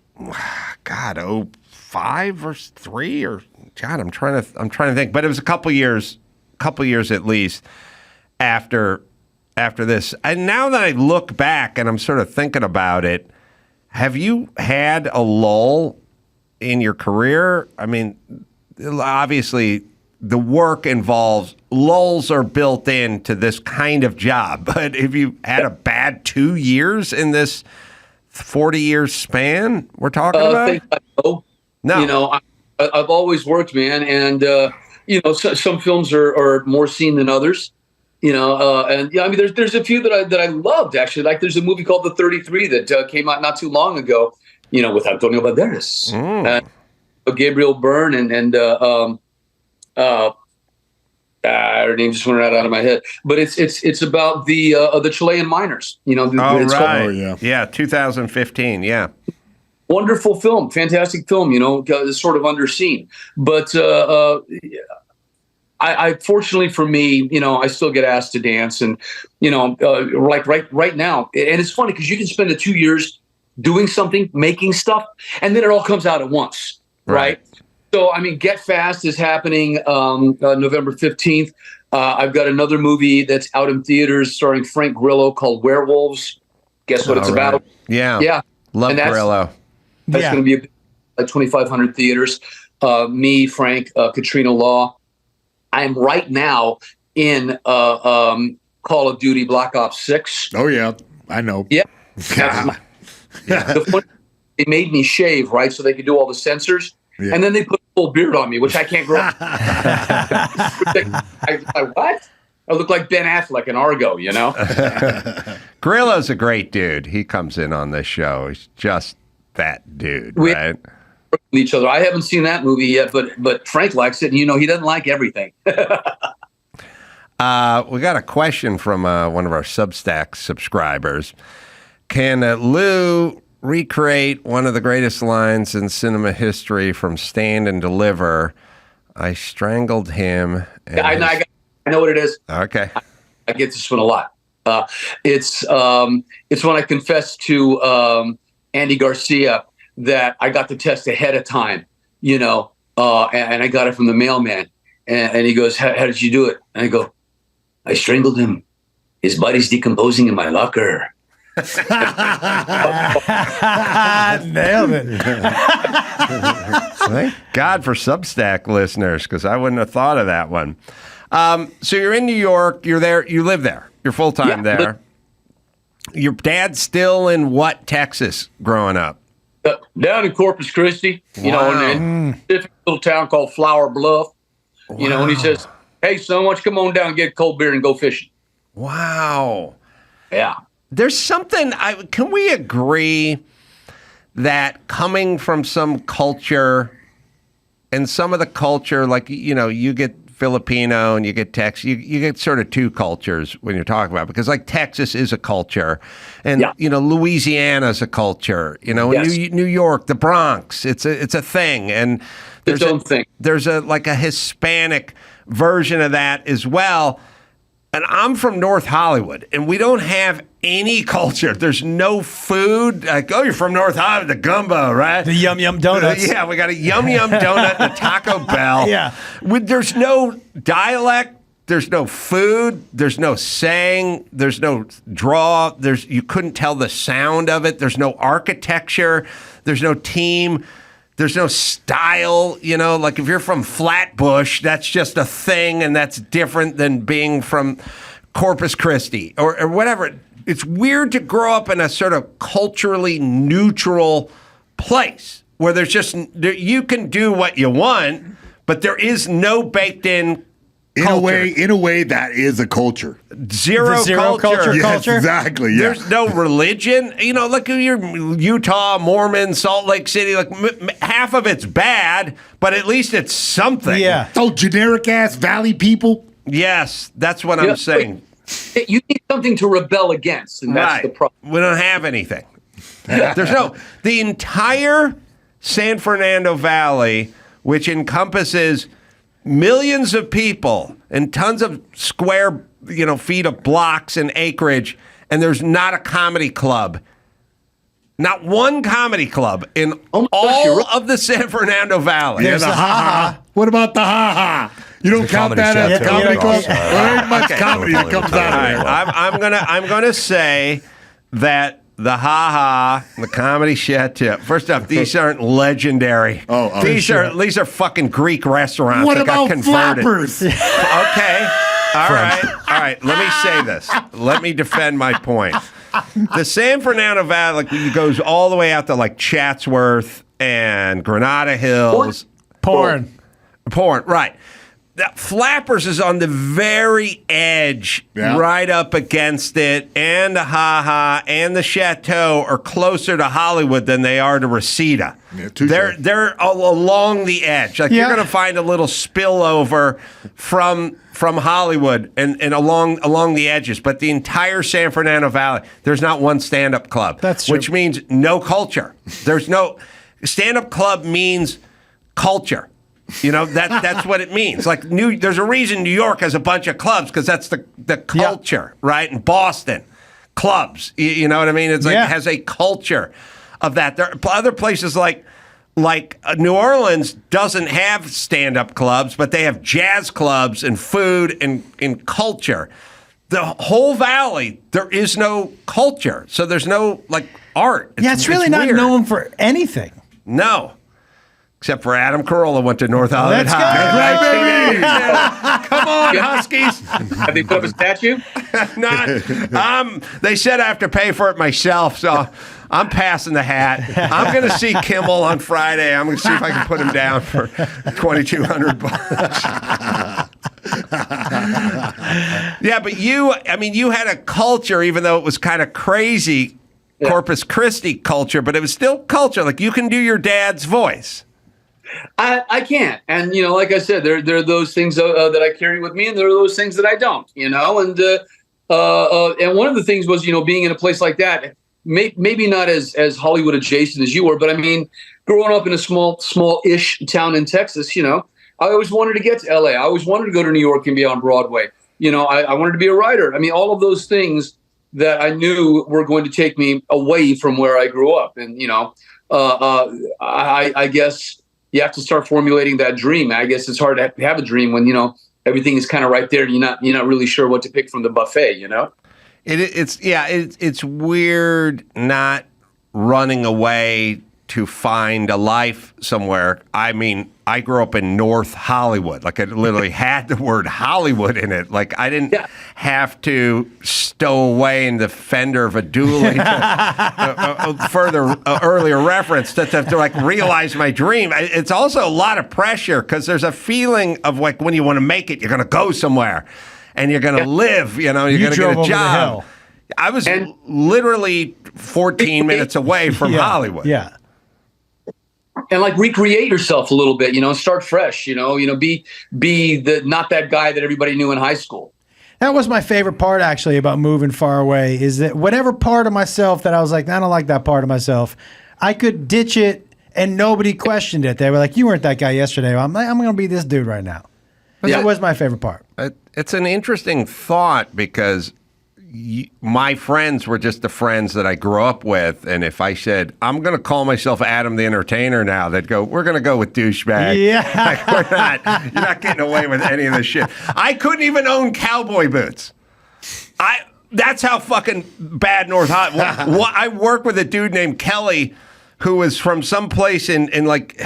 God, 05 or 3 or God, I'm trying to think. But it was a couple years at least after this. And now that I look back and I'm sort of thinking about it, have you had a lull in your career? I mean, obviously, the work involves lulls are built into this kind of job. But have you had a bad 2 years in this 40-year span we're talking about? No. I've always worked, man. And, some films are more seen than others. There's a few that I loved, actually. Like there's a movie called The 33 that came out not too long ago, with Antonio Banderas. Gabriel Byrne and her name just went right out of my head, but it's about the Chilean miners. Yeah, 2015. Yeah, wonderful film, fantastic film. It's sort of underseen, but I fortunately for me, I still get asked to dance, and like right now, and it's funny because you can spend 2 years doing something, making stuff, and then it all comes out at once. Right. So, Get Fast is happening November 15th. I've got another movie that's out in theaters starring Frank Grillo called Werewolves. Guess what it's about? Yeah. Love Grillo. That's going to be at 2,500 theaters. Me, Frank, Katrina Law. I'm right now in Call of Duty Black Ops 6. Oh, yeah. I know. Yeah. They made me shave, right, so they could do all the sensors. Yeah. And then they put a full beard on me, which I can't grow. What? I look like Ben Affleck in Argo, Grillo's a great dude. He comes in on this show. He's just that dude, right? Each other. I haven't seen that movie yet, but Frank likes it, and he doesn't like everything. We got a question from one of our Substack subscribers. Can Lou recreate one of the greatest lines in cinema history from Stand and Deliver? I strangled him. I know what it is. Okay. I get this one a lot. It's when I confessed to Andy Garcia that I got the test ahead of time, and I got it from the mailman. And he goes, how did you do it? And I go, I strangled him. His body's decomposing in my locker. Nailed it. Thank God for Substack listeners, because I wouldn't have thought of that one. So you're in New York. You're there. You live there. You're full time there. Your dad's still in what Texas growing up? Down in Corpus Christi, you know, in a specific little town called Flower Bluff. You know, and he says, "Hey, son, why don't you come on down and get a cold beer and go fishing?" Wow. Yeah. There's something. Can we agree that coming from some culture, and some of the culture, like, you know, you get Filipino and you get Texas, you get sort of two cultures when you're talking about it, because like Texas is a culture, and you know, Louisiana is a culture, you know, New York, the Bronx, it's a thing, and there's a like a Hispanic version of that as well. And I'm from North Hollywood, and we don't have any culture. There's no food. Like, oh, you're from North Hollywood, the gumbo, right? The Yum Yum Donuts. Yeah, we got a Yum Yum Donut and a Taco Bell. Yeah. There's no dialect. There's no food. There's no saying. There's no draw. You couldn't tell the sound of it. There's no architecture. There's no team. There's no style, you know, like if you're from Flatbush, that's just a thing, and that's different than being from Corpus Christi or whatever. It's weird to grow up in a sort of culturally neutral place where there's just, you can do what you want, but there is no baked in culture. In a way, that is a culture. Zero culture. Yes, exactly. Yeah. There's no religion. You know, look at your Utah, Mormon, Salt Lake City. Like half of it's bad, but at least it's something. Yeah. Oh, generic ass Valley people. Yes, that's what I'm saying. You need something to rebel against, and that's the problem. We don't have anything. The entire San Fernando Valley, which encompasses millions of people and tons of square, you know, feet of blocks and acreage, and there's not a comedy club. Not one comedy club in all of the San Fernando Valley. There's the ha-ha. What about the ha-ha? You don't count that as a comedy club? There ain't much comedy that comes out of it. I'm gonna say that the ha-ha, the comedy chateau. First off, these aren't legendary. These are fucking Greek restaurants what that about got converted. Flappers? Okay. All right. Let me say this. Let me defend my point. The San Fernando Valley goes all the way out to like Chatsworth and Granada Hills. Porn, right. That Flappers is on the very edge, right up against it, and the Ha-Ha and the Chateau are closer to Hollywood than they are to Reseda. Yeah, they're along the edge. Like you're going to find a little spillover from Hollywood and along the edges, but the entire San Fernando Valley, there's not one stand-up club. That's true. Which means no culture. There's no stand-up club means culture. You know, that's what it means. Like there's a reason New York has a bunch of clubs, because that's the culture, right? And Boston, clubs. You know what I mean? It's like it has a culture of that. There are other places like New Orleans doesn't have stand-up clubs, but they have jazz clubs and food and culture. The whole valley, there is no culture. So there's no like art. It's really not weird. known for anything. No. Except for Adam Carolla went to North Hollywood Let's High. go. Right, come on, Huskies. Have they put up a statue? They said I have to pay for it myself, so I'm passing the hat. I'm going to see Kimmel on Friday. I'm going to see if I can put him down for $2,200. Yeah, but you had a culture, even though it was kind of crazy Corpus Christi culture, but it was still culture. Like you can do your dad's voice. I can't. And, you know, like I said, there are those things that I carry with me, and there are those things that I don't, you know. And one of the things was, you know, being in a place like that, maybe not as Hollywood adjacent as you were, but I mean, growing up in a small-ish town in Texas, you know, I always wanted to get to L.A. I always wanted to go to New York and be on Broadway. You know, I wanted to be a writer. I mean, all of those things that I knew were going to take me away from where I grew up. And, you know, I guess you have to start formulating that dream. I guess it's hard to have a dream when, you know, everything is kind of right there and you're not really sure what to pick from the buffet, you know? It's weird not running away to find a life somewhere. I mean, I grew up in North Hollywood. Like, it literally had the word Hollywood in it. Like, I didn't have to stow away in the fender of a dually. Earlier reference to like realize my dream. It's also a lot of pressure because there's a feeling of like when you want to make it, you're going to go somewhere and you're going to live. You're going to get a job. I was literally 14 minutes away from Hollywood. Yeah. And like recreate yourself a little bit, start fresh, be the not that guy that everybody knew in high school. That was my favorite part actually about moving far away is that whatever part of myself that I was like, I don't like that part of myself, I could ditch it and nobody questioned it. They were like, you weren't that guy yesterday. I'm going to be this dude right now. That was my favorite part. It's an interesting thought because my friends were just the friends that I grew up with, and if I said I'm going to call myself Adam the Entertainer now, they'd go, "We're going to go with douchebag." Yeah, you're not getting away with any of this shit. I couldn't even own cowboy boots. That's how fucking bad North Hollywood. I worked with a dude named Kelly, who was from some place in like.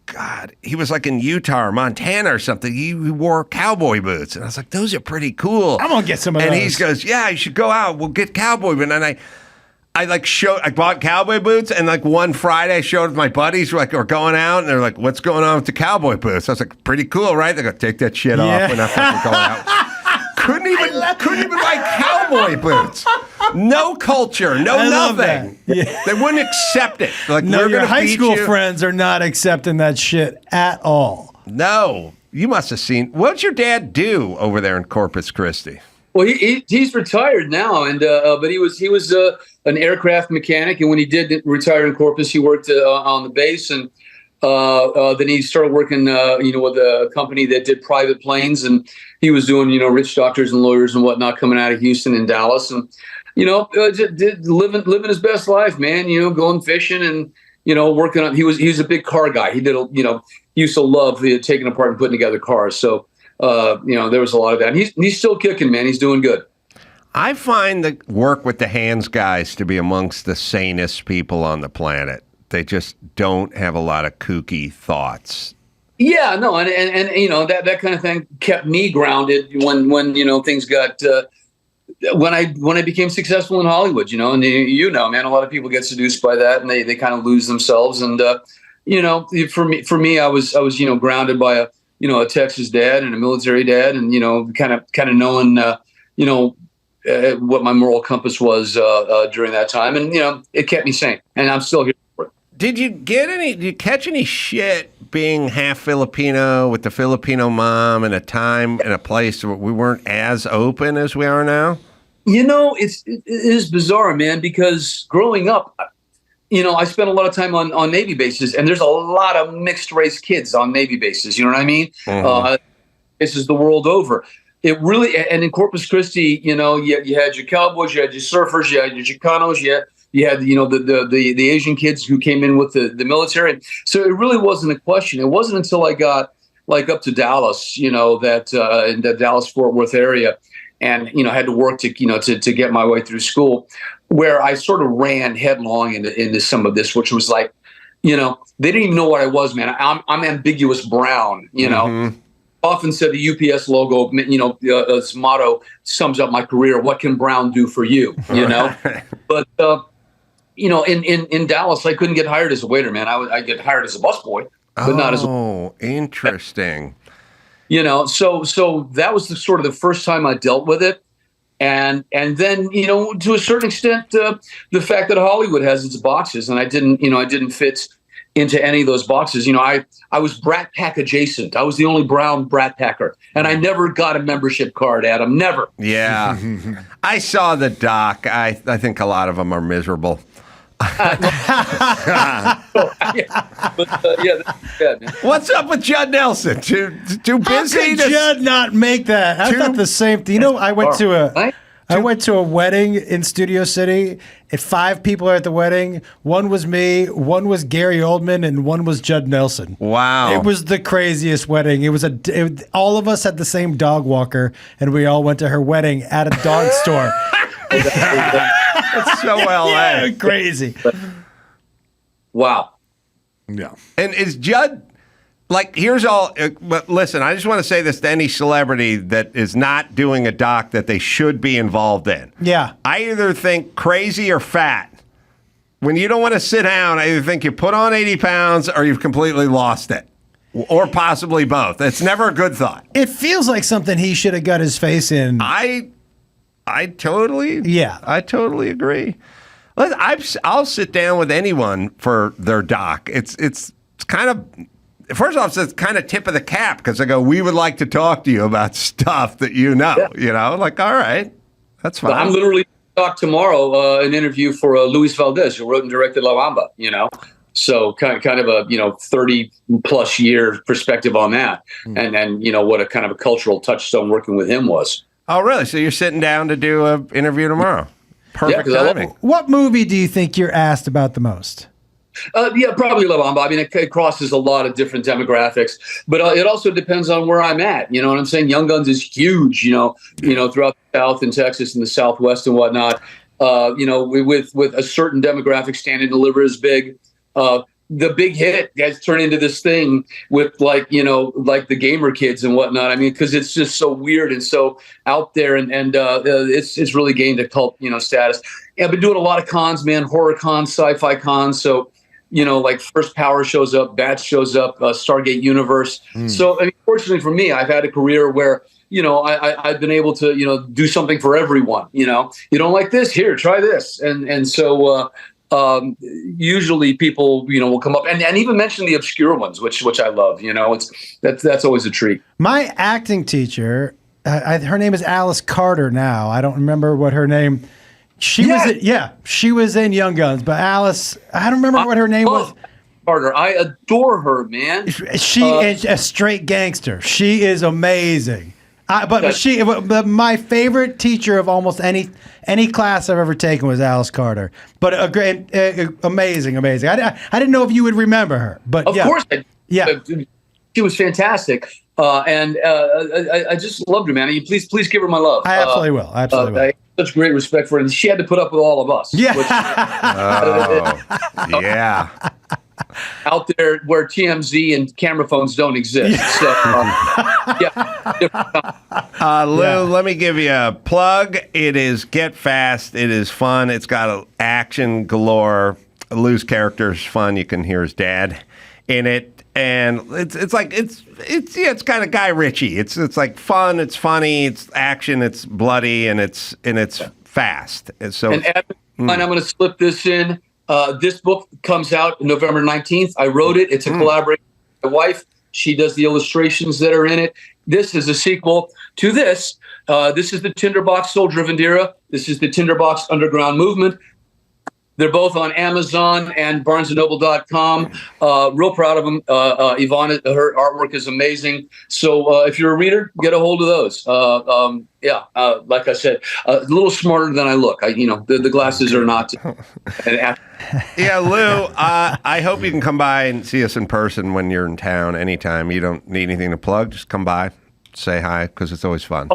God, he was like in Utah or Montana or something. He wore cowboy boots. And I was like, those are pretty cool. I'm going to get some of those. And he goes, yeah, you should go out. We'll get cowboy boots. And I bought cowboy boots. And like one Friday I showed my buddies who were going out. And they're like, what's going on with the cowboy boots? I was like, pretty cool, right? They go, take that shit off. We're not fucking going out. Couldn't even buy cowboy boots. No culture, nothing. Yeah. They wouldn't accept it. Like, no, your high school friends are not accepting that shit at all. No, you must have seen. What'd your dad do over there in Corpus Christi? Well, he's retired now, and but he was an aircraft mechanic, and when he did retire in Corpus, he worked on the base, and then he started working, with a company that did private planes, and he was doing, rich doctors and lawyers and whatnot coming out of Houston and Dallas, and living his best life, man. Going fishing and working on. He was a big car guy. He did he used to love taking apart and putting together cars. So there was a lot of that. And he's still kicking, man. He's doing good. I find the work with the hands guys to be amongst the sanest people on the planet. They just don't have a lot of kooky thoughts. Yeah, no, and that kind of thing kept me grounded when things got when I became successful in Hollywood, and man, a lot of people get seduced by that and they kind of lose themselves. And for me, I was grounded by a Texas dad and a military dad, and kind of knowing what my moral compass was during that time, and it kept me sane, and I'm still here. Did you catch any shit being half Filipino with the Filipino mom in a time and a place where we weren't as open as we are now? It is bizarre, man, because growing up, I spent a lot of time on Navy bases, and there's a lot of mixed race kids on Navy bases. You know what I mean? Mm-hmm. This is the world over. It really, and in Corpus Christi, you had your cowboys, you had your surfers, you had your Chicanos, you had the Asian kids who came in with the military. So it really wasn't a question. It wasn't until I got like up to Dallas, that in the Dallas-Fort Worth area, and had to work to get my way through school, where I sort of ran headlong into some of this, which was like, they didn't even know what I was, man. I'm ambiguous brown, Mm-hmm. Often said the UPS logo, its motto sums up my career. What can brown do for you? But in Dallas, I couldn't get hired as a waiter, man. I get hired as a busboy, but not as a. Oh, interesting. So that was the first time I dealt with it, and then to a certain extent, the fact that Hollywood has its boxes, and I didn't fit into any of those boxes. I was Brat Pack adjacent. I was the only brown Brat Packer, and I never got a membership card, Adam. Never. Yeah, I saw the doc. I think a lot of them are miserable. What's up with Judd Nelson? Too busy? How could Judd not make that? I thought the same thing. I went to a wedding in Studio City, and 5 people are at the wedding. One was me, one was Gary Oldman, and one was Judd Nelson. Wow. It was the craziest wedding. All of us had the same dog walker, and we all went to her wedding at a dog store. It's so LA. Yeah, crazy. Wow. Yeah. And is Judd Like, here's all. But listen, I just want to say this to any celebrity that is not doing a doc that they should be involved in. Yeah. I either think crazy or fat. When you don't want to sit down, I either think you put on 80 pounds or you've completely lost it. Or possibly both. It's never a good thought. It feels like something he should have got his face in. I totally agree. I'll sit down with anyone for their doc. It's kind of, first off, it's kind of tip of the cap because I go, we would like to talk to you about stuff that you know. Yeah. You know, like, all right, that's fine. I'm literally talk tomorrow an interview for Luis Valdez, who wrote and directed La Bamba. You know. So kind of a 30 plus year perspective on that, and what a kind of a cultural touchstone working with him was. Oh, really? So you're sitting down to do an interview tomorrow? Perfect timing. What movie do you think you're asked about the most? Probably La Bamba. I mean, it crosses a lot of different demographics, but it also depends on where I'm at. You know what I'm saying? Young Guns is huge. Throughout the South and Texas and the Southwest and whatnot. With a certain demographic, Stand and Deliver is big. The big hit has turned into this thing with like the gamer kids and whatnot. I mean, because it's just so weird and so out there, and it's really gained a cult status. Yeah, I've been doing a lot of cons, man, horror cons, sci-fi cons. So like First Power shows up, Bat shows up, Stargate Universe. So I mean, fortunately for me, I've had a career where I've been able to do something for everyone. You don't like this? Here, try this, and so. Usually people, will come up and even mention the obscure ones, which I love. That's always a treat. My acting teacher, her name is Alice Carter. Now I don't remember what her name. She was in Young Guns, but Alice, I don't remember what her name was. Carter, I adore her, man. She is a straight gangster. She is amazing. But my favorite teacher of almost any class I've ever taken was Alice Carter. But a great, amazing. I didn't know if you would remember her, but of course, she was fantastic, and I just loved her, man. Please give her my love. I absolutely will. I have such great respect for her, and she had to put up with all of us. Yeah, yeah. Out there where TMZ and camera phones don't exist. So, Lou, let me give you a plug. It is Get Fast. It is fun. It's got action galore. Lou's character is fun. You can hear his dad in it, and it's kind of Guy Ritchie. It's like fun. It's funny. It's action. It's bloody, and it's fast. And so, and I'm going to slip this in. This book comes out November 19th. I wrote it. It's a collaboration with my wife. She does the illustrations that are in it. This is a sequel to this. This is the Tinderbox Soul Driven Dira. This is the Tinderbox Underground Movement. They're both on Amazon and BarnesandNoble.com. Real proud of them. Yvonne, her artwork is amazing. So if you're a reader, get a hold of those. Like I said, a little smarter than I look. The glasses are not. Yeah, Lou, I hope you can come by and see us in person when you're in town anytime. You don't need anything to plug. Just come by, say hi, because it's always fun.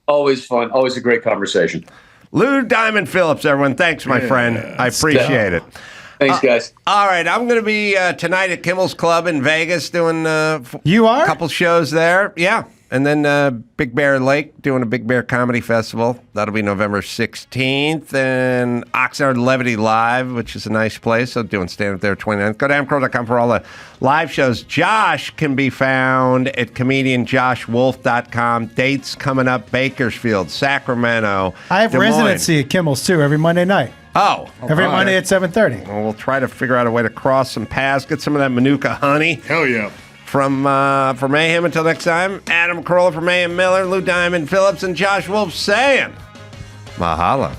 Always fun. Always a great conversation. Lou Diamond Phillips, everyone. Thanks, my friend. I appreciate it. Thanks, guys. All right, I'm going to be tonight at Kimmel's Club in Vegas doing You are? A couple shows there. Yeah. And then Big Bear Lake doing a Big Bear Comedy Festival. That'll be November 16th. And Oxnard Levity Live, which is a nice place. So doing stand-up there 29th. Go to amcrow.com for all the live shows. Josh can be found at comedianjoshwolf.com. Dates coming up: Bakersfield, Sacramento, I have Des Moines. residency at Kimmel's, too, every Monday night. Oh. Every Monday at 7:30. Well, we'll try to figure out a way to cross some paths, get some of that Manuka honey. Hell yeah. From Mayhem, until next time, Adam Carolla for Mayhem Miller, Lou Diamond Phillips, and Josh Wolf saying, Mahalo.